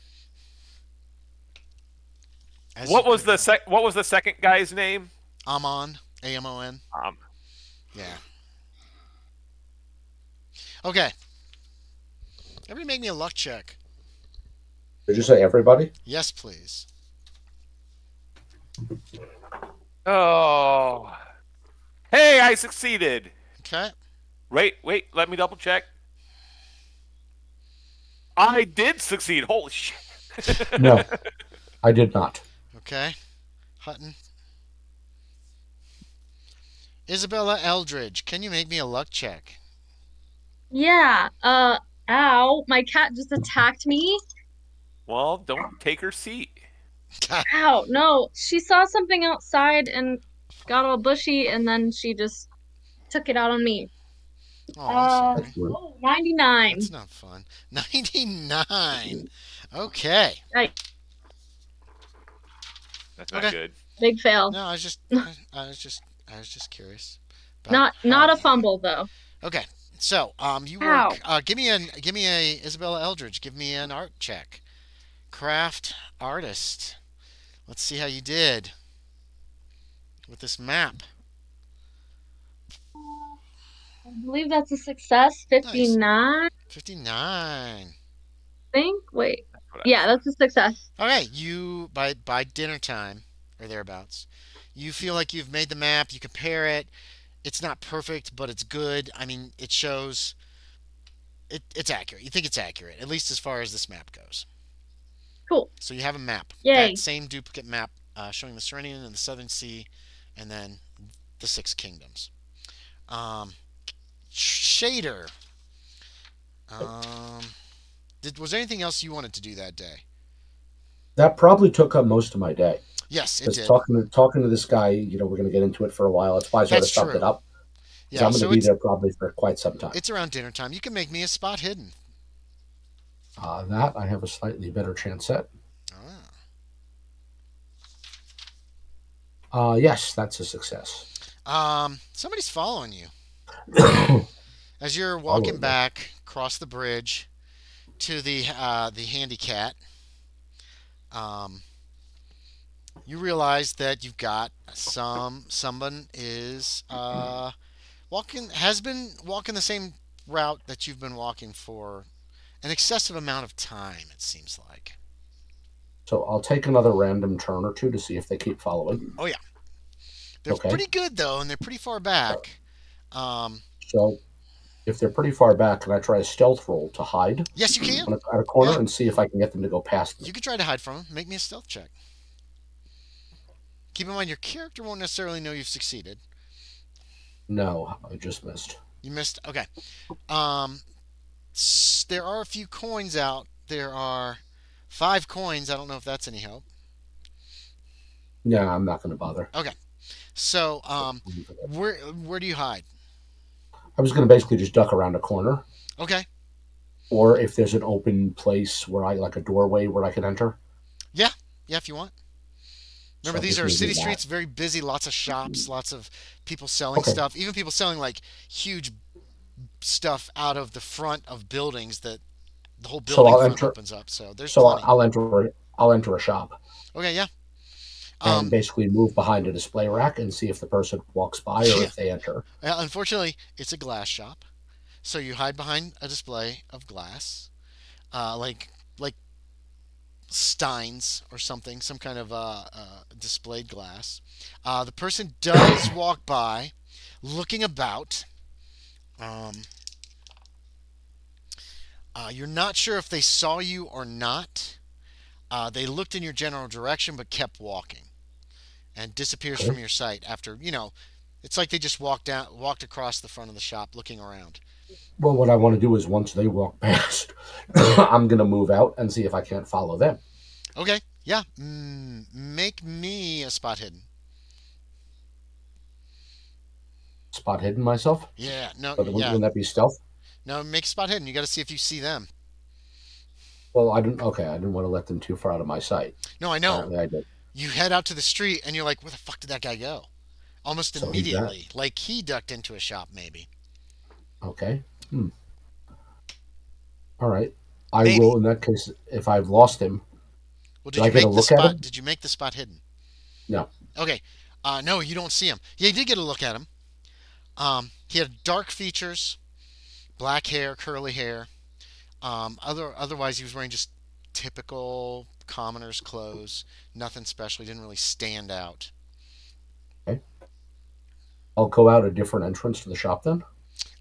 As What you was could- the second guy's name? Amon, Amon. Um, Yeah. Okay. Everybody make me a luck check. Did you say everybody? Yes, please. Oh. Hey, I succeeded. Okay. Wait, let me double check. I did succeed. Holy shit. No, I did not. Okay. Hutton. Isabella Eldridge, can you make me a luck check? Yeah. Ow. My cat just attacked me. Well, don't take her seat. Ow. No. She saw something outside and got all bushy, and then she just took it out on me. Oh, I'm That's sorry. weird. That's 99. not fun. 99. Okay. Right. That's not Okay. good. Big fail. No, I was just curious about Not how a you. fumble though. Okay. So, you Ow. work. Give me a Isabella Eldridge. Give me an art check. Craft artist. Let's see how you did with this map. I believe that's a success. Nice. 59, 59. I think. Wait. That's what I Yeah, thought. that's a success. Okay, you by dinner time or thereabouts, you feel like you've made the map. You compare it. It's not perfect, but it's good. I mean, it shows it's accurate. You think it's accurate, at least as far as this map goes. Cool. So you have a map, that Yay. same duplicate map showing the Serenian and the Southern Sea, and then the Six Kingdoms. Um, Shaeder. Um, was there anything else you wanted to do that day? That probably took up most of my day. Yes, it Because did. talking to this guy, we're going to get into it for a while. That's why I sort of That's summed it true. up. Because Yeah, I'm going to so be there probably for quite some time. it's around dinner time. You can make me a spot hidden. That I have a slightly better chance at. Yes, that's a success. Somebody's following you as you're Following walking me. back across the bridge to the handicat. Um, you realize that you've got someone is has been walking the same route that you've been walking for an excessive amount of time. It seems like. So I'll take another random turn or two to see if they keep following. Oh yeah, they're Okay. pretty good though, and they're pretty far back. Um, So if they're pretty far back, can I try a stealth roll to hide yes, you can. at a corner Yeah. and see if I can get them to go past me? You can try to hide from them. Make me a stealth check. Keep in mind your character won't necessarily know you've succeeded. No, I just missed. You missed. Okay. Um, there are a few coins out. There are 5 coins. I don't know if that's any help. Yeah, I'm not going to bother. Okay. So, where do you hide? I was going to basically just duck around a corner, Okay. or if there's an open place where like a doorway where I can enter. Yeah. Yeah, if you want. Remember, So these just are maybe city that. streets, very busy, lots of shops, lots of people selling Okay. stuff, even people selling like huge stuff out of the front of buildings that the whole So building I'll front enter. opens up. So there's So plenty. I'll enter a shop Okay, yeah. and basically move behind a display rack and see if the person walks by or Yeah. if they enter. Unfortunately, it's a glass shop, so you hide behind a display of glass, like steins or something, some kind of displayed glass. The person does walk by, looking about. Um, you're not sure if they saw you or not. They looked in your general direction but kept walking and disappears Okay. from your sight after, it's like they just walked across the front of the shop looking around. Well, what I want to do is once they walk past, I'm going to move out and see if I can't follow them. Okay, yeah. Make me a spot hidden. Spot hidden myself? Yeah, no, But yeah. wouldn't that be stealth? No, make a spot hidden. You got to see if you see them. Well, I didn't. Okay, I didn't want to let them too far out of my sight. No, I know. Apparently, I did. You head out to the street and you're like, where the fuck did that guy go? Almost So he's that. immediately. Like he ducked into a shop, maybe. Okay. All right. I Maybe. will. In that case, if I've lost him, Well, do I get a look at him? Did you make the spot hidden? No. Okay. No, you don't see him. Yeah, you did get a look at him. He had dark features, black hair, curly hair. Otherwise, he was wearing just typical commoner's clothes. Nothing special. He didn't really stand out. Okay. I'll go out a different entrance to the shop then.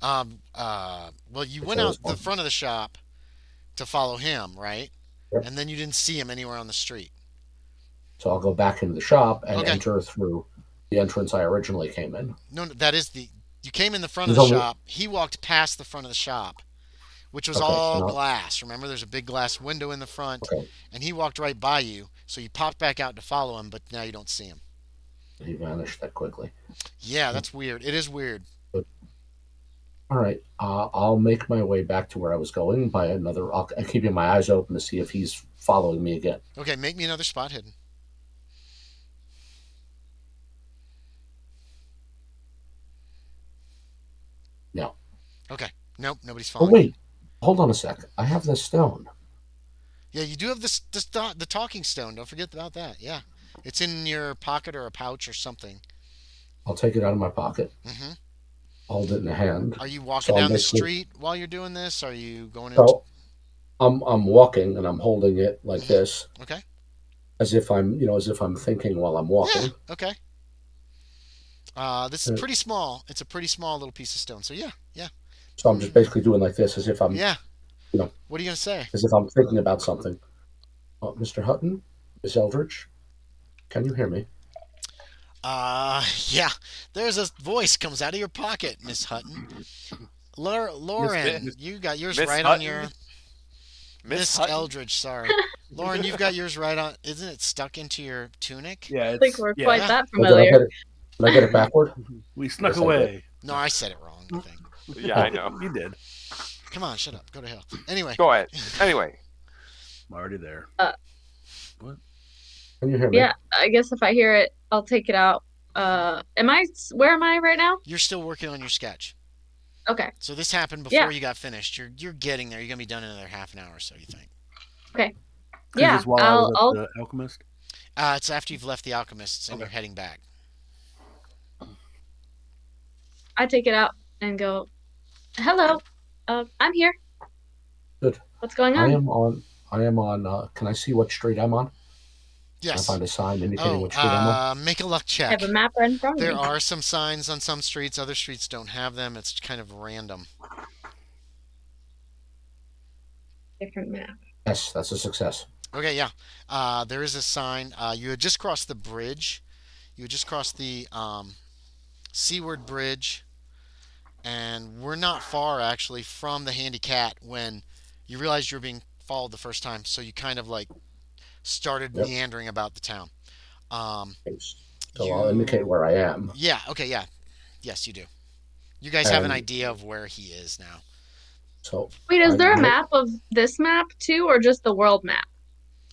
Well, you If went there out is the one. front of the shop to follow him, right? Yep. And then you didn't see him anywhere on the street. So I'll go back into the shop and Okay. enter through the entrance I originally came in. No, that is the. You came in the front of There's the only shop. He walked past the front of the shop, which was okay. So all now glass. Remember, there's a big glass window in the front, okay, and he walked right by you. So you popped back out to follow him, but now you don't see him. he vanished that quickly. Yeah, that's weird. It is weird. But, all right, I'll make my way back to where I was going by another. I'm keeping my eyes open to see if he's following me again. Okay, make me another spot hidden. No. Okay. Nope, nobody's Oh following. wait, hold on a sec. I have this stone. Yeah, you do have the talking stone. Don't forget about that. Yeah, it's in your pocket or a pouch or something. I'll take it out of my pocket. Hmm Hold it in the hand. Are you walking So I'm down the basically street while you're doing this? Are you going into? so I'm walking and I'm holding it like this, Okay. as if I'm thinking while I'm Yeah. walking. Okay. This is Uh, pretty small. It's a pretty small little piece of stone. So yeah, yeah, So I'm just basically doing like this, as if I'm yeah. you know What are you gonna say? as if I'm thinking about something. Mr. Hutton, Miss Eldridge, can you hear me? Yeah. There's a voice comes out of your pocket, Miss Hutton. Loren, Miss you got yours Miss right on Hutton? your. Miss Miss Hutton? Eldridge, sorry. Lauren, you've got yours right on. Isn't it stuck into your tunic? Yeah, I think we're yeah. quite Yeah. that Or did I familiar. get it? Did I get it backward? We snuck Yes, I did. away. No, I said it wrong, I think. Yeah, I know. You did. Come on, shut up. Go to hell. Anyway. Go ahead. Anyway, I'm already there. Can you hear me? Yeah, I guess if I hear it, I'll take it out. Where am I right now? You're still working on your sketch. Okay. So this happened before Yeah. you got finished. You're getting there. You're gonna be done in another half an hour or so, you think. Is Yeah, this while I was I'll at the alchemist? It's after you've left the alchemists and Okay. you're heading back. I take it out and go, hello, I'm here. Good. What's going I on? am on. Can I see what street I'm on? Can I Yes. find a sign indicating Oh, what street I'm on? make a luck I check. have a map right in front of There me. are some signs on some streets. Other streets don't have them. It's kind of random. Different map. Yes, that's a success. Okay, yeah. There is a sign. You had just crossed the bridge. You had just crossed the Seaward Bridge, and we're not far actually from the Handy Cat when you realized you were being followed the first time. So you kind of like started Yep. meandering about the town. Um, So I'll indicate where I am. Yeah. Okay. Yeah. Yes, you do. You guys have an And- idea of where he is now. So Wait, is I there a know- map of this map too, or just the world map?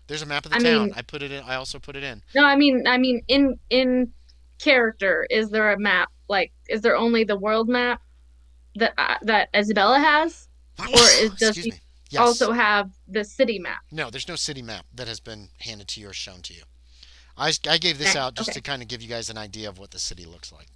There's a map of the I town. mean- I put it in. I also put it in. No, I mean in character, is there a map? Like, is there only the world map that Isabella has, or does Excuse he me. Yes. also have the city map? No, there's no city map that has been handed to you or shown to you. I gave this Okay, out just okay. to kind of give you guys an idea of what the city looks like.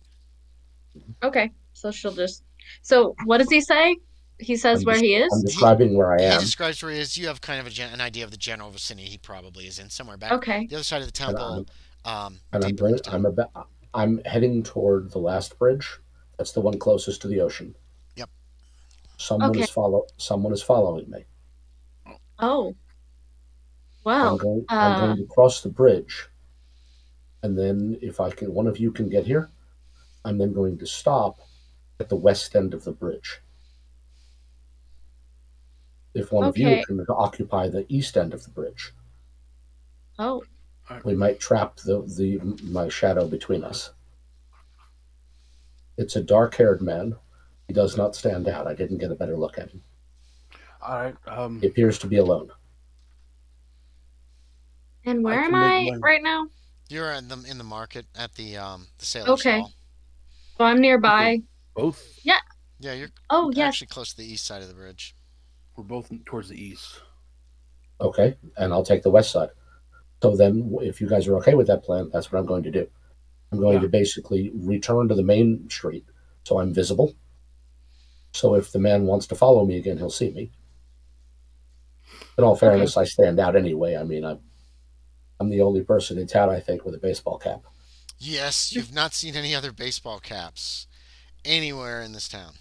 Okay, so she'll just. So what does he say? He says I'm where he I'm is. describing where I He am. describes where he is. You have kind of an idea of the general vicinity he probably is in, somewhere back Okay. the other side of the And temple. And I'm Deeper into going. town. I'm heading toward the last bridge. That's the one closest to the ocean. Yep. Someone Okay. is following me. Oh. Well. I'm going to cross the bridge, and then if one of you can get here, I'm then going to stop at the west end of the bridge. If one of you Okay. can occupy the east end of the bridge, Oh. we might trap my shadow between us. It's a dark-haired man. He does not stand out. I didn't get a better look at him. All right. He appears to be alone. And where can am I make mine. right now? You're in the market at the sailor's Okay. hall. So I'm nearby. Both. Yeah, you're Oh yes. actually close to the east side of the bridge. We're both towards the east. Okay, and I'll take the west side. So then, if you guys are okay with that plan, that's what I'm going to do. I'm going to basically return to the main street, so I'm visible. So if the man wants to follow me again, he'll see me. In all fairness, I stand out anyway. I mean, I'm the only person in town, I think, with a baseball cap. Yes, you've not seen any other baseball caps anywhere in this town.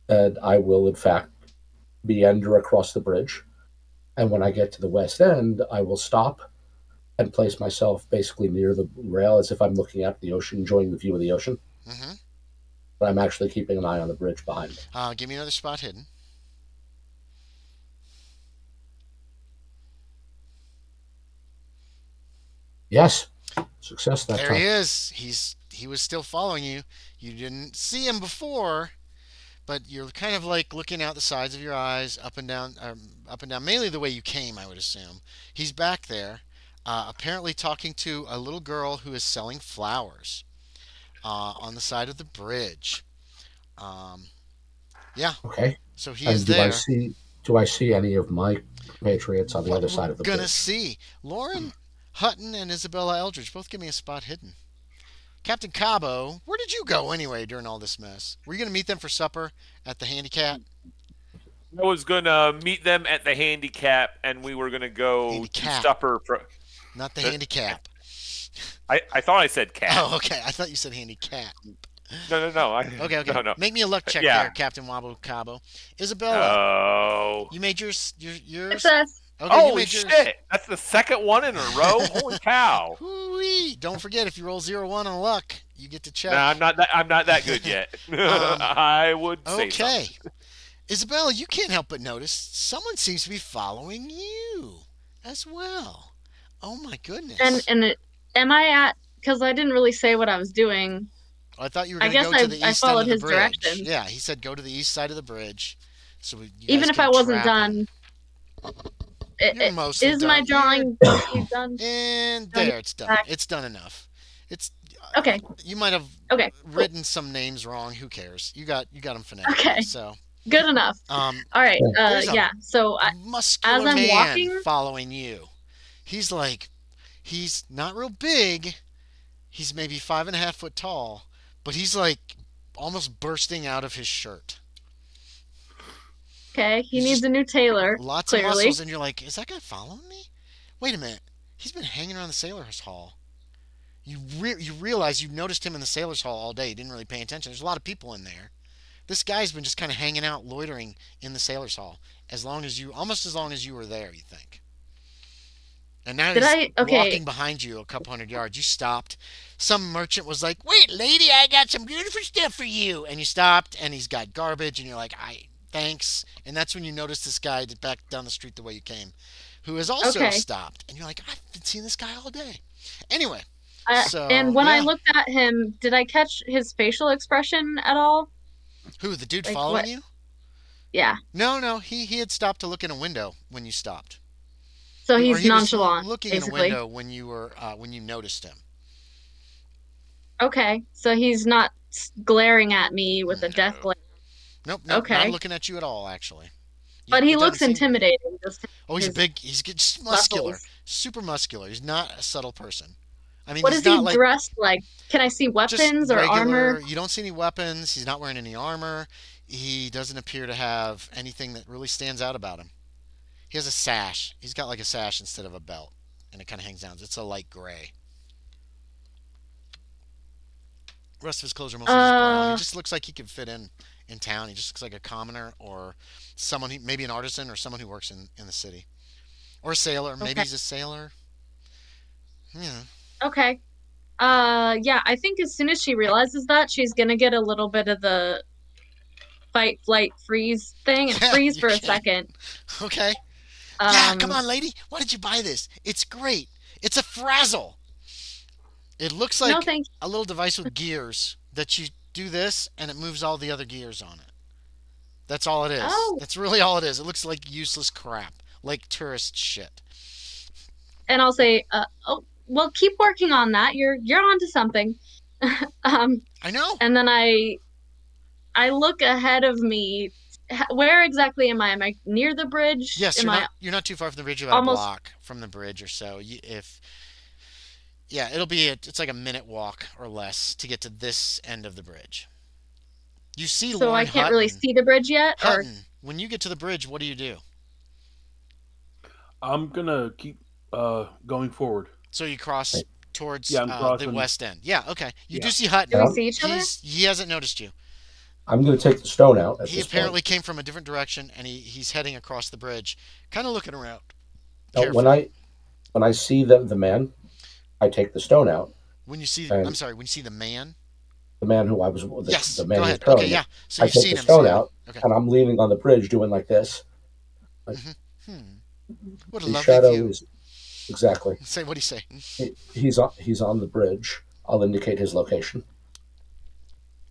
And I will, in fact, meander across the bridge. And when I get to the west end, I will stop and place myself basically near the rail as if I'm looking at the ocean, enjoying the view of the ocean. Mm-hmm. But I'm actually keeping an eye on the bridge behind me. Give me another spot hidden. Yes, success that There time. he is. He was still following you. You didn't see him before, but you're kind of like looking out the sides of your eyes, up and down, mainly the way you came, I would assume. He's back there, apparently talking to a little girl who is selling flowers on the side of the bridge. Um, yeah, Okay. so he And is there. do I see any of my patriots on the What other we're side of the gonna bridge? see, Loren, Hutton, and Isabella Eldridge both give me a spot hidden. Captain Cabo, where did you go anyway during all this mess? Were you going to meet them for supper at the handicap? I was gonna meet them at the handicap, and we were gonna go Handicap. to supper. Not the handicap. I thought I said cat. Oh, okay. I thought you said handicap. No. Okay. No. Make me a luck check Yeah. there, Captain Wabo Cabo. Isabella, Oh. you made yours. Success. Okay, you Holy made yours. shit! That's the second one in a row. Holy cow! Hoo-wee. Don't forget, if you roll 0-1 on luck, you get to check. No, I'm not that good yet. I would say Okay. something. Isabella, you can't help but notice someone seems to be following you as well. Oh my goodness. Am I at? Because I didn't really say what I was doing. I thought you were I going to guess go to the I east end followed of the his bridge. directions. Yeah, he said go to the east side of the bridge. So you guys Even if can I wasn't trap him. done, You're mostly is done. my drawing mostly done? And Done. there, it's done. It's done enough. It's Okay. You might have Okay. written some names wrong. Who cares? You got them phonetically. Okay. So Good enough. All right. There's a Yeah. So muscular as I'm man walking- following you. He's not real big. He's maybe 5.5 foot tall, but he's like almost bursting out of his shirt. okay, he He's needs just a new tailor. Lots clearly. of muscles, and you're like, is that guy following me? Wait a minute. He's been hanging around the sailor's hall. You realize you noticed him in the sailor's hall all day. You didn't really pay attention. There's a lot of people in there. This guy's been just kind of hanging out, loitering in the sailor's hall almost as long as you were there. You think? And now he's walking behind you a couple hundred yards. You stopped. Some merchant was like, "Wait, lady, I got some beautiful stuff for you." And you stopped, and he's got garbage, and you're like, thanks." And that's when you notice this guy back down the street the way you came, who has also stopped. And you're like, "I've been seeing this guy all day." Anyway. And when I looked at him, did I catch his facial expression at all? Who, the dude following you? Yeah. No. He had stopped to look in a window when you stopped. So he's nonchalant. Was looking basically. in a window when you noticed him. Okay, so he's not glaring at me with a death glare. Nope. Okay. Not looking at you at all, actually. But he looks intimidating. He's big. He's muscular, muscles. Super muscular. He's not a subtle person. I mean, what is he dressed like? Can I see weapons or armor? You don't see any weapons. He's not wearing any armor. He doesn't appear to have anything that really stands out about him. He has a sash. He's got like a sash instead of a belt, and it kind of hangs down. It's a light gray. The rest of his clothes are mostly just brown. He just looks like he could fit in town. He just looks like a commoner or someone, maybe an artisan or someone who works in the city. Or a sailor. Okay. Maybe he's a sailor. Yeah. Okay. Yeah, I think as soon as she realizes that, she's gonna get a little bit of the fight, flight, freeze thing and freeze for a second. Okay. Yeah, come on, lady. Why did you buy this? It's great. It's a frazzle. It looks like a little device with gears that you do this and it moves all the other gears on it. That's all it is. Oh. That's really all it is. It looks like useless crap, like tourist shit. And I'll say, well, keep working on that. You're onto something. I know. And then I look ahead of me. Where exactly am I? Am I near the bridge? Yes, you're not too far from the bridge. You're about a block from the bridge or so. It's like a minute walk or less to get to this end of the bridge. You see, so I can't really see the bridge yet. Hutton, when you get to the bridge, what do? I'm gonna keep going forward. So you cross towards the west end. Yeah, okay. You do see Hutton. Do we see each other? He hasn't noticed you. I'm going to take the stone out. He apparently came from a different direction, and he's heading across the bridge, kind of looking around. When I when I see the man, I take the stone out, When you see, I'm and sorry, when you see the man. the man who Yes, the go man who was ahead. Okay, throwing yeah. it, So I you've take seen the him. So stone yeah. out, Okay. and I'm leaning on the bridge doing like this. Like Hmm. What a the lovely shadow view. is exactly. Say, what do you say? He's on the bridge. I'll indicate his location.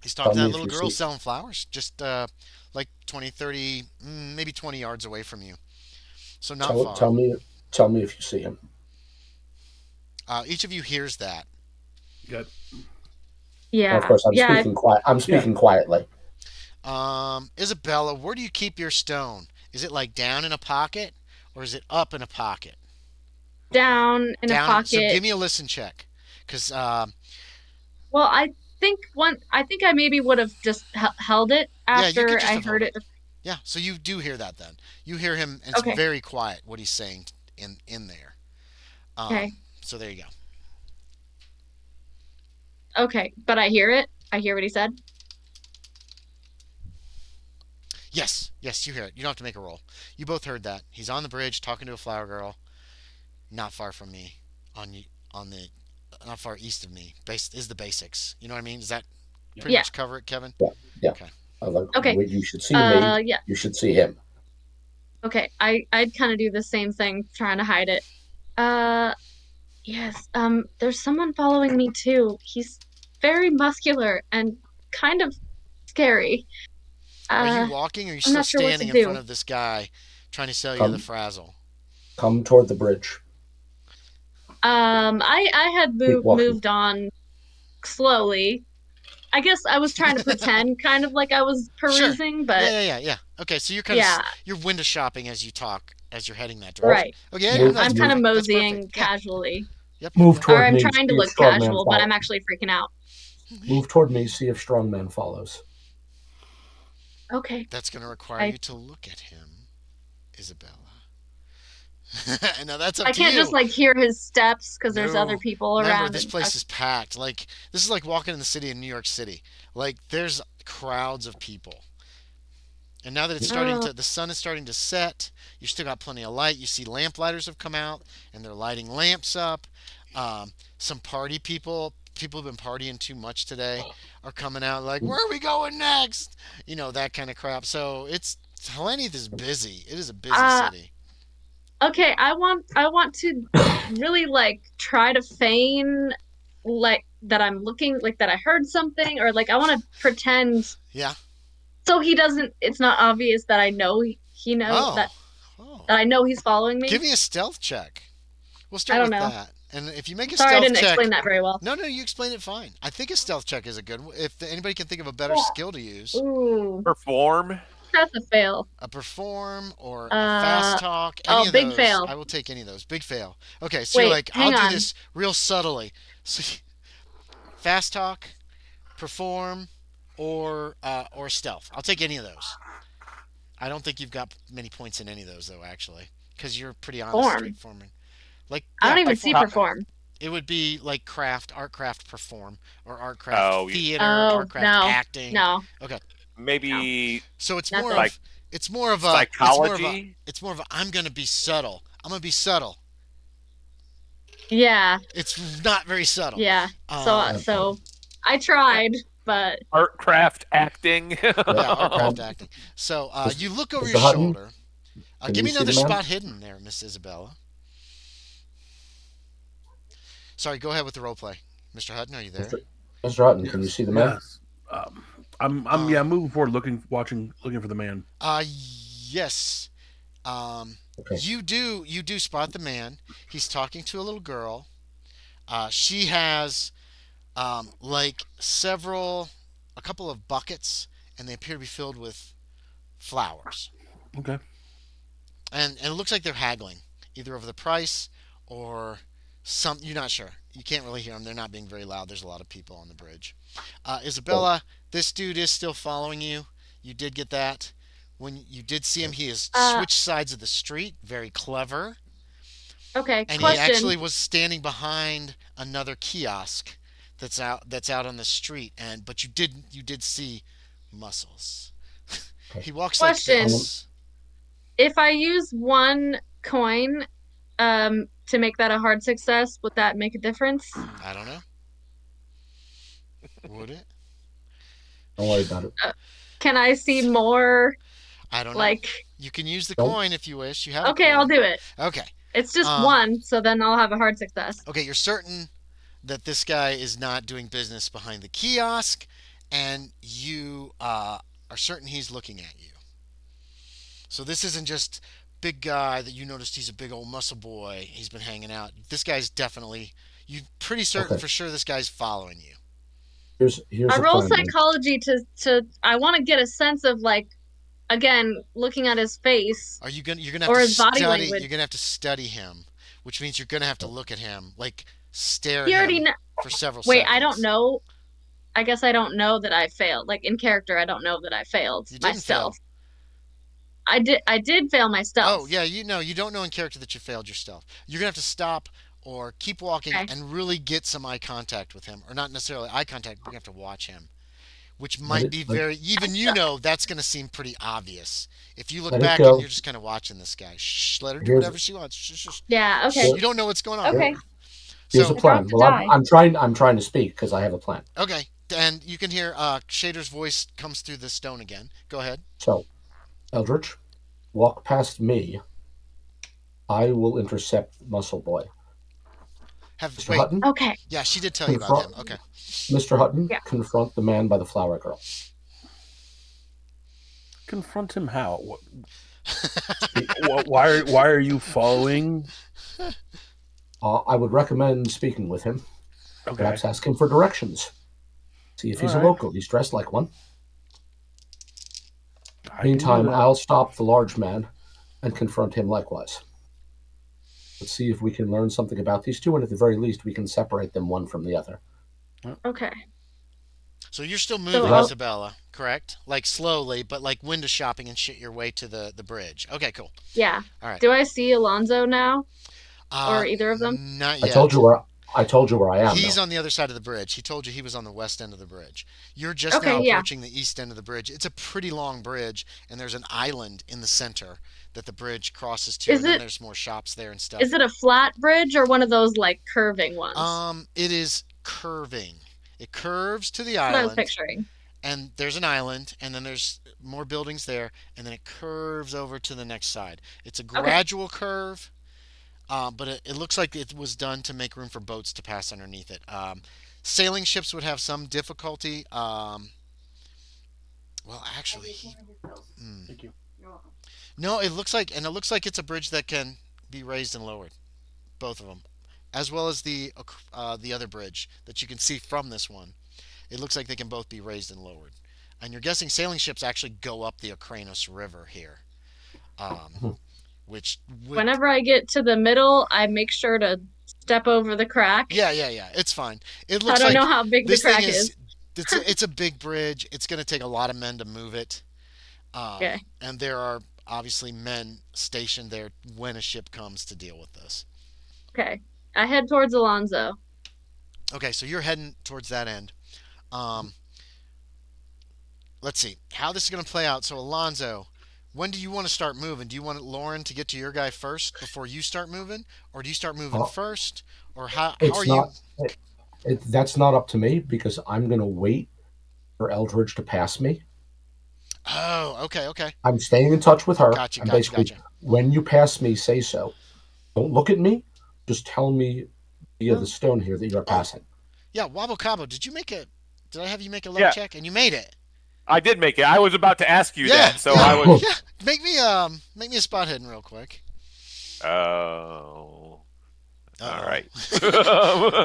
He's Tell talking to me that if little you girl see. selling flowers, just like 20, 30, maybe 20 yards away from you. So not Tell far. tell me if you see him. Each of you hears that. Good. And of Yeah. course, I'm Yeah. speaking quiet. I'm Yeah. speaking quietly. Isabella, where do you keep your stone? Is it like down in a pocket, or is it up in a pocket? Down in a Down in. So pocket. give me a listen check, because Well, I think I maybe would have just held it yeah, you could after just I have held heard it. it. Yeah, so you do hear that then. You hear him, and it's Okay. very quiet what he's saying in there. Um, Okay. so there you go. Okay. But I hear it. I hear what he said. Yes, yes, you hear it. You don't have to make a roll. You both heard that. He's on the bridge talking to a flower girl, not far from me, on you on the not far east of me. Base is the basics. You know what I mean? Does that pretty Yeah. much cover it, Kevin? Yeah, yeah. Okay. Okay. You should see me. Yeah. You should see him. Okay. I'd kind of do the same thing, trying to hide it. Yes. There's someone following me too. He's very muscular and kind of scary. Are you Uh, walking, or are you I'm still not sure what to standing in front do. of this guy, trying to sell you the Come frazzle? come toward the bridge. I had Keep walking. moved on slowly. I guess I was trying to pretend kind of like I was Sure. perusing, Yeah, but yeah, yeah, yeah. Okay, so you're kind of yeah, you're window shopping as you talk, as you're heading that Well, direction. right. Okay, yeah, Yeah, no, move that's I'm kind of move perfect. That's moseying perfect. Yeah. casually. Yep, yep, move yep. Or toward I'm me. trying to See if look strongman casual, but I'm follow. actually freaking out. Move toward me. See if strongman follows. Okay. That's going to require I you to look at him, Isabella. Now that's up I to can't just you. like hear his steps because there's other No. people Remember, around this and place is packed. Like, this is like walking in the city in New York City. Like, there's crowds of people. And now that it's starting oh, to, the sun is starting to set, you still got plenty of light. You see lamplighters have come out and they're lighting lamps up. Some party people who've been partying too much today, are coming out like, where are we going next? You know, that kind of crap. So Hlanith is busy. It is a busy uh city. okay, I want to really like try to feign like that I'm looking like that I heard something or like I want to pretend Yeah. so he doesn't it's not obvious that I know he know Oh. Oh. that I know he's following Give me. me a stealth check. We'll I start don't with know. that. And if you make a Sorry, I stealth didn't check, explain that very well. no, no, you explain it fine. I think a stealth check is a good one. If anybody can think of a better skill to use, Ooh, Perform. that's a fail. a perform or a fast Uh talk, any oh, of big those, fail. I will take any of those. Big fail. Okay, so you're Wait, like, I'll hang do on. this real subtly. So, fast talk, perform, or stealth. I'll take any of those. I don't think you've got many points in any of those though, actually, because you're pretty honest, Perform. straightforward. Like, I yeah, don't even Like, see perform. perform. It would be like art craft perform, or art craft oh, theater, Oh, art craft no. acting. No. Okay, No. maybe so it's more Nothing. like of it's more of a psychology. I'm gonna be subtle. I'm gonna be subtle. Yeah. It's not very subtle. Yeah. Um, So I tried, but Art craft acting. Yep. yeah, art craft acting. So you look over your Mr. Hutton, shoulder. can Give you me see another the man? spot hidden there, Miss Isabella. Sorry, go ahead with the role play. Mr. Hutton, are you there? Mr. Hutton, can you Yes. see the man? Yes. I'm moving forward, looking for the man. Yes. Okay. You do spot the man. He's talking to a little girl. She has like a couple of buckets, and they appear to be filled with flowers. Okay. And it looks like they're haggling, either over the price or some. You're not sure. You can't really hear them. They're not being very loud. There's a lot of people on the bridge. Well, Isabella, this dude is still following you. You did get that. When you did see him, he has uh switched sides of the street. Very clever. okay, And he question. actually was standing behind another kiosk that's out on the street. But you did see muscles. okay. He walks like Question. Um, this. If I use one coin to make that a hard success, would that make a difference? I don't know. Would it? Don't worry about it. Can I see more? I don't know. Like, You can use the Don't- coin if you wish. You have a okay, I'll coin. do it. Okay. It's just Um, one, so then I'll have a hard success. Okay, you're certain that this guy is not doing business behind the kiosk, and you are certain he's looking at you. So this isn't just big guy that you noticed he's a big old muscle boy. He's been hanging out. This guy's definitely, you're pretty certain Okay. for sure this guy's following you. Here's I the roll plan. then. psychology to I want to get a sense of like, again, looking at his face. Are you gonna? You're gonna have Or to his body study. language. You're gonna have to study him, which means you're gonna have to look at him, like stare He at already him know. for several Wait, seconds. I don't know. I guess I don't know that I failed. Like in character, I don't know that I failed You my didn't fail. stealth. I did fail my stealth. Oh yeah, you don't know in character that you failed your stealth. You're gonna have to stop or keep walking Okay. and really get some eye contact with him, or not necessarily eye contact, but you have to watch him, which Let might it- be let- very. Even that's gonna seem pretty obvious if you look Let it back go. and you're just kind of watching this guy. Shh, let her do Here's- whatever she wants. Shh, shh, shh. Yeah, okay. You don't know what's going on. Okay. Here's So a plan. about to Well, die. I'm trying to speak because I have a plan. okay, and you can hear Shaeder's voice comes through the stone again. Go ahead. So, Eldridge, walk past me. I will intercept Muscle Boy. Mr. Wait. Hutton, Okay. Yeah, she did tell you about him. Okay. Mr. Hutton, Yeah. confront the man by the flower girl. Confront him how? Why are you following? I would recommend speaking with him. Okay. Perhaps ask him for directions. See if he's a All right. local. He's dressed like one. I can do Meantime, that. I'll stop the large man and confront him likewise. Let's see if we can learn something about these two, and at the very least, we can separate them one from the other. Okay. So you're still moving, I'll- Isabella, correct? Like slowly, but like window shopping and shit your way to the bridge. Okay, cool. Yeah. All right. Do I see Alonzo now? Or either of them? Not I yet. told you where I am. He's though. on the other side of the bridge. He told you he was on the west end of the bridge. You're just Okay, now yeah. approaching the east end of the bridge. It's a pretty long bridge, and there's an island in the center that the bridge crosses to, Is and then it- there's more shops there and stuff. Is it a flat bridge or one of those like curving ones? It is curving. It curves to the That's what I was island, picturing. and there's an island, and then there's more buildings there, and then it curves over to the next side. It's a gradual curve, but it looks like it was done to make room for boats to pass underneath it. Sailing ships would have some difficulty. Well, actually, Thank you. no, it looks like it's a bridge that can be raised and lowered, both of them, as well as the other bridge that you can see from this one. It looks like they can both be raised and lowered. And you're guessing sailing ships actually go up the Kreiner River here, which would, Whenever I get to the middle, I make sure to step over the crack. yeah, it's fine. It I looks don't like know how big the this thing crack is. is. It's a big bridge. It's going to take a lot of men to move it. Okay. And there are obviously men stationed there when a ship comes to deal with this. Okay. I head towards Alonzo. Okay, so you're heading towards that end. Let's see how this is going to play out. So Alonzo, when do you want to start moving? Do you want Loren to get to your guy first before you start moving, or do you start moving first, or how It's are not. you? That's not up to me because I'm going to wait for Eldridge to pass me. Oh, okay. I'm staying in touch with her. Gotcha. And basically, when you pass me, say so. Don't look at me. Just tell me via the stone here that you're passing. Yeah, Wabo Cabo, did I have you make a luck Yeah. check? And you made it. I did make it. I was about to ask you Yeah, that, so yeah. I was. Yeah, make me a spot hidden real quick. Oh. All Uh-oh. right.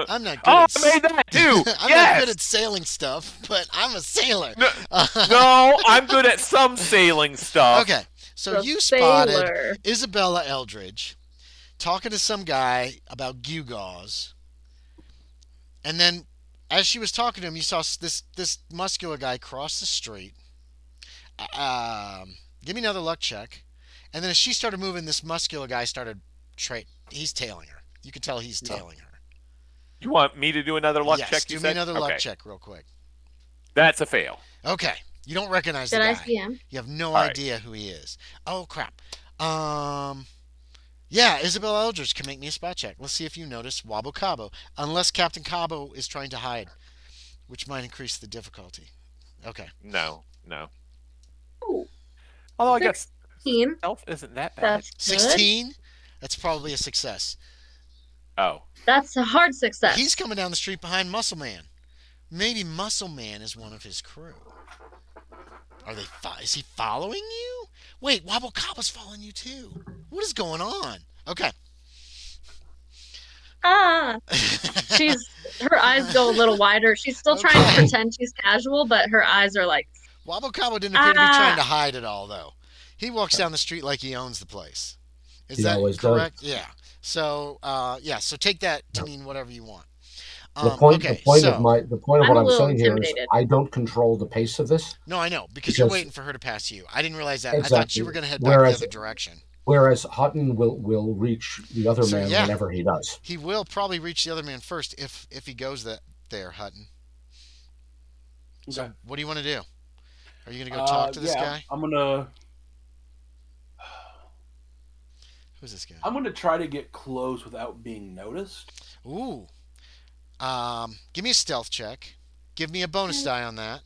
I'm not good. Oh, at I made that too. I'm not Yes. good at sailing stuff, but I'm a sailor. No, I'm good at some sailing stuff. Okay, so The you spotted sailor. Isabella Eldridge talking to some guy about gewgaws, and then as she was talking to him, you saw this muscular guy cross the street. Give me another luck check, and then as she started moving, this muscular guy started he's tailing her. You can tell he's tailing her. You want me to do another luck Yes, check? do You me said? another Okay. luck check real quick. That's a fail. Okay, you don't recognize Did the guy. I see him? You have no All right. idea who he is. Oh crap. Yeah, Isabella Eldridge can make me a spot check. Let's see if you notice Wabo Cabo. Unless Captain Cabo is trying to hide, which might increase the difficulty. Okay. No, no. Ooh, Although I guess 16. stealth isn't that bad. That's good. 16? That's probably a success. Oh, That's a hard success. He's coming down the street behind Muscle Man. Maybe Muscle Man is one of his crew. Are they? Is he following you? Wait, Wabo Cabo's following you too. What is going on? Okay. Ah, her eyes go a little wider. She's still trying to pretend she's casual, but her eyes are like. Wabo Cabo didn't appear to be trying to hide at all, though. He walks down the street like he owns the place. Is that correct? Does. Yeah. So, so take that to mean whatever you want. The point of what I'm saying here is intimidated. I don't control the pace of this. No, I know, because you're waiting for her to pass you. I didn't realize that. Exactly. I thought you were going to head back the other direction. Whereas Hutton will reach the other man whenever he does. He will probably reach the other man first if he goes there, Hutton. So, Okay. what do you want to do? Are you going to go talk to this guy? I'm gonna. Who's this guy? I'm gonna try to get close without being noticed. Ooh. Give me a stealth check. Give me a bonus die on that.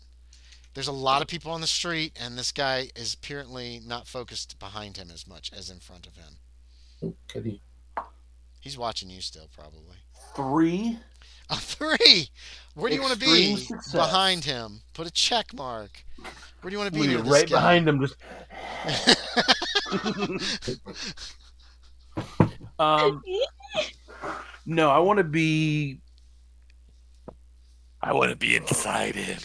There's a lot of people on the street, and this guy is apparently not focused behind him as much as in front of him. Kitty. He's watching you still, probably. 3. A 3! Where do you want to be? Success. Behind him. Put a check mark. Where do you want to be? Near this right guy? behind him. Just. No, I want to be. I want to be inside him.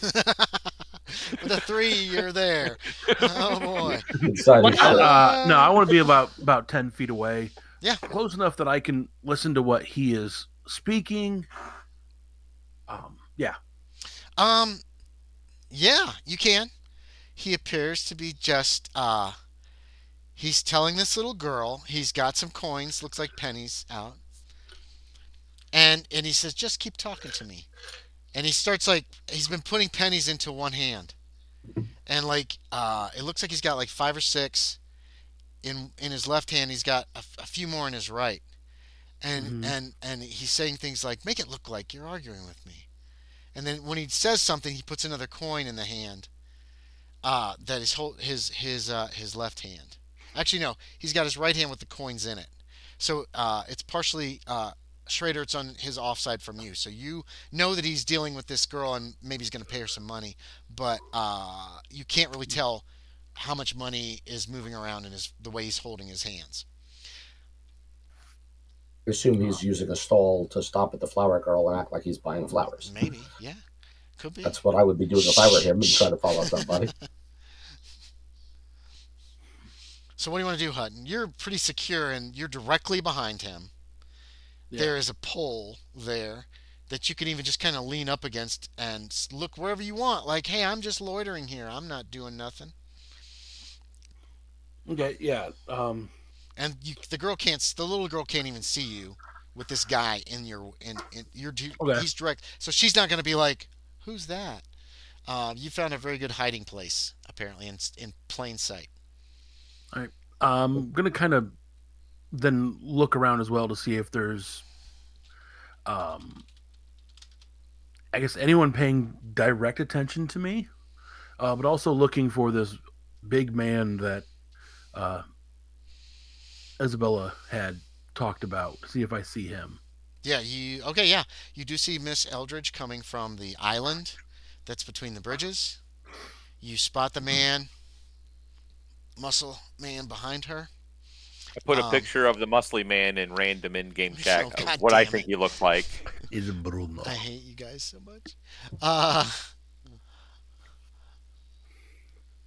With a 3, you're there. Oh boy. No, I want to be about 10 feet away. Yeah. Close enough that I can listen to what he is speaking. Yeah. Yeah, you can. He appears to be just he's telling this little girl, he's got some coins, looks like pennies out. And he says, "Just keep talking to me." And he starts he's been putting pennies into one hand. And it looks like he's got 5 or 6 in his left hand. He's got a few more in his right. And and he's saying things like, "Make it look like you're arguing with me." And then when he says something, he puts another coin in the hand that is his left hand. Actually, no, he's got his right hand with the coins in it. So it's partially Shaeder. It's on his offside from you. So you know that he's dealing with this girl and maybe he's going to pay her some money, but you can't really tell how much money is moving around in the way he's holding his hands. I assume he's using a stall to stop at the flower girl and act like he's buying flowers. Maybe, yeah. Could be. That's what I would be doing if I were him and try to follow somebody. So what do you want to do, Hutton? You're pretty secure and you're directly behind him. Yeah. There is a pole there that you can even just kind of lean up against and look wherever you want. Like, hey, I'm just loitering here. I'm not doing nothing. Okay, yeah. And the little girl can't even see you with this guy in your okay. He's direct, so she's not going to be like, "Who's that?" You found a very good hiding place, apparently, in plain sight. All right, I'm gonna kind of then look around as well to see if there's, I guess anyone paying direct attention to me, but also looking for this big man that Isabella had talked about, see if I see him. Yeah, you do see Miss Eldridge coming from the island that's between the bridges. You spot the muscle man behind her. I put a picture of the muscly man in random in-game chat of what God I damn think it. he looked like. Is Bruno. I hate you guys so much.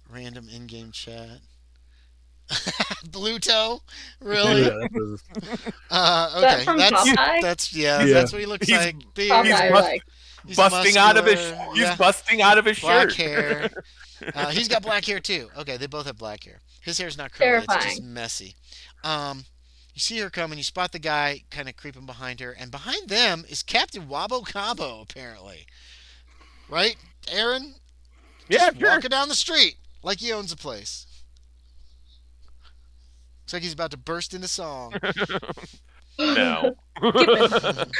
Random in-game chat. Blue toe? Really? Yeah, okay. From That's Popeye? That's what he looks like. Beard. Popeye, He's busting out of his muscular, he's busting out of his black shirt. hair. He's got black hair too. Okay, they both have black hair. His hair's not curly, it's just messy. You see her coming, you spot the guy kind of creeping behind her, and behind them is Captain Wabo Cabo, apparently. Right, Aaron? Yeah, Just walking down the street like he owns a place. Looks like he's about to burst into song. No. Skipping.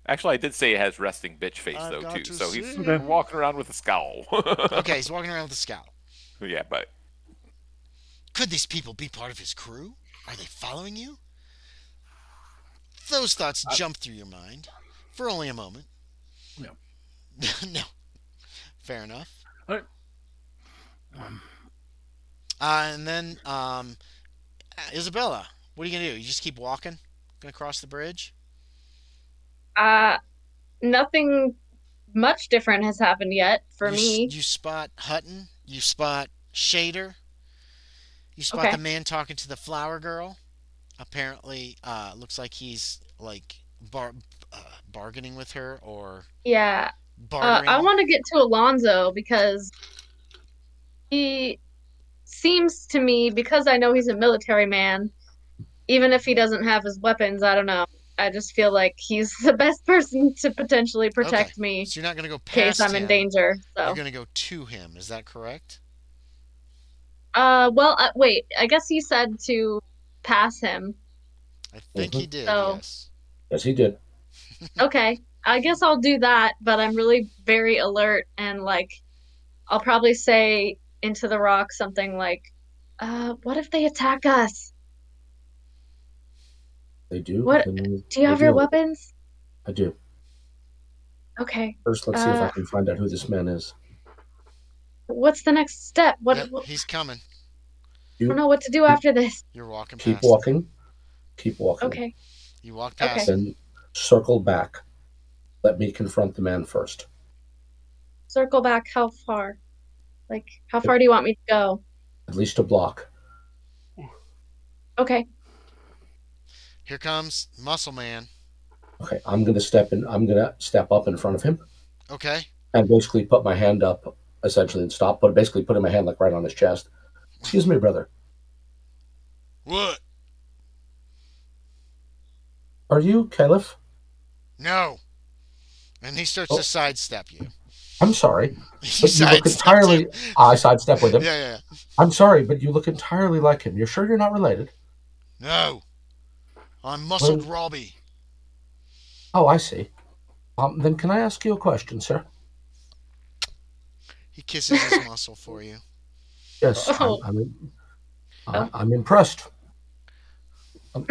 Actually, I did say it has resting bitch face, I've though, got too. to So he's sing. walking around with a scowl. Okay, he's walking around with a scowl. Yeah, but Could these people be part of his crew? Are they following you? Those thoughts jump through your mind for only a moment. No. No. Fair enough. All right. And then, Isabella, what are you going to do? You just keep walking? Going to cross the bridge? Nothing much different has happened yet for me. You spot Hutton. You spot Shaeder. You spot Okay. the man talking to the flower girl. Apparently, looks like he's like bargaining with her or Yeah. bartering. I want to get to Alonzo because he seems to me, because I know he's a military man, even if he doesn't have his weapons, I don't know. I just feel like he's the best person to potentially protect me So you're not going to go in case past I'm him. in danger. So. You're going to go to him. Is that correct? Wait. I guess he said to pass him. I think he did, So- yes. Yes, he did. Okay. I guess I'll do that, but I'm really very alert and like I'll probably say into the rock something like, what if they attack us? They do. What- then Do you they have your do. weapons? I do. Okay. First, let's see if I can find out who this man is. What's the next step? Yep, he's coming. I don't know what to do after this. You're walking Keep past him. walking. Keep walking. Okay. You walk past Okay. him. Then circle back. Let me confront the man first. Circle back how far? Like, how far do you want me to go? At least a block. Okay. Here comes Muscle Man. Okay, I'm gonna step up in front of him Okay. and basically put my hand up, essentially, and stop. But basically, putting my hand like right on his chest. Excuse me, brother. What? Are you Caliph? No. And he starts to sidestep you. I'm sorry, He but you look sidesteps entirely. you. I sidestep with him. Yeah. I'm sorry, but you look entirely like him. You're sure you're not related? No. I'm Muscled Well- Robbie. Oh, I see. Then can I ask you a question, sir? He kisses his muscle for you. Yes, Oh. I'm impressed. Can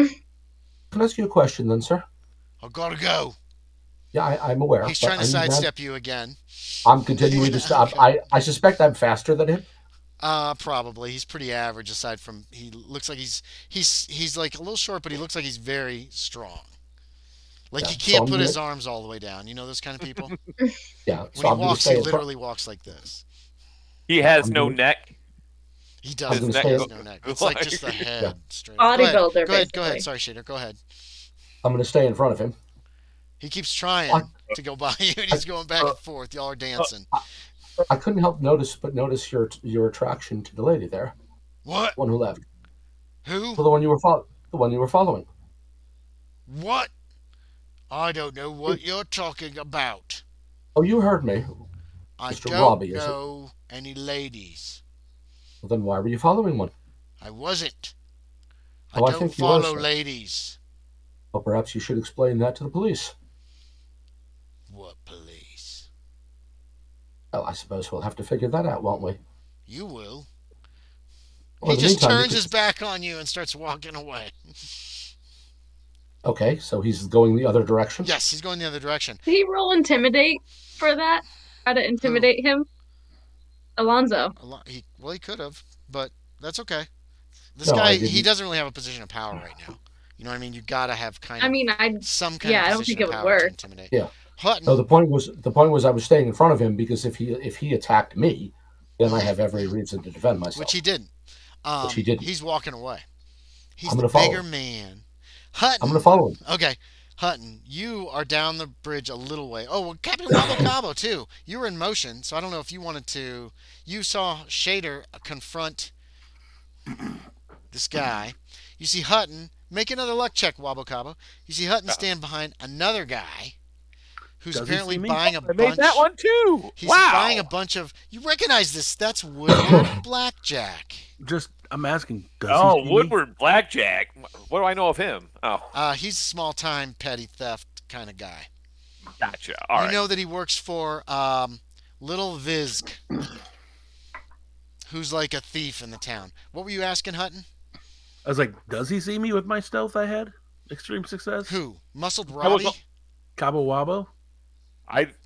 I ask you a question, then, sir? I gotta go. Yeah, I'm aware. He's but trying to sidestep you again. I'm continuing to stop. Okay. I suspect I'm faster than him. Probably. He's pretty average aside from he looks like he's like a little short, but he looks like he's very strong. Like Yeah, he so can't I'm put his gonna- arms all the way down. You know those kind of people? Yeah, When so he I'm going to walks, stay he in front. literally walks like this. he has I'm no gonna- neck. He does. gonna He stay- has no neck. It's like just the head. Yeah. Straight. Bodybuilder, Go ahead. basically. Sorry, Shaeder. Go ahead. I'm going to stay in front of him. He keeps trying to go by you, and he's going back and forth. Y'all are dancing. I couldn't help notice your attraction to the lady there, What? the one who left, Who? well, the one you were following. What? I don't know what you're talking about. Oh, you heard me. I Mr. don't Robbie, is it? know any ladies. Well, then why were you following one? I wasn't. I Oh, I don't think you were, follow sir. ladies. Well, perhaps you should explain that to the police. What police? Well, I suppose we'll have to figure that out, won't we? You will. Well, He in the just meantime, you turns could- his back on you and starts walking away. Okay, so he's going the other direction. Yes, he's going the other direction. Did he roll intimidate for that? Try to intimidate him? Alonzo. He could have, but that's okay. This No, I guy, didn't. he doesn't really have a position of power right now. You know what I mean? You gotta have kind of I mean, some kind yeah, I of don't position think of it would power to work. intimidate. Yeah. Hutton. No, the point was I was staying in front of him because if he attacked me, then I have every reason to defend myself. Which he didn't. Which he didn't. He's walking away. He's I'm the gonna follow bigger him. man. Hutton. I'm going to follow him. Okay. Hutton, you are down the bridge a little way. Oh, well, Captain Wabo Cabo, too. You were in motion, so I don't know if you wanted to. You saw Shaeder confront this guy. You see Hutton. Make another luck check, Wabo Cabo. You see Hutton stand behind another guy who's Does he apparently see me? buying a I bunch. made that one too. He's Wow. buying a bunch of. You recognize this? That's Woodward Blackjack. Just I'm asking, does Oh, he see me? Woodward Blackjack. What do I know of him? Oh, He's a small-time petty theft kind of guy. gotcha. All You right. know that he works for Little Vizg, who's like a thief in the town. What were you asking, Hutton? I was like, does he see me with my stealth I had? Extreme success? Who? Muscled That was- Robbie? Cabo Wabo?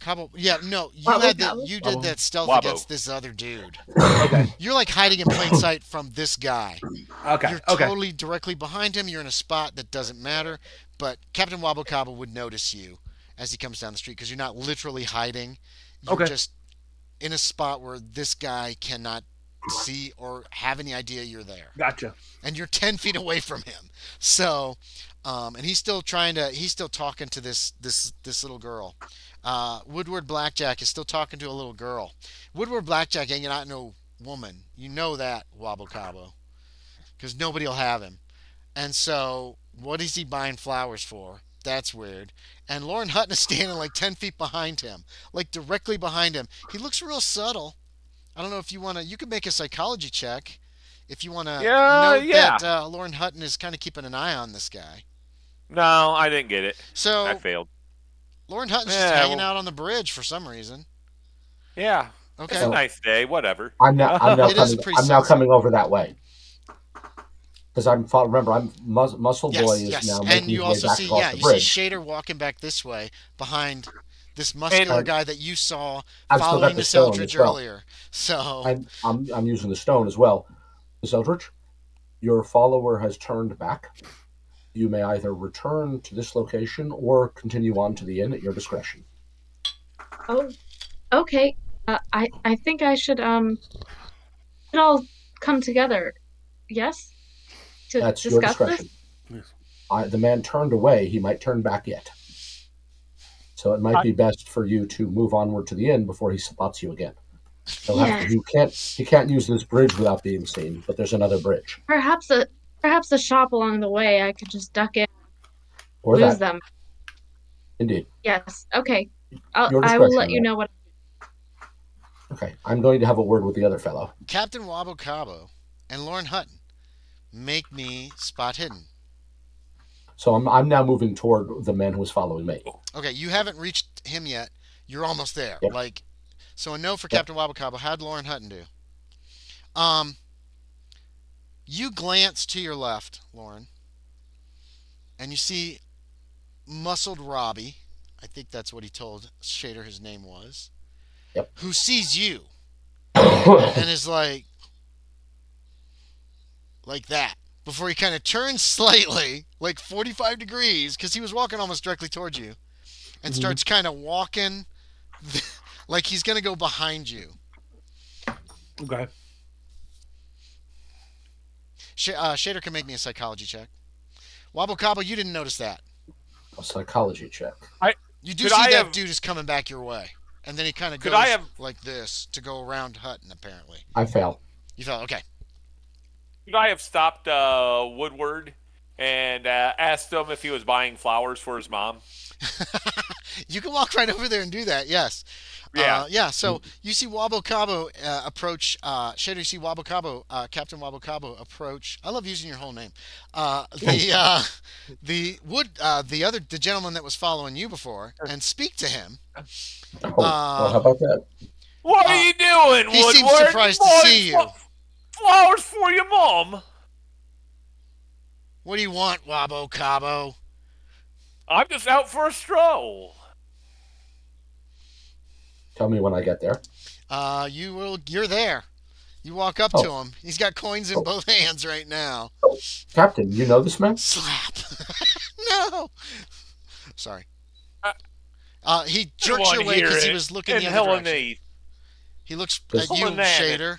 Cabo. Yeah, no. Wabo. You did that stealth Wabo. against this other dude. Okay. You're like hiding in plain sight from this guy. Okay. You're Okay. totally directly behind him. You're in a spot that doesn't matter. But Captain Wabo Cabo would notice you as he comes down the street because you're not literally hiding. You're Okay. just in a spot where this guy cannot see or have any idea you're there. Gotcha. And you're 10 feet away from him. So, and he's still talking to this little girl. Woodward Blackjack is still talking to a little girl. Woodward Blackjack ain't not no woman. You know that, Wabo Cabo. Because nobody will have him. And so, what is he buying flowers for? That's weird. And Loren Hutton is standing like 10 feet behind him. Like directly behind him. He looks real subtle. I don't know if you want to... You could make a psychology check. If you want to note that Loren Hutton is kind of keeping an eye on this guy. No, I didn't get it. I So, failed. Loren Hutton's just hanging out on the bridge for some reason. Yeah. Okay. It's a nice day. Whatever. I'm now It is coming. pretty I'm now sunset. coming over that way. Because remember, I'm Muscle Boy is Yes. now And making you his way also back see, across the you bridge. see Shaeder walking back this way behind this muscular And- guy that you saw I've still got following the this stone Eldridge as well. earlier. So, I'm using the stone as well. Miss Eldridge, your follower has turned back. You may either return to this location or continue on to the inn at your discretion. Oh, okay. I think I should it all come together. Yes? To That's your discuss this? discretion. Yes. The man turned away. He might turn back yet. So it might be best for you to move onward to the inn before he spots you again. Yeah. He can't use this bridge without being seen, but there's another bridge. Perhaps a shop along the way I could just duck in, Or lose that. them. Indeed. Yes. Okay. Your I will discretion, let you right? know what. Okay. I'm going to have a word with the other fellow. Captain Wabo Cabo and Loren Hutton, make me spot hidden. So I'm now moving toward the man who was following me. Okay, you haven't reached him yet. You're almost there. Yep. So a no for Yep. Captain Wabo Cabo. How'd Loren Hutton do? You glance to your left, Loren, and you see Muscled Robbie. I think that's what he told Shaeder his name was. Yep. Who sees you and is like that before he kind of turns slightly, like 45 degrees, because he was walking almost directly towards you, and starts kind of walking like he's going to go behind you. Okay. Shaeder can make me a psychology check. Wabo Cabo, you didn't notice that. A psychology check. You do Could see I that have- dude is coming back your way. And then he kind of Could goes I have- like this to go around Hutton, apparently. I fail. You felt okay. Could I have stopped Woodward and asked him if he was buying flowers for his mom? You can walk right over there and do that, yes. Yeah. So you see Wabo Cabo approach, Shaeder, you see Wabo Cabo, Captain Wabo Cabo approach. I love using your whole name. The gentleman that was following you before, and speak to him. Oh, well, how about that? What are you doing, He Woodward? seems surprised to see you. Flowers for your mom. What do you want, Wabo Cabo? I'm just out for a stroll. Tell me when I get there. You're there. You walk up to him. He's got coins in both hands right now. Captain, you know this man? Slap. No. Sorry. He jerks Everyone your way hear because he it was looking in the other direction. Hlanith. He looks Does- at you, Hlanith. Shaeder.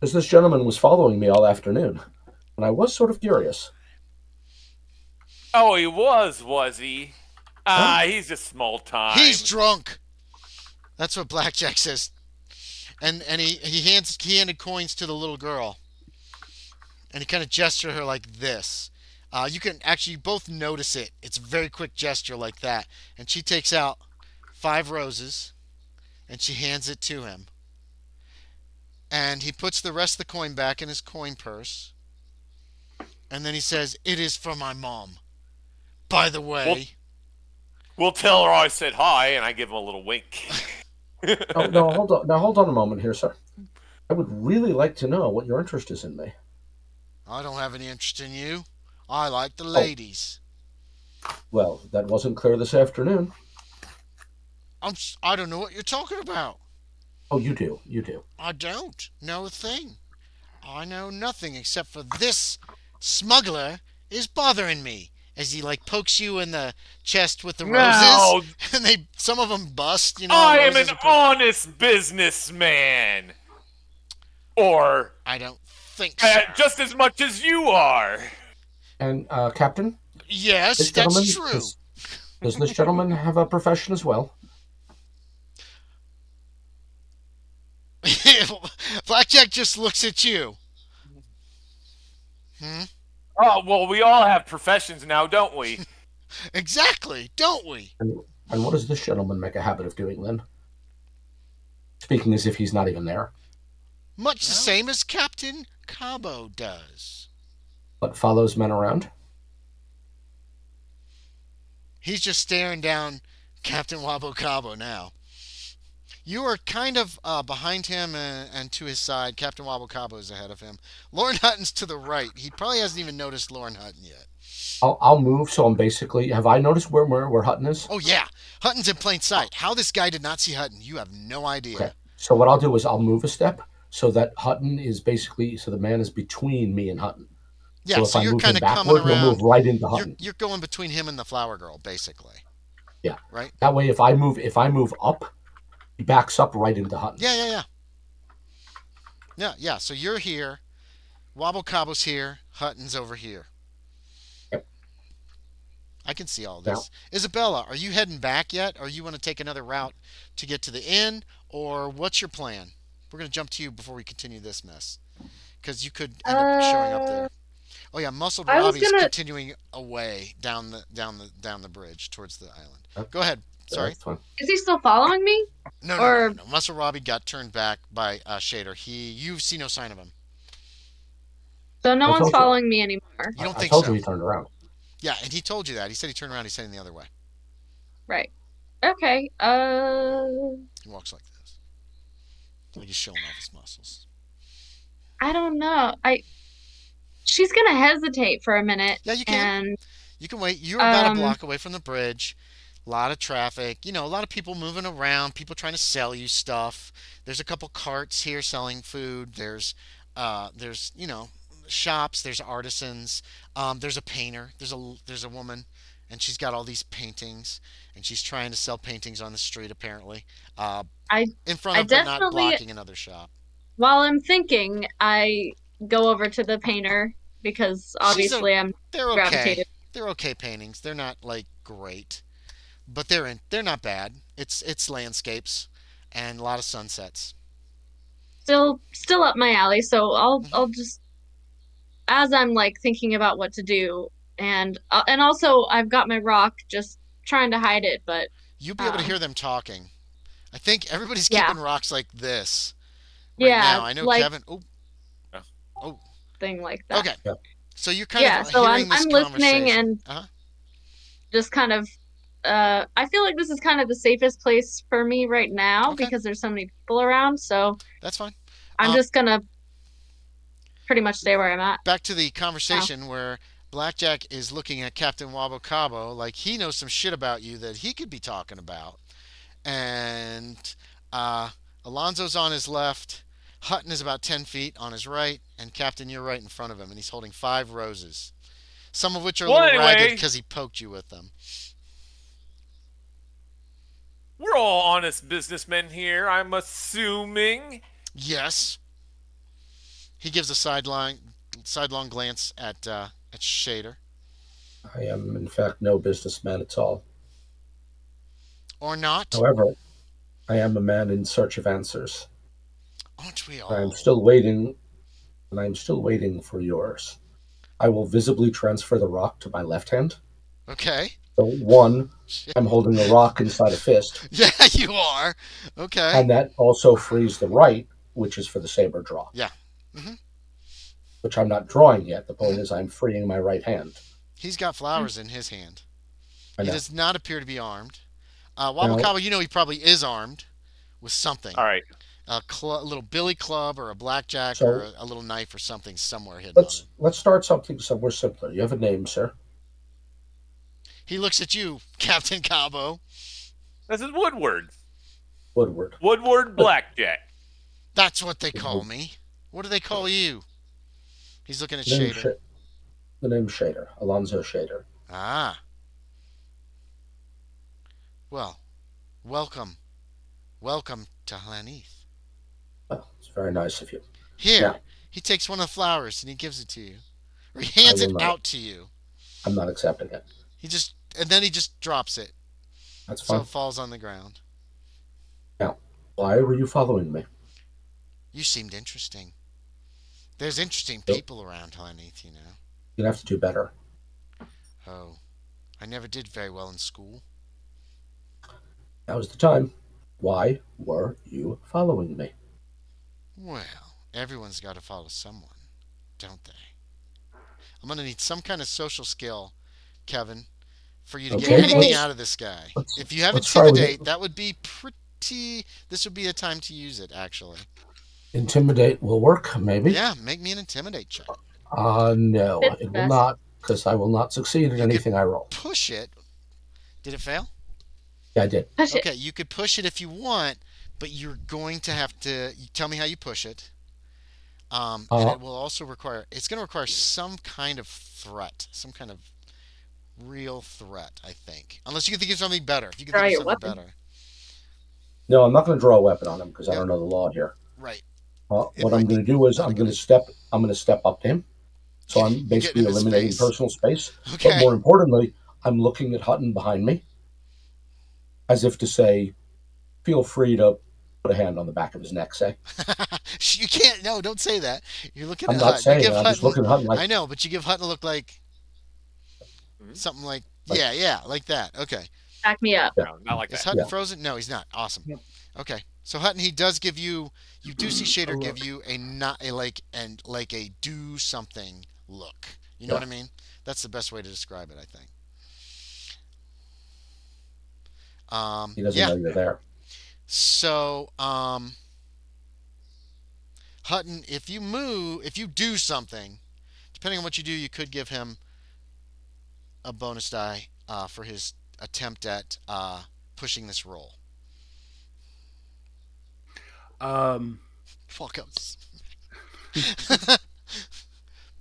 Because this gentleman was following me all afternoon, and I was sort of curious. Oh, he was he? He's just small time. He's drunk. That's what Blackjack says. And he handed coins to the little girl. And he kind of gestured her like this. You can actually both notice it. It's a very quick gesture like that. And she takes out 5 roses and she hands it to him. and he puts the rest of the coin back in his coin purse. And then he says, "It is for my mom. By the way." We'll tell her I said hi, and I give him a little wink. Oh, no, hold on. Now, hold on a moment here, sir. I would really like to know what your interest is in me. I don't have any interest in you. I like the Oh. ladies. Well, that wasn't clear this afternoon. I don't know what you're talking about. Oh, you do. You do. I don't know a thing. I know nothing except for this smuggler is bothering me. As he like pokes you in the chest with the Now, roses, and some of them bust. I am roses an are honest businessman. Or I don't think so. just as much as you are. And, Captain? Yes, This that's gentleman, true. does this gentleman have a profession as well? Blackjack just looks at you. Oh, well, we all have professions now, don't we? Exactly, don't we? And what does this gentleman make a habit of doing then? Speaking as if he's not even there. Much the same as Captain Cabo does. But follows men around? He's just staring down Captain Wabo Cabo now. You are kind of behind him and to his side. Captain Wabo Cabo is ahead of him. Loren Hutton's to the right. He probably hasn't even noticed Loren Hutton yet. I'll move, so I'm basically... Have I noticed where Hutton is? Oh, yeah. Hutton's in plain sight. How this guy did not see Hutton, you have no idea. Okay. So what I'll do is I'll move a step so that Hutton is basically... So the man is between me and Hutton. Yeah, so if I you're move kind him of coming backward, he'll around. move right into Hutton. You're going between him and the flower girl, basically. Yeah. Right? That way, if I move up, he backs up right into Hutton. Yeah. So you're here. Wabo Cabo's here. Hutton's over here. Yep. I can see all this. Isabella, are you heading back yet? Or you want to take another route to get to the inn? Or what's your plan? We're going to jump to you before we continue this mess. Because you could end up showing up there. Oh yeah, Muscled Robbie's continuing away down the bridge towards the island. Okay. Go ahead. Sorry. Is he still following me? No. Muscle Robbie got turned back by Shaeder. You see no sign of him. So no one's following me anymore. You don't think so? I told so? you he turned around. Yeah, and he told you that. He said he turned around. He's heading the other way. Right. Okay. He walks like this, like he's showing off his muscles. I don't know. She's gonna hesitate for a minute. Yeah, you can. And you can wait. You're about a block away from the bridge. A lot of traffic. A lot of people moving around. People trying to sell you stuff. There's a couple carts here selling food. There's shops. There's artisans. There's a painter. There's a woman, and she's got all these paintings, and she's trying to sell paintings on the street apparently. In front of, but not blocking another shop. While I'm thinking, I go over to the painter because obviously they're gravitated. Okay. They're okay paintings. They're not like great, but they're not bad. It's landscapes and a lot of sunsets. Still up my alley. So I'll just, as I'm like thinking about what to do, and also I've got my rock just trying to hide it, but you'll be able to hear them talking. I think everybody's keeping rocks like this. Right yeah, now. I know like, Kevin. Thing like that. Okay. Yeah. So you're kind of so hearing this I'm listening and just kind of. I feel like this is kind of the safest place for me right now because there's so many people around. So that's fine. I'm just gonna pretty much stay where I'm at. Back to the conversation where Blackjack is looking at Captain Wabo Cabo like he knows some shit about you that he could be talking about, and Alonzo's on his left. Hutton is about 10 feet on his right, and Captain, you're right in front of him, and he's holding 5 roses, some of which are a little ragged because he poked you with them. We're all honest businessmen here, I'm assuming. Yes. He gives a sidelong glance at Shaeder. I am, in fact, no businessman at all. Or not. However, I am a man in search of answers. Aren't we all? I'm still waiting for yours. I will visibly transfer the rock to my left hand. Okay. So one, I'm holding the rock inside a fist. Yeah, you are. Okay. And that also frees the right which is for the saber draw. Yeah. Mm-hmm. Which I'm not drawing yet. The point is I'm freeing my right hand. He's got flowers in his hand. I He know. does not appear to be armed. Wabo Now- Cabo, he probably is armed with something. All right. A little billy club or a blackjack So- or a little knife or something somewhere hidden on it. Let's start something somewhere simpler. You have a name, sir? He looks at you, Captain Cabo. This is Woodward. Woodward. Woodward Blackjack. That's what they call me. What do they call you? He's looking at The name's Shaeder. The name's Shaeder. Alonzo Shaeder. Ah. Well, welcome. Welcome to Hlanith. Well, it's very nice of you. Here, Yeah. he takes one of the flowers and he gives it to you. Or he hands I it will not. out to you. I'm not accepting it. And then he just drops it. That's So fine. it falls on the ground. Now, why were you following me? You seemed interesting. There's interesting Yep. people around Hlanith, You'd have to do better. Oh, I never did very well in school. That was the time. Why were you following me? Well, everyone's got to follow someone, don't they? I'm going to need some kind of social skill, Kevin, for you to Okay, get anything let's- out of this guy. let's- If you have let's try with Intimidate, it. that would be pretty... This would be a time to use it, actually. Intimidate will work, maybe. Yeah, make me an Intimidate check. No, It's it will best. not, because I will not succeed at anything I roll. Push it. Did it fail? Yeah, I did. Push it. Okay, you could push it if you want, but you're going to have to tell me how you push it. And it will also require, it's going to require some kind of threat, some kind of real threat, I think. Unless you can think of something better. If you can Try think of your something weapon. better. No, I'm not going to draw a weapon on him because I Yeah. don't know the law here. Right. What It I'm might going to be do is not a I'm good going to step up to him. So I'm You're basically getting in his eliminating face. personal space. Okay. But more importantly, I'm looking at Hutton behind me as if to say, feel free to put a hand on the back of his neck, say. You can't, no, don't say that. You're looking I'm at not Hutton. You saying it. give I'm just Hutton- looking at Hutton like, I know, but you give Hutton a look like something like, yeah, like that. Okay. Back me up. No, not like Is that. Hutton Yeah. frozen? No, he's not. Awesome. Yep. Okay. So Hutton, he does give you. You do see Shaeder A give look. you a do something look. You know Yeah. what I mean? That's the best way to describe it, I think. he doesn't Yeah. know you're there. So, Hutton, if you do something, depending on what you do, you could give him a bonus die for his attempt at pushing this roll. Fuck up.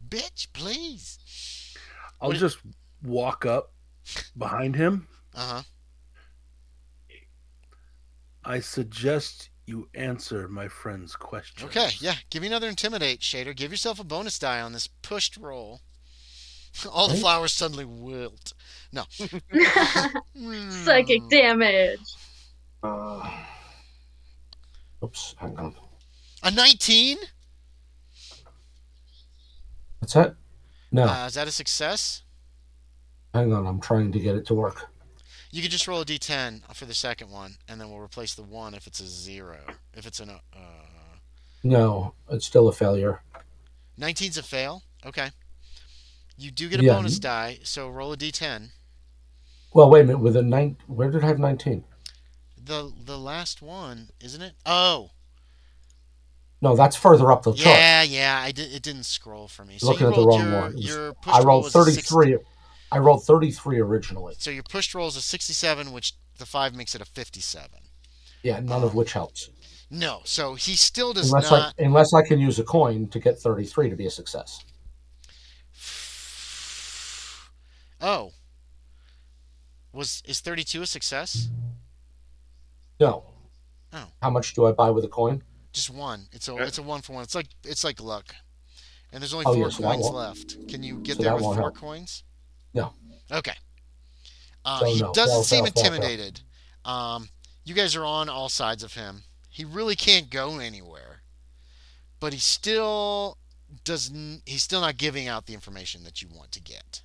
Bitch, please. I'll What- just walk up behind him. Uh-huh. I suggest you answer my friend's question. Okay, yeah. Give me another Intimidate, Shaeder. Give yourself a bonus die on this pushed roll. All the Right. flowers suddenly wilt. No. Psychic damage. Oops, hang on. A 19? What's that? No, Is that a success? hang on. I'm trying to get it to work. You could just roll a d10 for the second one, and then we'll replace the 1 if it's a 0. If it's an... No, it's still a failure. 19's a fail? Okay. You do get a Yeah. bonus die, so roll a d10. Well, wait a minute. With a 9, where did I have 19? The last one, isn't it? Oh, No, that's further up the chart. yeah. It didn't scroll for me. You're looking at the wrong one. Your push I roll rolled was a 33. I rolled 33 originally. So your pushed roll is a 67, which the 5 makes it a 57. Yeah, none of which helps. No, so he still does not. Unless I can use a coin to get 33 to be a success. Oh, is 32 a success? No. Oh. How much do I buy with a coin? Just one. It's a 1-for-1. It's like luck. And there's only Oh, 4 yeah, so that coins won't- left. Can you get so there that with won't 4 help. coins? No. Okay. So He no. doesn't seem Fail. intimidated. You guys are on all sides of him. He really can't go anywhere. But he's still not giving out the information that you want to get.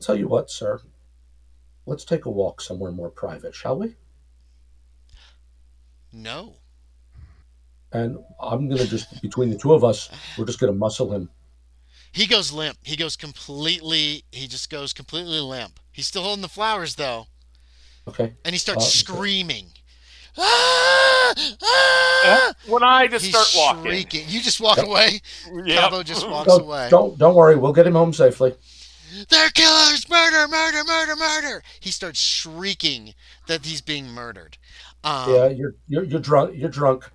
Tell you what, sir. Let's take a walk somewhere more private, shall we? No. And I'm gonna just between the two of us, we're just gonna muscle him. He goes limp. He just goes completely limp. He's still holding the flowers, though. Okay. And he starts So screaming. Ah! Ah! When I just He's start walking. shrieking. You just walk Yep. away. Yep. Cabo just walks don't, away. don't worry, we'll get him home safely. They're killers! Murder! Murder! Murder! Murder! He starts shrieking that he's being murdered. Yeah, you're drunk. You're drunk.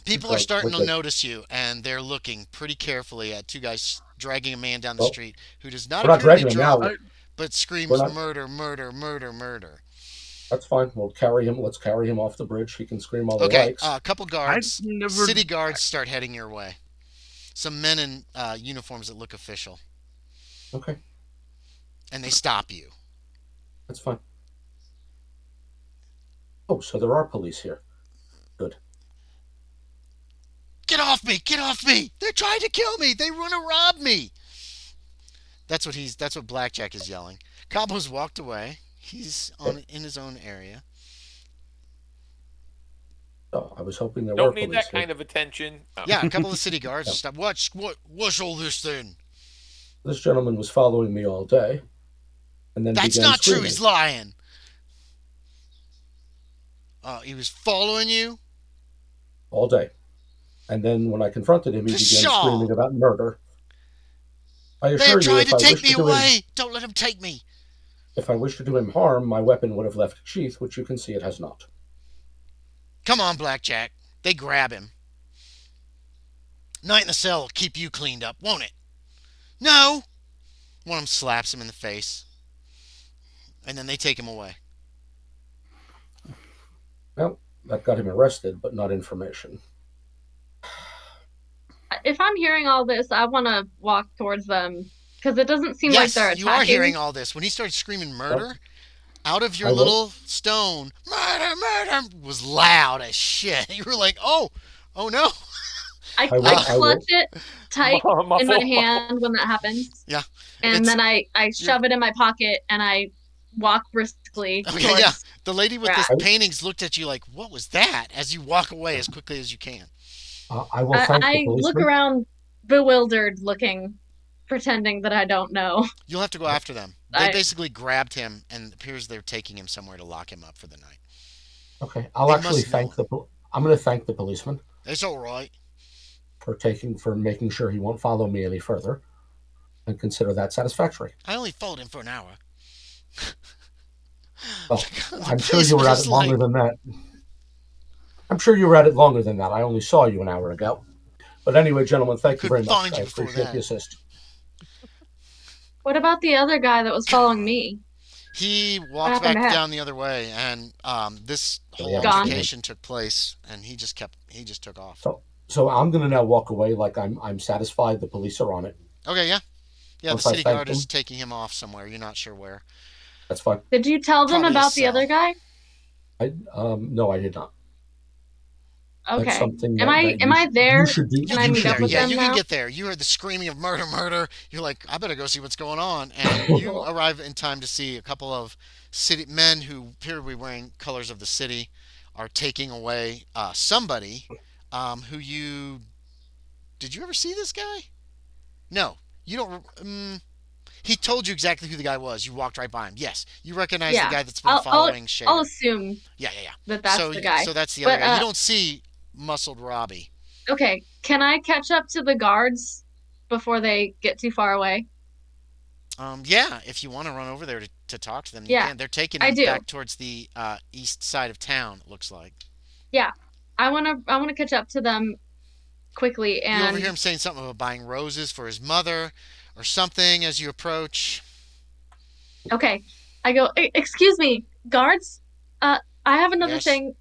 People are starting to notice you, and they're looking pretty carefully at two guys dragging a man down the Well, street who does not we're not appear to be dragging him now. drunk, but screams We're not. murder, murder, murder, murder. That's fine. We'll carry him. Let's carry him off the bridge. He can scream all he Okay, likes. a couple guards, I've never. city guards start heading your way. Some men in uniforms that look official, Okay, and they stop you. that's fine. Oh, so there are police here. Good. Get off me! Get off me! They're trying to kill me! They want to rob me! That's what Blackjack is yelling. Cabo's walked away. He's in his own area. Oh, I was hoping there were Don't police need that here. kind of attention. Oh. Yeah, a couple of city guards Yeah. stop. What's all this then? This gentleman was following me all day, and then That's began not true. screaming He's lying. He was following you. all day. And then when I confronted him, he began Pshaw! screaming about murder. I They're assure you, trying if to I take wished me to do him, away. Don't let them take me. if I wished to do him harm, my weapon would have left its sheath, which you can see it has not. Come on, Blackjack. They grab him. Night in the cell will keep you cleaned up, won't it? No. One of them slaps him in the face, and then they take him away. Well, that got him arrested, but not information. If I'm hearing all this, I want to walk towards them because it doesn't seem like Yes, they're attacking. you are hearing all this. When he started screaming murder, out of your I will. little stone, murder, murder, was loud as shit. You were like, oh no. I I will- I I will. clutch it tight in my Muffle. hand when that happens. Yeah. And It's- then I shove it in my pocket and I walk briskly Okay, towards. yeah. The lady with the Right. paintings looked at you like, what was that? As you walk away as quickly as you can. I will thank the I look policeman. around bewildered looking, pretending that I don't know. You'll have to go after them. They I- basically grabbed him, and it appears they're taking him somewhere to lock him up for the night. Okay, I'll They actually must thank know. I'm going to thank the policeman It's all right. for making sure he won't follow me any further, and consider that satisfactory. I only followed him for an hour. Well, The I'm sure you were policeman at is it longer than that. I'm sure you were at it longer than that. I only saw you an hour ago. But anyway, gentlemen, thank you very Couldn't much. find I you before appreciate that. the assist. What about the other guy that was following me? He walked happened to back him? down the other way, and this whole Yeah, Gone. altercation took place, and he just took off. So I'm going to now walk away like I'm satisfied the police are on it. Okay, yeah. Yeah, the Once I city thank guard is them. taking him off somewhere. You're not sure where. That's fine. Did you tell them Probably a about the cell. other guy? No, I did not. That's Okay. something Am that I you there? should do. Can I You meet get up there. with Yeah, them you now? can get there. You heard the screaming of murder, murder. You're like, I better go see what's going on. And you arrive in time to see a couple of city men who appear to be wearing colors of the city are taking away somebody who you... Did you ever see this guy? No. You don't... he told you exactly who the guy was. You walked right by him. Yes. You recognize Yeah. the guy that's been I'll following Shaeder. I'll assume Yeah. that that's so, the guy. So that's the But, other guy. You don't see Muscled Robbie. Okay, can I catch up to the guards before they get too far away? Yeah, if you want to run over there to talk to them, you Yeah, can. They're taking I him do. back towards the east side of town, it looks like. I wanna catch up to them quickly You and overhear him saying something about buying roses for his mother or something as you approach. okay. I go, excuse me, guards? I have another Yes? thing.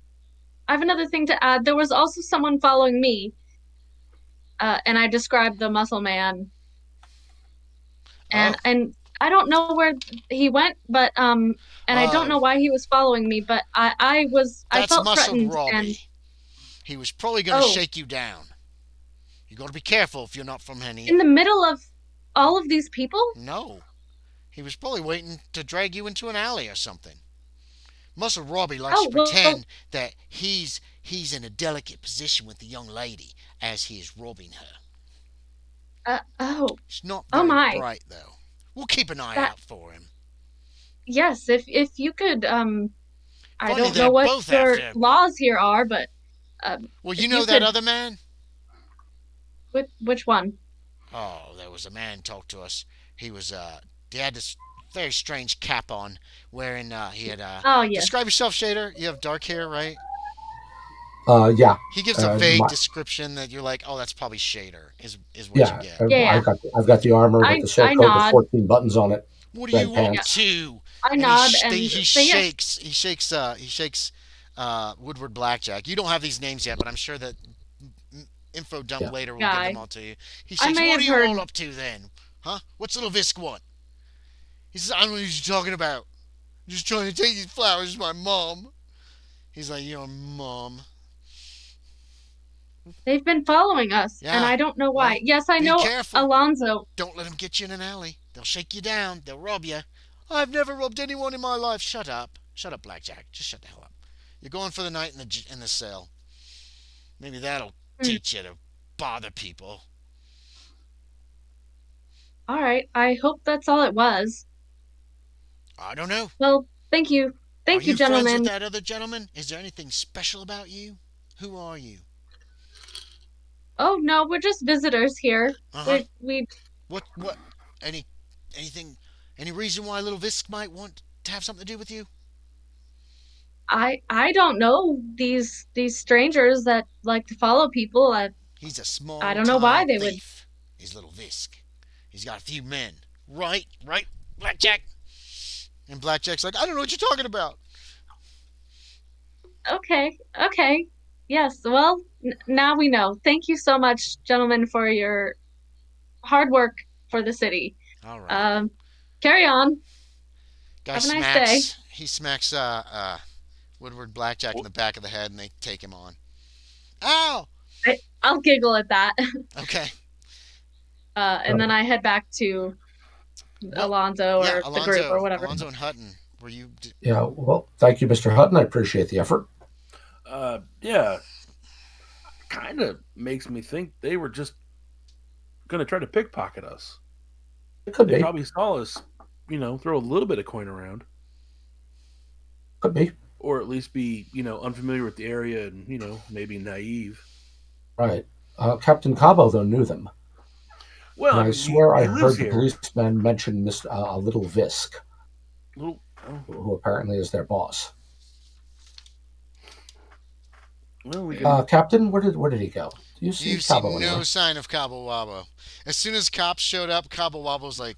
I have another thing to add. There was also someone following me. And I described the muscle man. And Oh. and I don't know where he went, but and I don't know why he was following me, but I That's felt Muscled threatened Robbie. and He was probably going to Oh. shake you down. You got to be careful if you're not from any... in the middle of all of these people? No. He was probably waiting to drag you into an alley or something. Muscle Robbie likes Oh, to well, pretend that he's in a delicate position with the young lady as he is robbing her. oh, He's not oh very my. bright though. We'll keep an eye That out for him. yes, if you could I Funny, don't know they're what both your after. laws here are, but Well, you if know you that could other man? which one? Oh, there was a man talked to us. He was he had this very strange cap on, wearing he had Oh yes. describe yourself, Shaeder. You have dark hair, right? Yeah. He gives a vague My, description that you're like, oh, that's probably Shaeder. Is what you yeah. get. Yeah, yeah. I've got the armor with the silk I coat with nod. 14 buttons on it. What are Red you pants. up to? I And nod and he say yes. shakes Woodward Blackjack. You don't have these names yet, but I'm sure that info dump Yeah. later will Guy. give them all to you. He I shakes. may What have are you heard- all up to then? Huh? What's little Visk want? He says, I don't know what you're talking about. I'm just trying to take these flowers to my mom. He's like, your mom. They've been following us, and Yeah, I don't know why. well, Yes, I be know careful. Alonzo. Don't let them get you in an alley. They'll shake you down. They'll rob you. I've never robbed anyone in my life. Shut up. Shut up, Blackjack. Just shut the hell up. You're going for the night in the cell. Maybe that'll teach you to bother people. All right, I hope that's all it was. I don't know. Well, thank you. Thank Are you, you friends gentlemen. with that other gentleman? Is there anything special about you? Who are you? Oh no, we're just visitors here. Uh-huh. We What anything any reason why little Visk might want to have something to do with you? I don't know these strangers that like to follow people. He's a small I don't know why they would. thief. He's little Visk. He's got a few men. Right, Blackjack. And Blackjack's like, I don't know what you're talking about. Okay. Yes. Well, now we know. Thank you so much, gentlemen, for your hard work for the city. All right. Carry on. Guy Have a nice smacks. day. He smacks Woodward Blackjack in the back of the head, and they take him on. Ow! I'll giggle at that. Okay. And then I head back to Alonzo or the group or whatever. Alonzo and Hutton. Were you? Yeah. Well, thank you, Mr. Hutton. I appreciate the effort. Yeah. Kind of makes me think they were just going to try to pickpocket us. It could They be. probably saw us, throw a little bit of coin around. Could be. Or at least be, unfamiliar with the area and, maybe naive. Right. Captain Cabo, though, knew them. Well, And I swear I he heard lives the here. policeman mention a little Visk, Oh. who apparently is their boss. Well, we can. Captain, where did he go? Do you see You see Cabo no anywhere? sign of Cabo Wabo. As soon as cops showed up, Cabo Wabo's like,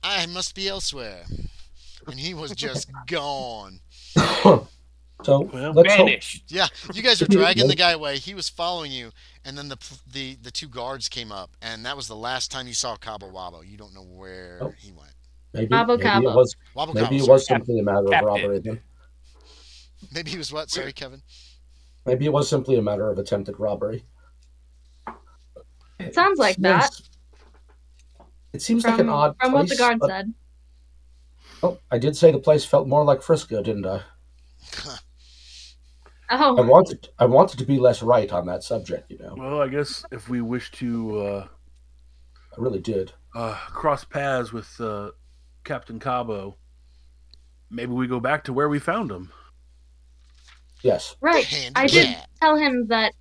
I must be elsewhere. And he was just gone. So Well, let's hope. Vanished. Yeah, you guys are dragging the guy away. He was following you, and then the two guards came up, and that was the last time you saw Cabo Wabo. You don't know where Oh. he went. Maybe Wabo it Cabo. was Wabo maybe Cabo, it sorry. was simply a matter of Captain. robbery. Then Maybe he was what? Sorry, Kevin. maybe it was simply a matter of attempted robbery. It sounds like that. It seems like an odd from place. what the guard but- said. Oh, I did say the place felt more like Frisco, didn't I? Oh, I wanted to be less right on that subject. Well, I guess if we wish to I really did. cross paths with Captain Cabo, maybe we go back to where we found him. Yes. right. Hand I in did hand. tell him that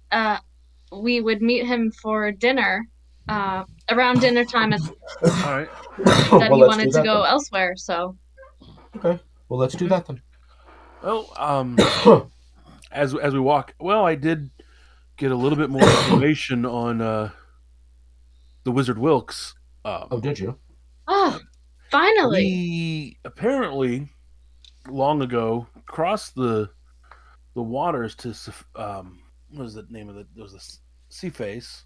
we would meet him for dinner around dinner time. As All right. that Well, he let's wanted do to that go then. elsewhere. So Okay. Well, let's do that then. Well, as we walk, I did get a little bit more information on the Wizard Wilkes. Oh, did you? finally. We apparently long ago crossed the waters to what was the name of it? There was a sea face,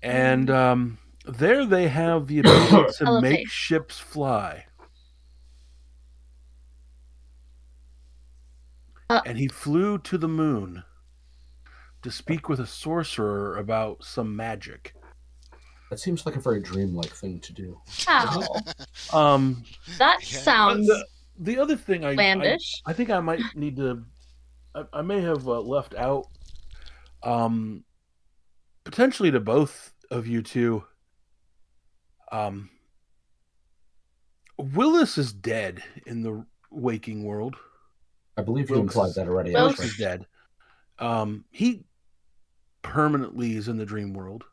and there they have the ability to Elevate. make ships fly. And he flew to the moon to speak with a sorcerer about some magic. That seems like a very dreamlike thing to do. Wow. Um, That Yeah. sounds the other thing Landish. I think I might need to. I may have left out, potentially to both of you two. Willis is dead in the waking world. I believe you implied that already. Willis actually. is dead. He permanently is in the dream world.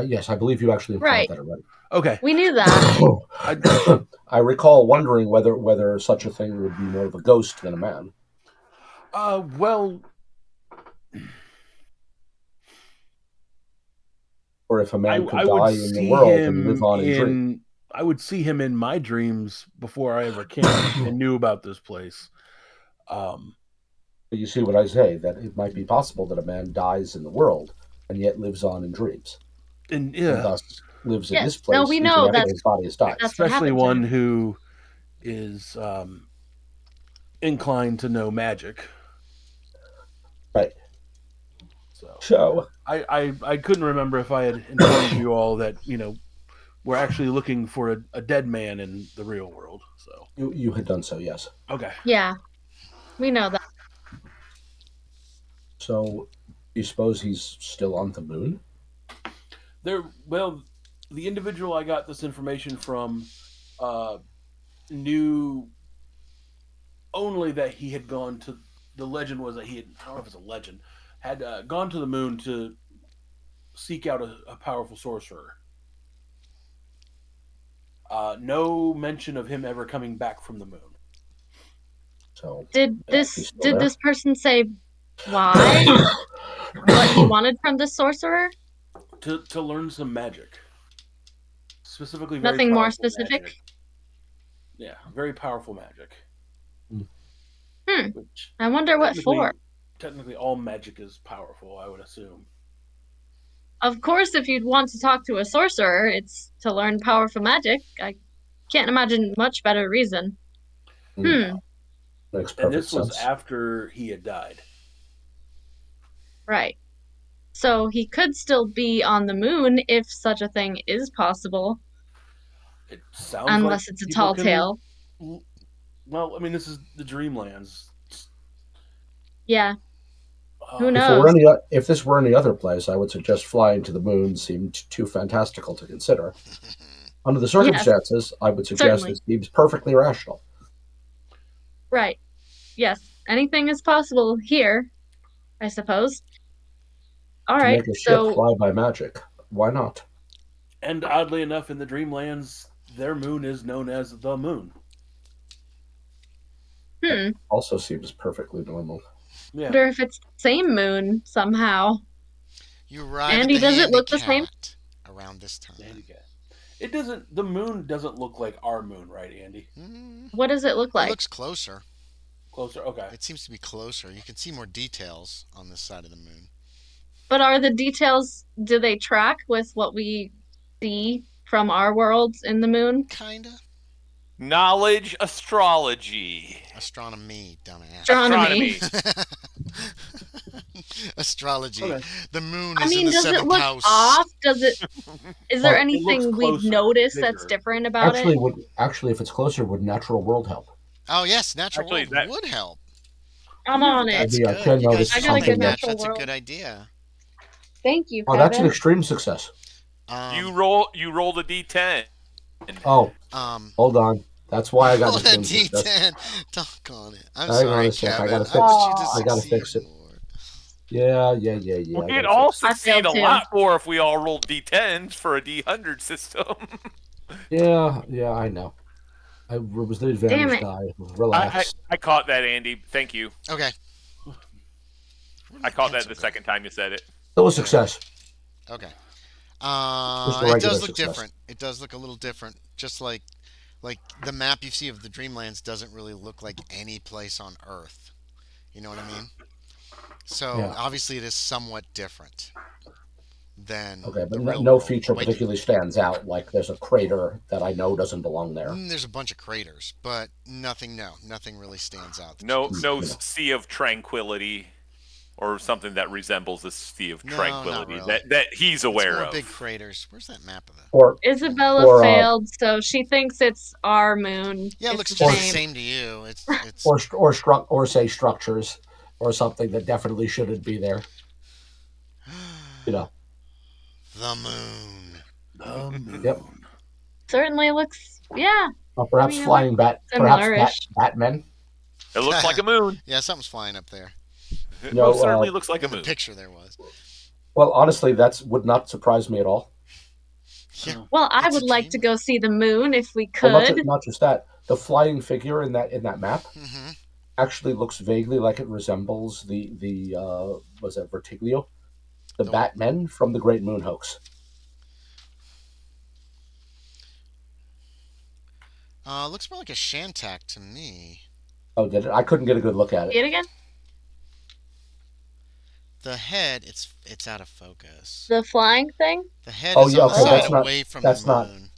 Yes, I believe you actually implied that already. Okay. We knew that. I recall wondering whether such a thing would be more of a ghost than a man. Well, or if a man could I die would in the see world him and live on in dreams. I would see him in my dreams before I ever came and knew about this place. But you see what I say, that it might be possible that a man dies in the world and yet lives on in dreams. And thus lives in this place. No, we know that his body has died. Especially one who is inclined to know magic. Right. So I couldn't remember if I had informed you all that, we're actually looking for a dead man in the real world. So you had done so, yes. Okay. Yeah. We know that. So you suppose he's still on the moon? Well, the individual I got this information from knew only that he had gone to. The legend was that he had. I don't know if it's a legend. Had gone to the moon to seek out a powerful sorcerer. No mention of him ever coming back from the moon. So did this person say why? What he wanted from the sorcerer? To learn some magic. Specifically, nothing more specific. Magic. Yeah, very powerful magic. Which I wonder what for. Technically, all magic is powerful, I would assume. Of course, if you'd want to talk to a sorcerer, it's to learn powerful magic. I can't imagine much better reason. Makes perfect and this was sense. after he had died. Right. So he could still be on the moon if such a thing is possible. It sounds unless like it's a tall tale. Well, I mean, this is the Dreamlands. Yeah. Who knows? If this were any other place, I would suggest flying to the moon seemed too fantastical to consider. Under the circumstances, I would suggest it seems perfectly rational. Right. Yes. Anything is possible here, I suppose. All right. Make a ship fly by magic. Why not? And oddly enough, in the Dreamlands, their moon is known as the moon. That also seems perfectly normal. Yeah. I wonder if it's the same moon somehow. You're right. Andy, does it look the same? Around this time. It doesn't. The moon doesn't look like our moon, right, Andy? What does it look like? It looks closer. Closer, okay. It seems to be closer. You can see more details on this side of the moon. But are the details, do they track with what we see from our worlds in the moon? Kinda. Knowledge astrology. Astronomy, dumbass. Astronomy. Astrology. Okay. The moon is in the seventh house. Does it look off? Is there anything we've noticed that's different about it? Actually, if it's closer, would natural world help? Oh yes, natural world would help. I'm on it. That's good. I got a good natural That's world. a good idea. Thank you, Kevin. That's an extreme success. You roll a d10. Oh, hold on. That's why I got the D10. Doggone it. I'm Hang sorry, on a sec. Kevin. I gotta fix it. Yeah. We'd all succeed a lot more if we all rolled d10s for a d100 system. Yeah, I know. I was the advantage guy. Relax. I caught that, Andy. Thank you. Okay. I caught that the second time you said it. Still a success. Okay. It does look different. It does look a little different. Just like the map you see of the Dreamlands doesn't really look like any place on Earth. You know what I mean? So obviously it is somewhat different than. Okay, but no feature particularly stands out. Like there's a crater that I know doesn't belong there. There's a bunch of craters, but nothing really stands out. No sea of tranquility or something that resembles the Sea of No, Tranquility not really. that he's aware It's more of. big craters. Where's that map of it? Or Isabella failed, so she thinks it's our moon. Yeah, it It's looks the just the same. same to you. It's or say structures or something that definitely shouldn't be there. You know. the moon. The moon. Yep. Certainly looks, yeah. Or perhaps it flying looks perhaps similar-ish. Batmen. It looks like a moon. Yeah, something's flying up there. It No, most certainly looks like a In the moon. picture there was. Well, honestly, would not surprise me at all. Yeah. Well, I It's a would like to dream. go see the moon if we Well, could. not just that. The flying figure in that map Mm-hmm. actually looks vaguely like it resembles the was that Vertiglio, the Batmen from the Great Moon Hoax. Looks more like a Shantak to me. Oh, did it? I couldn't get a good look at See it. it again? The head, it's out of focus. The flying thing? The head Oh, is yeah, on the okay, side that's not- away from that's the not- moon.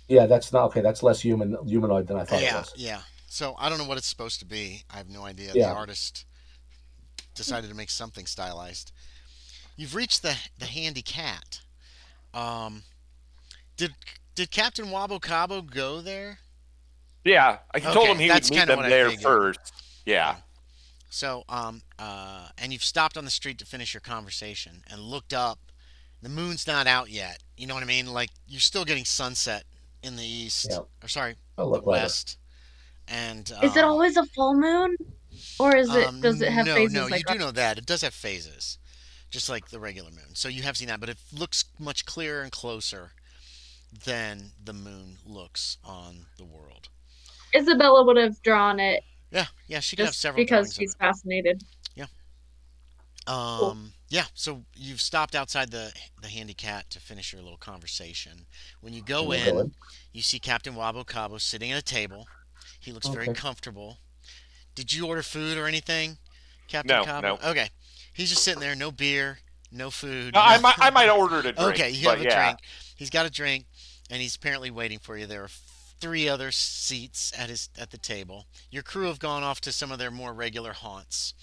Yeah, that's not okay. That's less humanoid than I thought it was. Yeah. So I don't know what it's supposed to be. I have no idea. Yeah. The artist decided to make something stylized. You've reached the handy cat. Did Captain Wabo Cabo go there? Yeah, I told him he would that's meet kinda them what I there figured. first. Yeah. So, and you've stopped on the street to finish your conversation and looked up. The moon's not out yet. You know what I mean? Like, you're still getting sunset in the east. Yeah. Or, sorry, I'll the look later. west. And, Is it always a full moon? Or does it have phases No, like you do know that. It does have phases, just like the regular moon. So you have seen that, but it looks much clearer and closer than the moon looks on the world. Isabella would have drawn it Yeah, she could have just several because drawings of she's it. fascinated. Yeah, so you've stopped outside the handy cat to finish your little conversation. When you go in, you see Captain Wabo Cabo sitting at a table. He looks very Okay. comfortable. Did you order food or anything, Captain Cabo? No. Okay. He's just sitting there, no beer, no food. I nothing. might have ordered a drink. Okay, you but have a yeah. drink. He's got a drink, and he's apparently waiting for you. There are 3 other seats at the table. Your crew have gone off to some of their more regular haunts.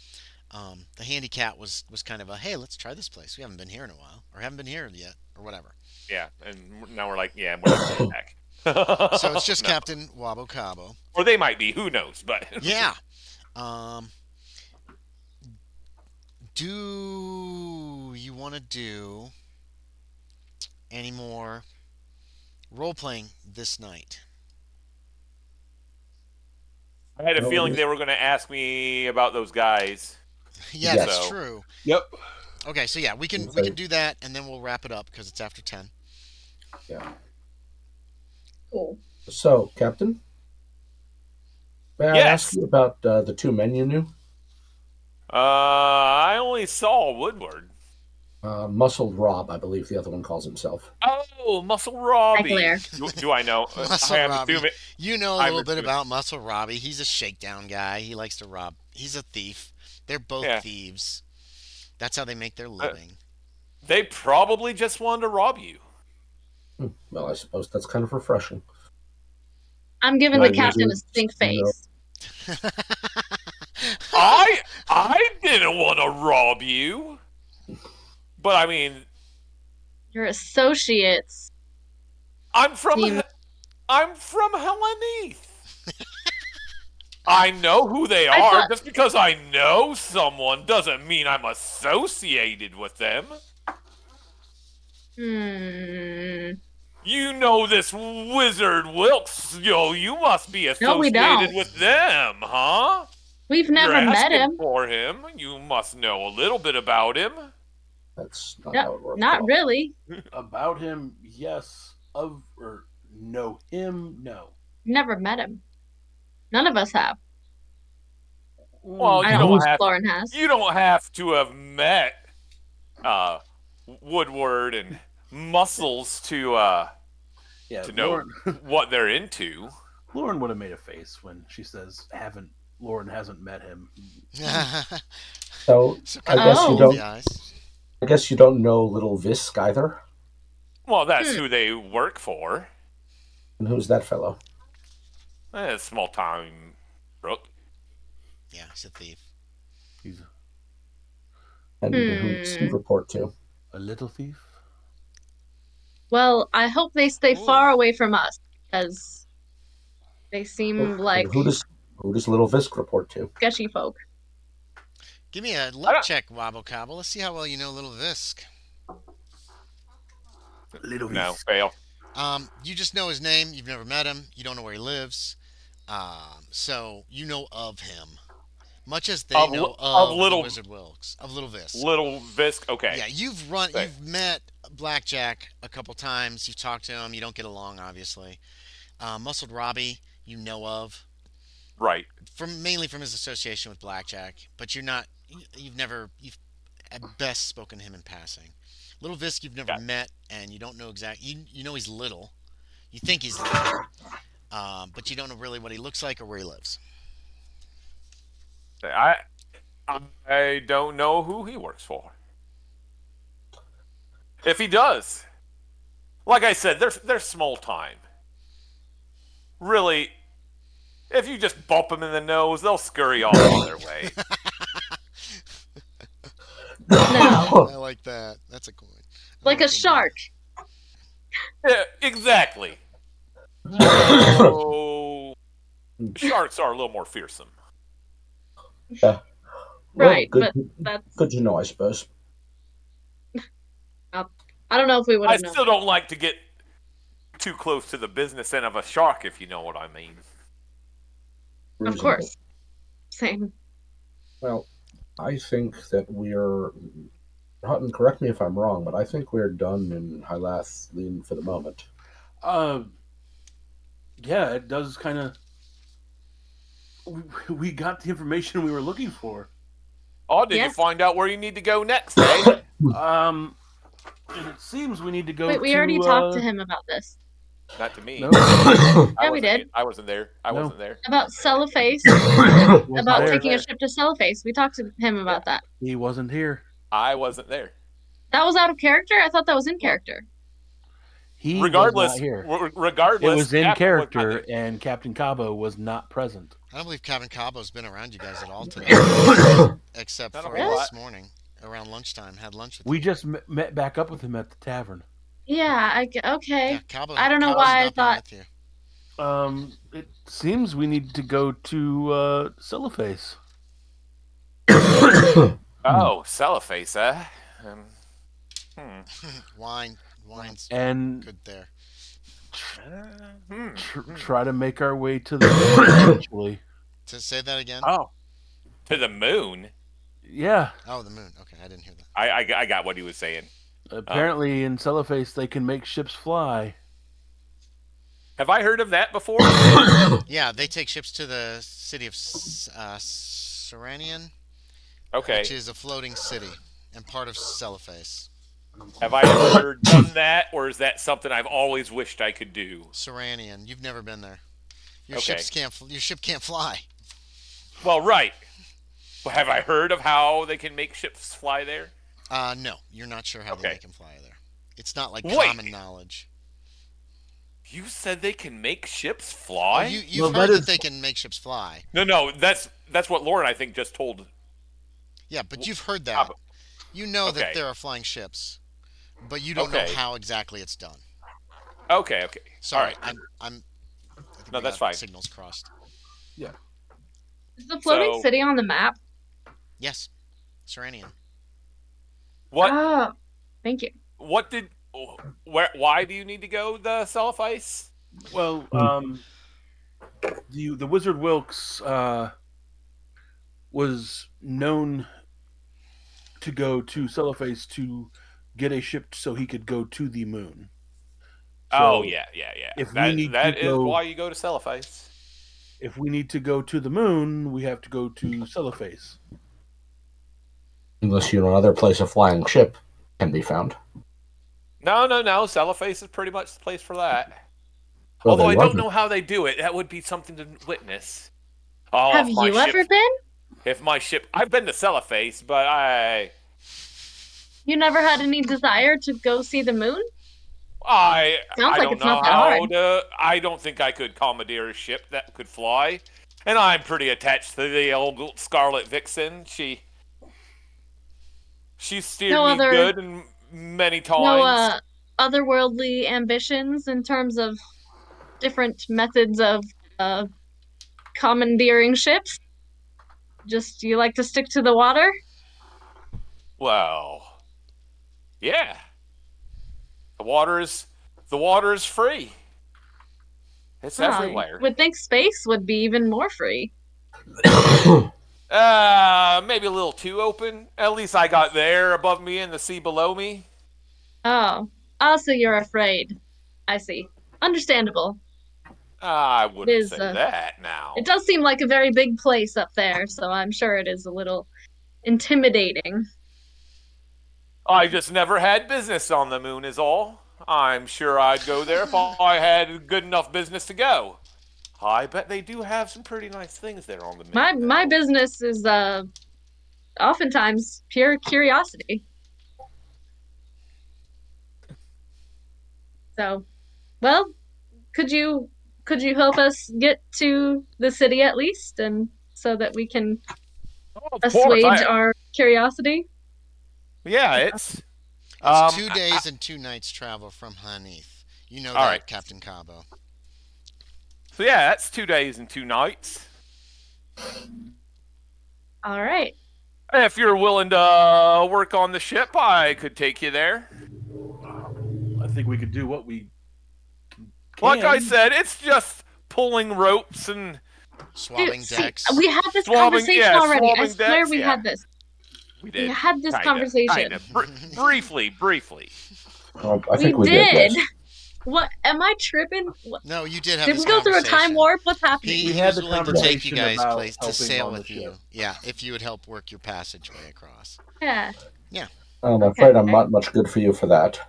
The handy cat was kind of a, hey, let's try this place. We haven't been here in a while, or haven't been here yet, or whatever. Yeah, and now we're like, yeah, we're not going back. So it's just No. Captain Wabo Cabo. Or they might be. Who knows? But Yeah. Do you want to do any more role playing this night? I had a No, feeling it is- they were going to ask me about those guys. Yeah, Yes. that's So- true. Yep. Okay, so yeah, we can do that, and then we'll wrap it up because it's after 10. Yeah. Cool. So, Captain, may I Yes. ask you about the 2 men you knew? I only saw Woodward. Muscled Rob, I believe the other one calls himself. Oh, Muscle Robbie. Claire. Do I know? Muscle I am Robbie. assuming. You know a I'm little bit assuming. about Muscle Robbie. He's a shakedown guy. He likes to rob. He's a thief. They're both Yeah. thieves. That's how they make their living. They probably just wanted to rob you. Well, I suppose that's kind of refreshing. I'm giving No, the captain a stink no. face. I didn't want to rob you. But I mean, Your associates. I'm from Seem- Hlanith. I know who they I are. thought- Just because I know someone doesn't mean I'm associated with them. You know this wizard Wilkes. You must be No, we associated don't. with them, huh? We've never You're met asking him. for him. You must know a little bit about him. That's not No, how it works. not Rob. really. About him, yes. Or know him, no. Never met him. None of us have. Well, I you don't don't know. have Loren has. You don't have to have met Woodward and Muscles to Yeah, know Loren, what they're into. Loren would have made a face when she says Loren hasn't met him. So I guess Oh. you don't. The eyes. I guess you don't know Little Visk either. Well, that's who they work for. And who's that fellow? Small time crook. Yeah, he's a thief. He's And who does he report to? A little thief. Well, I hope they stay Ooh. far away from us, because they seem like Who does Little Visk report to? sketchy folk. Give me a luck check, Wabo Cabo. Let's see how well you know Little Visk. Little No, thief. fail. You just know his name. You've never met him. You don't know where he lives. So you know of him, much as they know of Little the Wizard Wilkes of Little Visk. Little Visk. Okay. Yeah, you've met Blackjack a couple times. You've talked to him. You don't get along, obviously. Muscled Robbie, you know of Right. mainly from his association with Blackjack, but you've at best spoken to him in passing. Little Visk, you've never met, and you don't know exactly. You know he's little. You think he's little, but you don't know really what he looks like or where he lives. I don't know who he works for. If he does, like I said, they're small time. Really, if you just bump them in the nose, they'll scurry off on their way. No, I like that. That's a coin. like a shark. Yeah, exactly. So, sharks are a little more fearsome. Yeah. Right, Well, but that's... good to know, I suppose. I don't know if we would I have known. still don't like to get too close to the business end of a shark, if you know what I mean. Of Reasonable. course. Same. Well, I think that we're... Hutton, correct me if I'm wrong, but I think we're done in Hlanith for the moment. Yeah, it does kind of... We got the information we were looking for. Oh, did you Yes. find out where you need to go next, eh? And it seems we need to go Wait, we already talked to him about this. Not to me. No. Yeah, we did. I wasn't there. I No. wasn't there. About Celloface. Wasn't About there. taking a ship to Celloface. We talked to him about that. He wasn't here. I wasn't there. That was out of character? I thought that was in character. He Regardless, was not here. regardless, It was in Captain was not character, there. and Captain Cabo was not present. I don't believe Captain Cabo's been around you guys at all today, except Not a for whole this lot. morning around lunchtime. Had lunch with We him. just met back up with him at the tavern. Yeah, okay. Yeah, Cabo. I don't know Cabo's why I not been thought- with you. It seems we need to go to Celloface. Oh, Celloface, eh? Wine's And good there. try to make our way to the moon, actually. To say that again? Oh, to the moon. Yeah. Oh, the moon. Okay, I didn't hear that. I got what he was saying. Apparently, in Celloface, they can make ships fly. Have I heard of that before? Yeah, they take ships to the city of Serenian, Okay. which is a floating city and part of Celloface. Have I ever done that, or is that something I've always wished I could do? Serenian. You've never been there. Your Okay. Your ship can't fly. Well, right. Well, have I heard of how they can make ships fly there? No, you're not sure how they Okay. make them fly there. It's not like Wait. common knowledge. You said they can make ships Oh, fly? you've Well, heard that that is- they can make ships fly. No, that's what Loren, I think, just told. Yeah, but you've heard that. Cabo. You know that Okay. there are flying ships, but you don't know Okay. how exactly it's done. Okay. Sorry, All right. I think No, we that's got fine. Signals crossed. Is the floating So- city on the map? Yes, Serenian. What? Oh, thank you. What did? Why do you need to go the Celloface? Well, the Wizard Wilkes was known to go to Celloface to get a ship so he could go to the moon. Oh So, yeah. if we That need that to is go- why you go to Celloface. If we need to go to the moon, we have to go to Celloface. Unless you know another place a flying ship can be found. No. Celloface is pretty much the place for that. Well, Although there I wasn't. don't know how they do it. That would be something to witness. Oh, Have if my you ever ship- been? If my ship, I've been to Celloface, but You never had any desire to go see the moon? I Sounds like don't it's know not that how hard. to. I don't think I could commandeer a ship that could fly, and I'm pretty attached to the old Scarlet Vixen. She's steered No me other, good and many no times. otherworldly ambitions in terms of different methods of uh commandeering ships? Just you like to stick to the water? Well, yeah. The water is free. It's Oh, everywhere. would think space would be even more free. Maybe a little too open. At least I got there above me and the sea below me. Oh, also you're afraid. I see. Understandable. I It wouldn't is say that now. it does seem like a very big place up there, so I'm sure it is a little intimidating. I just never had business on the moon, is all. I'm sure I'd go there if I had good enough business to go. I bet they do have some pretty nice things there on the moon, My though. business is oftentimes pure curiosity. So, well, could you help us get to the city at least, and so that we can Oh, of course. assuage our curiosity? Yeah, it's It's um. 2 days and 2 nights travel from Hlanith. You know All right. that, Captain Cabo. So yeah, that's 2 days and 2 nights. All right. If you're willing to work on the ship, I could take you there. I think we could do what we can. Like I said, it's just pulling ropes and Swabbing See, decks. we had this Swabbing- conversation yeah, already. I swabbing swear decks, we yeah. had this. we We did. had this Kinda, conversation. briefly. I think we We did. did. Yes. What? Am I tripping? What? No, you did have Did this we go through a time conversation. warp? What's happening? He We had was the willing to take you conversation guys about place to helping sail on the with you. ship. Yeah, if you would help work your passageway across. Yeah. I'm Okay. afraid I'm not much good for you for that.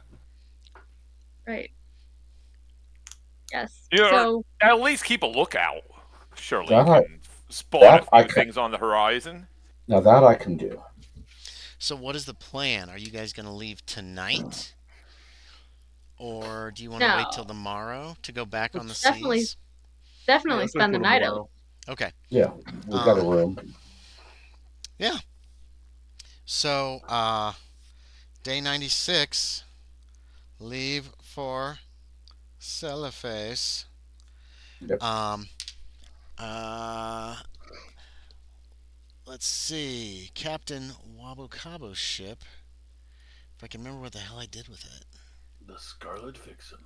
Right. Yes. Yeah. So At least keep a lookout. Surely That you I- can spot I a few can- things on the horizon. Now that I can do. So what is the plan? Are you guys going to leave tonight? Or do you want to wait till No. tomorrow to go back on the Definitely. seas? definitely spend the night out. Okay. Yeah, we've got a room. So, day 96, leave for Celeface. Yep. Let's see. Captain Wabo Cabo's ship. If I can remember what the hell I did with it. The Scarlet Vixen.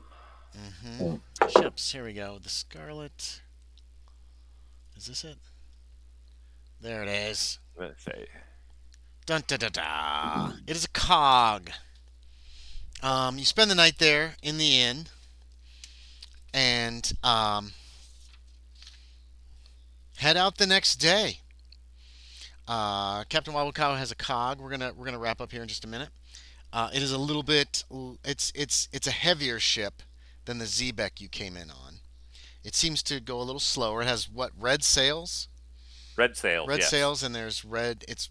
Ships. Here we go. The Scarlet. Is this it? There it is. Let's say. Dun da da da. It is a cog. You spend the night there in the inn, and head out the next day. Captain Wabukao has a cog. We're gonna wrap up here in just a minute. It is a little bit. It's a heavier ship than the Zebek you came in on. It seems to go a little slower. It has red sails? Red sails. Red yes. sails, and there's red. It's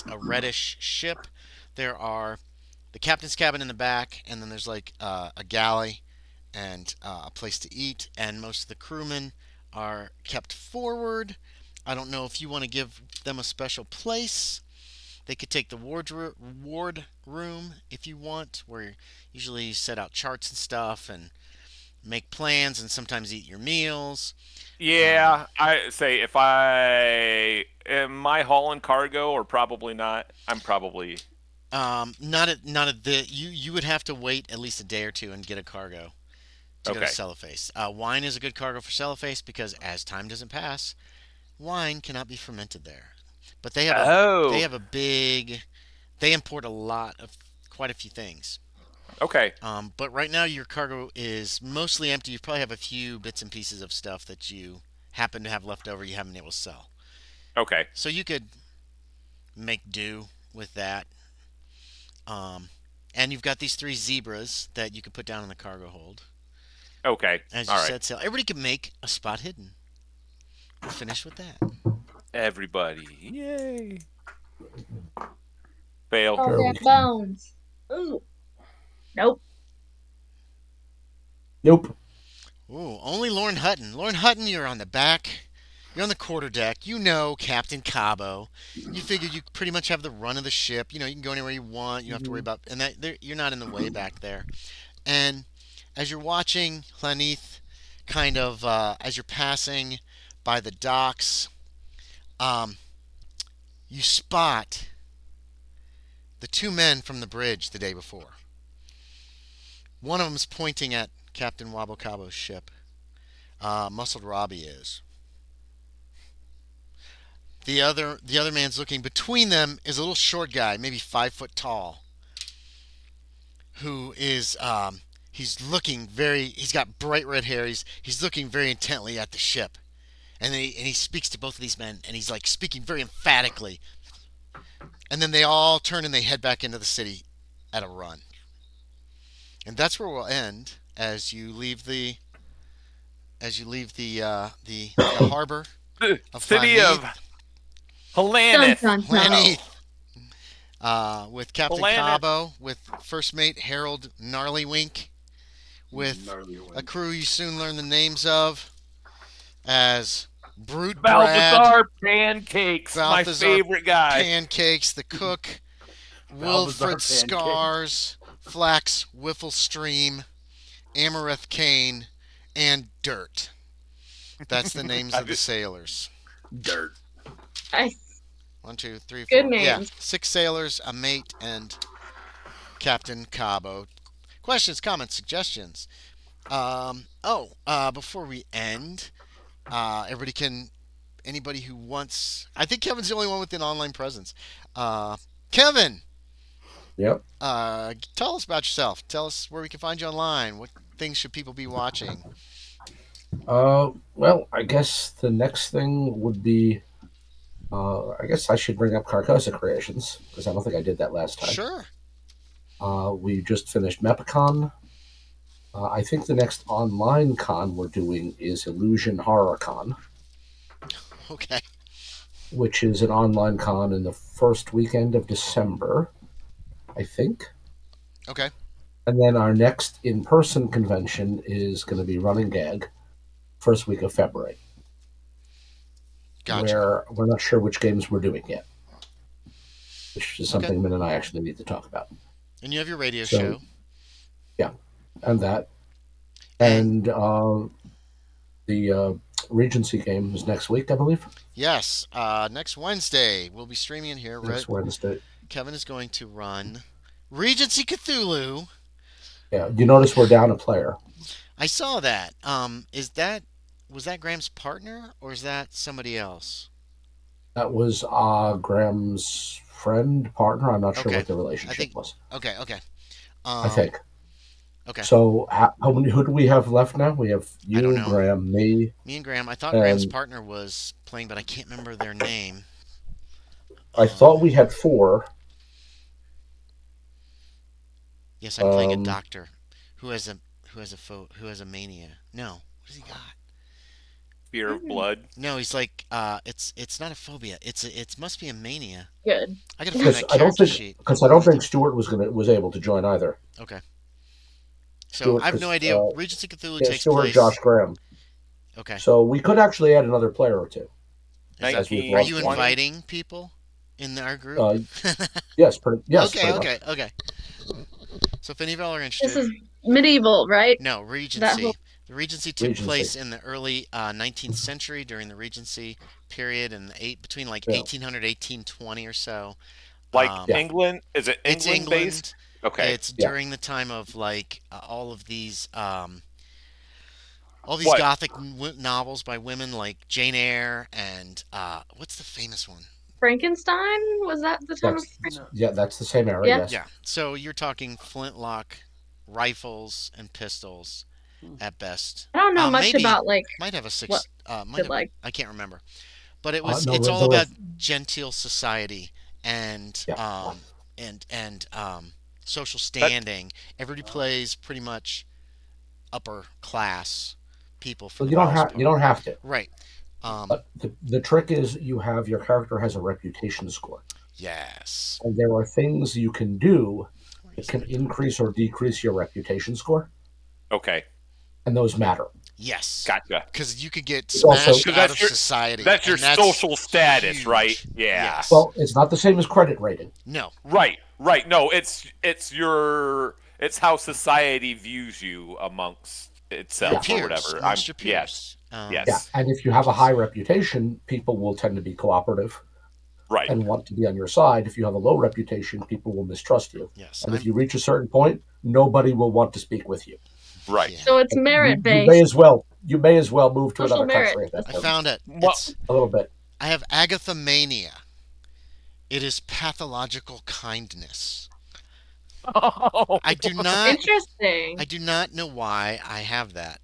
a reddish ship. There are the captain's cabin in the back, and then there's like a galley and a place to eat. And most of the crewmen are kept forward. I don't know if you want to give them a special place. They could take the ward room if you want, where you usually set out charts and stuff and make plans and sometimes eat your meals. Yeah, I say if am I hauling cargo or probably not? I'm probably Not at the you would have to wait at least a day or two and get a cargo to go to Okay. Celloface. Wine is a good cargo for Celloface because as time doesn't pass, wine cannot be fermented there. But they have they import quite a few things. Okay. But right now your cargo is mostly empty. You probably have a few bits and pieces of stuff that you happen to have left over you haven't been able to sell. Okay. So you could make do with that. And you've got these 3 zebras that you could put down in the cargo hold. Okay. As you All right. said, so everybody can make a spot hidden. We'll finish with that. Everybody. Yay. Fail. Oh, their bones. Ooh. Nope. Nope. Ooh, only Loren Hutton. Loren Hutton, you're on the back. You're on the quarterdeck. You know Captain Cabo. You figure you pretty much have the run of the ship. You know, you can go anywhere you want. You don't have to worry about, and you're not in the way back there. And as you're watching Hlanith, kind of as you're passing by the docks, um, you spot the two men from the bridge the day before. One of them's pointing at Captain Wabo Cabo's ship. Muscled Robbie is. The other man's looking. Between them is a little short guy, maybe 5 foot tall, who is he's looking very. He's got bright red hair. He's looking very intently at the ship, and he speaks to both of these men, and he's like speaking very emphatically. And then they all turn and they head back into the city at a run. And that's where we'll end as you leave the the harbor of City Hlanith. of Hlanith. Dun, dun, dun. Hlanith, with Captain Hlanith. Cabo, with First Mate Harold Gnarlywink, with Gnarly a one. crew you soon learn the names of as Brute Brad, Balthazar Pancakes, my Balthazar favorite guy. Pancakes, the cook, Balthazar Wilfred Pancakes. Scars, Flax Whifflestream, Amareth Kane, and Dirt. That's the names of the sailors. Dirt. Nice. 1, 2, 3, 4. Good Yeah, names. 6 sailors, a mate, and Captain Cabo. Questions, comments, suggestions. Before we end, anybody who wants, I think Kevin's the only one with an online presence. Kevin, Yep. tell us about yourself. Tell us where we can find you online. What things should people be watching? Well, I guess the next thing would be. I guess I should bring up Carcosa Creations because I don't think I did that last time. Sure. We just finished Mepicon. I think the next online con we're doing is Illusion Horror Con, Okay. which is an online con in the first weekend of December, I think. Okay. And then our next in-person convention is going to be Running Gag, first week of February, Gotcha. where we're not sure which games we're doing yet, which is Okay. something Min and I actually need to talk about. And you have your radio So- show. And that. And the Regency game is next week, I believe. Yes. Next Wednesday, we'll be streaming in here. Next Wednesday. Kevin is going to run Regency Cthulhu. Yeah, you notice we're down a player. I saw that. Was that Graham's partner or is that somebody else? That was Graham's friend, partner. I'm not sure Okay. what the relationship think- was. Okay. I think. Okay. So who do we have left now? We have I don't you, know. Graham, me. Me and Graham. I thought Graham's And- partner was playing, but I can't remember their name. I thought we had 4. Yes, I'm playing a um, doctor who has a mania. No, what does he got? Fear of blood. No, he's like it's not a phobia. It must be a mania. Good. I gotta find Because that I don't character think sheet. because I don't think Stuart was able to join either. Okay. So Stuart I have no is, idea. Regency Cthulhu Yeah, takes Stuart, place. Josh, Graham. Okay. So we could actually add another player or two. Is that- we've are lost you one. inviting people in our group? Yes, okay, pretty much. okay. So if any of y'all are This interested, is medieval, right? no Regency. whole- The Regency took Regency. place in the early 19th century during the Regency period, and between like Yeah. 1800 1820 or so. Like Yeah. England? Is it It's England based? Okay. It's Yeah. during the time of like all these What? gothic novels by women like Jane Eyre and what's the famous one? Frankenstein? Was that the time of That's the same era. Yeah. Yes. Yeah. So you're talking flintlock rifles and pistols at best. I don't know much maybe- about like Might have a six. What might it have, like. I can't remember. But it's No, it's there all was- about genteel society and Yeah. and social standing. Everybody plays pretty much upper class people for So the you don't most have part. you don't have to. Right. But the trick is your character has a reputation score, Yes. and there are things you can do that can increase or decrease your reputation score. Okay. and those matter. Yes. Gotcha. Because you could get It's also- smashed out of society. That's your and social status, huge. right? Yeah. Yes. Well, it's not the same as credit rating. No. Right. No, it's how society views you amongst itself Your or peers, whatever. amongst your Yes. peers. Yes. Yeah, and if you have a high reputation, people will tend to be cooperative Right. and want to be on your side. If you have a low reputation, people will mistrust you. Yes. And if you reach a certain point, nobody will want to speak with you. Right. Yeah. So it's merit You based. may as well move to Social another merit. country at that I point. found it. Well- It's, A little bit. I have agathomania. It is pathological kindness. Oh. I do not. Interesting. I do not know why I have that.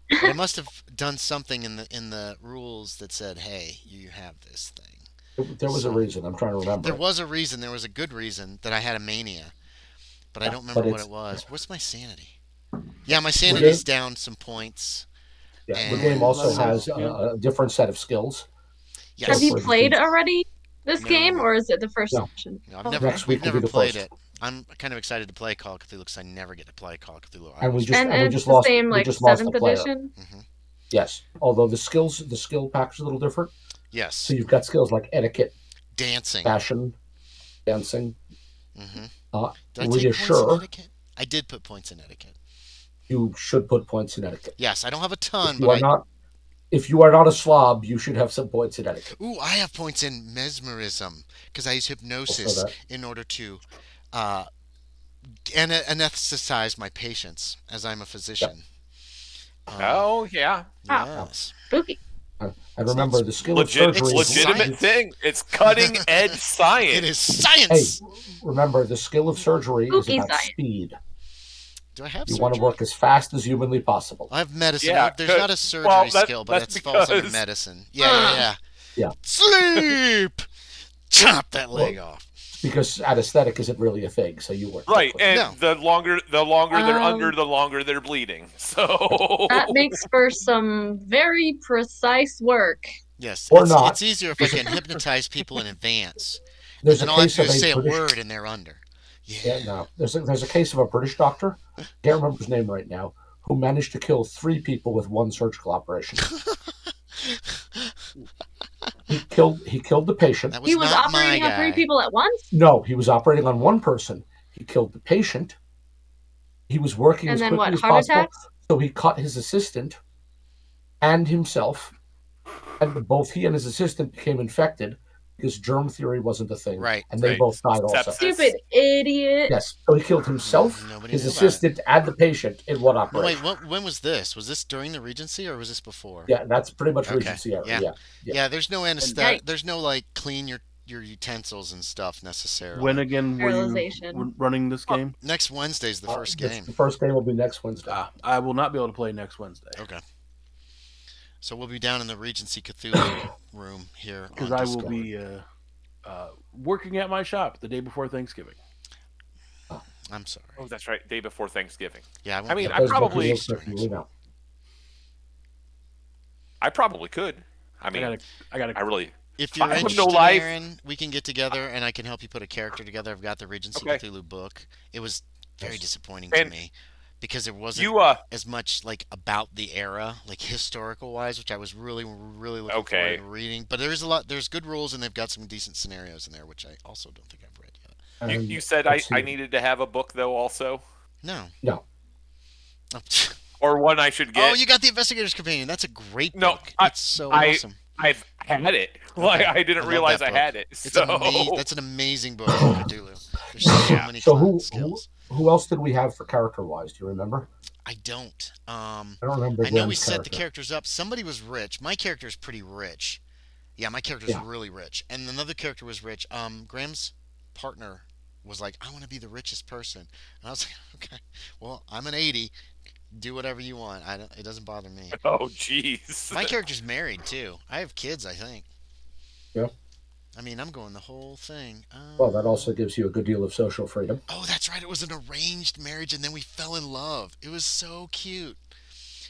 But I must have done something in the rules that said, "Hey, you have this thing." There was a reason. I'm trying to remember. There was a reason. There was a good reason that I had a mania, but I don't remember what it was. What's my sanity? Yeah, my sanity's down some points. Yeah, the and- game also has a different set of skills. Yes. Have you for played instance- already this No. game, or is it the first No. session? No, I've Oh, never, Next week we've will be never the played first. it. I'm kind of excited to play Call of Cthulhu because I never get to play Call of Cthulhu. And we just and and we it's just the lost. same we like just lost a 7th player. edition. Yes, although the skill pack is a little different. Yes, So you've got skills like etiquette, dancing. fashion, dancing. Mm-hmm. Uh, Did I take points reassure. in etiquette? I did put points in etiquette. You should put points in etiquette. Yes, I don't have a ton, If you but are not, if you are not a slob, you should have some points in etiquette. Ooh, I have points in mesmerism because I use hypnosis Also that. in order to anesthetize my patients as I'm a physician. Oh yeah. Yes. Spooky. And remember, the skill of Legit. surgery. It's is legitimate science. thing. It's cutting edge science. It is Hey, science. remember, the skill of surgery is Spooky about science. speed. Do I have You surgery? want to work as fast as humanly possible. I have medicine. Yeah, There's not a surgery well, skill, but that's it falls under because- medicine. Yeah. Yeah. Sleep. Chop that leg off. Because anesthetic isn't really a thing, so you work. Right, quickly. and No. the longer they're under, Um, the longer they're bleeding. So That makes for some very precise work. Yes. Or it's, not. It's easier if I can hypnotize people in advance. There's And a all I have case to do of is say a British. word and they're under. Yeah, no. There's a case of a British doctor. Can't remember his name right now. Who managed to kill 3 people with one surgical operation. He killed the patient. That was He was not my operating on 3 guy. people at once, No, he was operating on one person. He killed the patient. He was working and as then quickly what? as Heart possible. attacks? So he cut his assistant and himself, and both he and his assistant became infected because germ theory wasn't a thing. Right, And they right. both died also. Sepsis. Stupid idiot. Yes. So he killed himself, Nobody his knew about assistant, and the patient in one No, operation. wait, when was this? Was this during the Regency or was this before? Yeah, that's pretty much Okay, Regency era. yeah. Yeah. Yeah, there's no anesthetic. Yikes. There's no like clean your utensils and stuff necessarily. When again were you Sterilization. running this game? Next Wednesday's the first game. The first game will be next Wednesday. I will not be able to play next Wednesday Okay. So we'll be down in the Regency Cthulhu room here. because on I will Discord. be working at my shop the day before Thanksgiving. I'm sorry. oh, that's right, day before Thanksgiving. Yeah, I, won't I mean, be I able to probably- register Those next you know. I probably could. I mean, I gotta. I really. If you're I have interested, no life. Aaron, we can get together and I can help you put a character together. I've got the Regency Okay. Cthulhu book. It was very Yes. disappointing to And me because there wasn't You as much like about the era, like historical wise, which I was really looking Okay. forward to reading. But there's a lot. There's good rules and they've got some decent scenarios in there, which I also don't think I've read yet. you said let's I see. needed to have a book though also, No. No. Oh, or one I should get. oh, you got the Investigator's Companion. That's a great No, book. I- It's so I- awesome. I've had it. Like I didn't love realize that I book. had it. It's So that's an amazing book for Cthulhu. There's so Yeah. many So class skills. who else did we have for character wise? Do you remember? I don't. I don't remember. I know we Graham's set the character. characters up. Somebody was rich. My character is pretty rich. Yeah, my character's Yeah. really rich. And another character was rich. Graham's partner was like, I want to be the richest person. And I was like, okay, well, I'm an 80. Do whatever you want. It doesn't bother me. oh jeez. My character's married too. I have kids, I think. Yeah. I mean, I'm going the whole thing. Well, that also gives you a good deal of social freedom. Oh, that's right. It was an arranged marriage, and then we fell in love. It was so cute.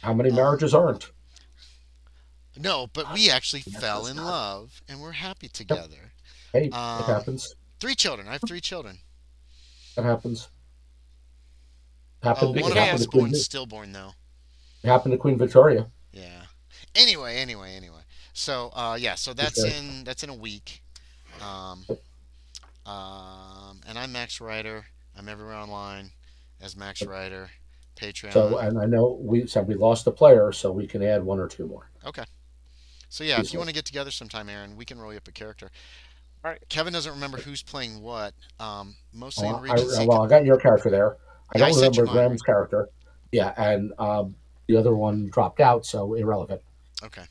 How many marriages aren't? No, but we actually Yes, fell that's in not- love, and we're happy together. Hey, it Um, happens. 3 children. I have 3 children. That happens. Oh, Happened. one It of them happened was to born me. stillborn, though. It happened to Queen Victoria. Yeah. Anyway. So yeah, so that's Okay. in a week. Um, and I'm Max Ryder. I'm everywhere online as Max Ryder. So, Patreon. and I know we said we lost a player, so we can add one or two more Okay. So yeah, if you easily. want to get together sometime, Aaron, we can roll you up a character. All right. Kevin doesn't remember who's playing what. Mostly in Oh, I Regency. well, I got your character there. I Yeah, I don't sent you remember mine. Graham's character. Yeah, and the other one dropped out, so irrelevant. Okay.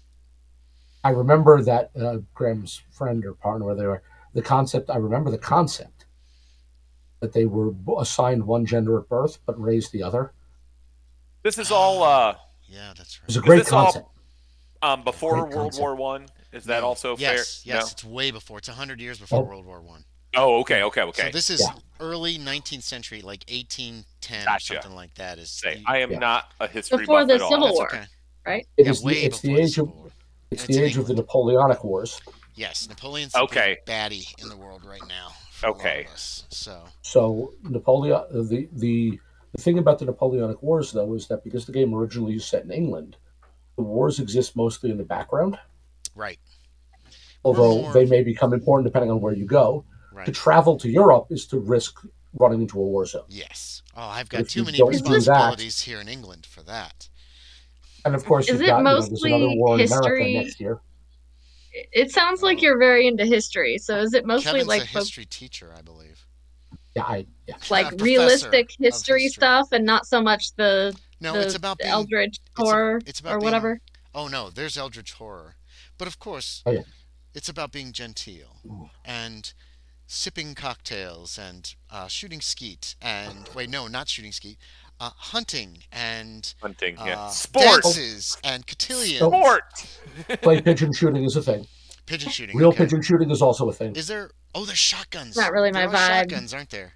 I remember that Graham's friend or partner, where they were the concept. I remember the concept that they were assigned one gender at birth but raised the other. This is all. Oh, yeah, that's It was right. a Is great this concept. all before Great World concept. War One? Is that No. also fair? Yes. No. It's way before. It's 100 years before Oh, World War One. Oh, okay, yeah, okay, So okay. this is yeah, early 19th century, like 1810 or Gotcha. something like that. Is Say, you, I am yeah. not a history Before buff the at Civil all. that's War, okay. right? It Yeah, is way it's the before the age of Civil War, and it's it's the in age of the England. Napoleonic Wars. Yes, Napoleon's the big Okay, baddie in the world right now for a lot of okay. us. So So Napoleon, the thing about the Napoleonic Wars, though, is that because the game originally is set in England, the wars exist mostly in the background, right, we're although more they may become important depending on where you go. To right. travel to Europe is to risk running into a war zone. Yes. Oh, I've But got if too you many don't Is do it that, responsibilities here in England for that. and of course is you've it got, there's another mostly war in America history? next year. It sounds like Oh, you're very into history. So is it mostly Kevin's a like history teacher, I believe. Yeah. like Professor realistic of history history. stuff and not so much No, it's the about being. Eldridge It's a. horror It's or about being. whatever? Oh no, there's Eldridge horror, but of course, Oh yeah. it's about being genteel and sipping cocktails and shooting skeet and wait, no, not shooting skeet, hunting and Hunting, yeah. Sport! Oh, dances and oh, cotillions. Sport! clay pigeon shooting is a thing. Pigeon shooting. Real Okay. pigeon shooting is also a thing. Is there? Oh, there's Not shotguns. really There my are vibe. shotguns, aren't there?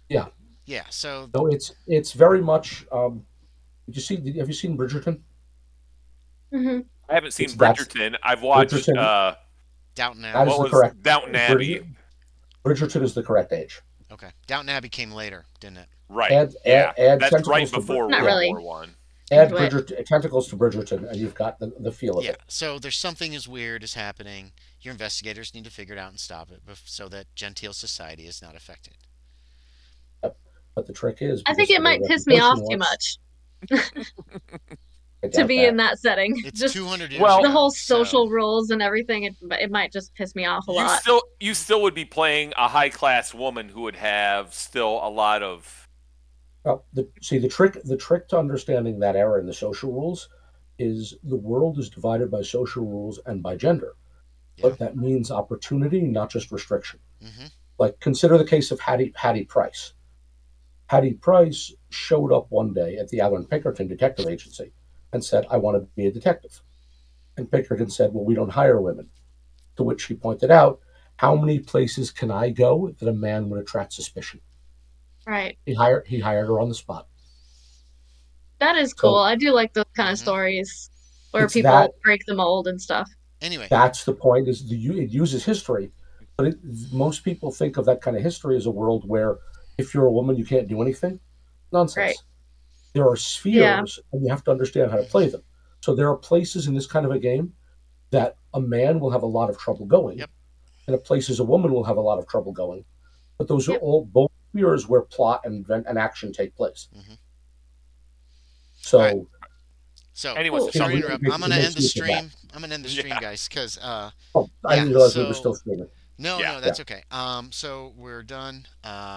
Yeah. Yeah. So So it's very much. Did you see? Have you seen Bridgerton? Hmm. I haven't It's seen that's Bridgerton. I've watched, Bridgerton. Downton That Abbey. is what the was correct. Downton Abbey? Bridgerton is the correct age. Okay. Downton Abbey came later, didn't it? Right, Add yeah. add That's right tentacles to before Not yeah. World really War One. Add into it. Tentacles to Bridgerton, and you've got the feel of Yeah. it. So there's something is weird is happening. Your investigators need to figure it out and stop it, so that genteel society is not affected. Yep. But the trick is I think because it the way might piss me off reputation too works. much I to doubt be in that. that setting. It's Just 200 years Well, the ago, whole so social rules and everything. It might just piss me off a lot. You still would be playing a high class woman who would have still a lot of Well, the trick to understanding that era and the social rules is the world is divided by social rules and by gender, yeah. but that means opportunity, not just restriction. Hmm. Like consider the case of Hattie Price. Hattie Price showed up one day at the Allen Pinkerton Detective Agency and said, "I want to be a detective." And Pinkerton said, "Well, we don't hire women." To which he pointed out, "How many places can I go that a man would attract suspicion?" Right. He hired her on the spot. That is cool. So I do like those kind of Hmm. stories where it's people that break the mold and stuff. Anyway, that's the point is it uses history, but most people think of that kind of history as a world where if you're a woman you can't do anything. Right. Nonsense. There are Yeah. spheres and you have to understand how to play hmm them. So there are places in this kind of a game that a man will have a lot of trouble going, yep. and a places a woman will have a lot of trouble going. But those are Yep. all both spheres where plot and event and action take place. Hmm. All right. So So anyone. Cool. sorry to it interrupt. I'm gonna makes end the use of that. stream. I'm gonna end the stream, Yeah, guys, because Oh, I yeah. didn't realize we were So still streaming. yeah. no, Yeah. that's okay. So we're done.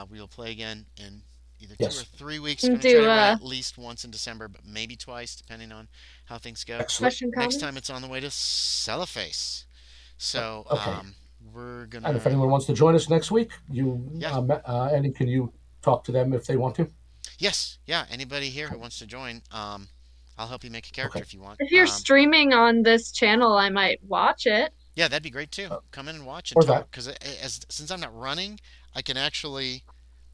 We'll play again in either 2 or Yes. 3 weeks. And Gonna try do to run at least once in December, but maybe twice, depending on how things go. Excellent. question Next time comments? it's on the way to Celloface. So Okay. we're And if gonna anyone wants to join us next week, yeah. Andy, can you talk to them if they want to? Yes, yeah. Anybody here who wants to join, I'll help you make a character Okay. if you want. If you're streaming on this channel, I might watch it. Yeah, that'd be great too. Uh, Come in and watch and or talk, that. because since I'm not running, I can actually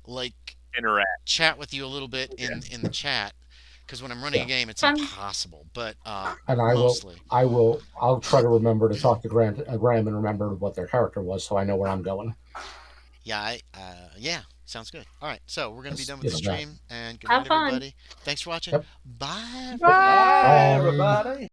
like Interact. chat with you a little bit Yeah. in the chat. Because when I'm running a Yeah. game, it's Fun. impossible. But And mostly, I'll try to remember to talk to Graham and remember what their character was so I know where I'm going. yeah, sounds good. All right, so we're gonna be That's, done with the that. stream, and good Have night, fun. everybody. Thanks for watching. Yep. Bye. Bye, Bye. everybody.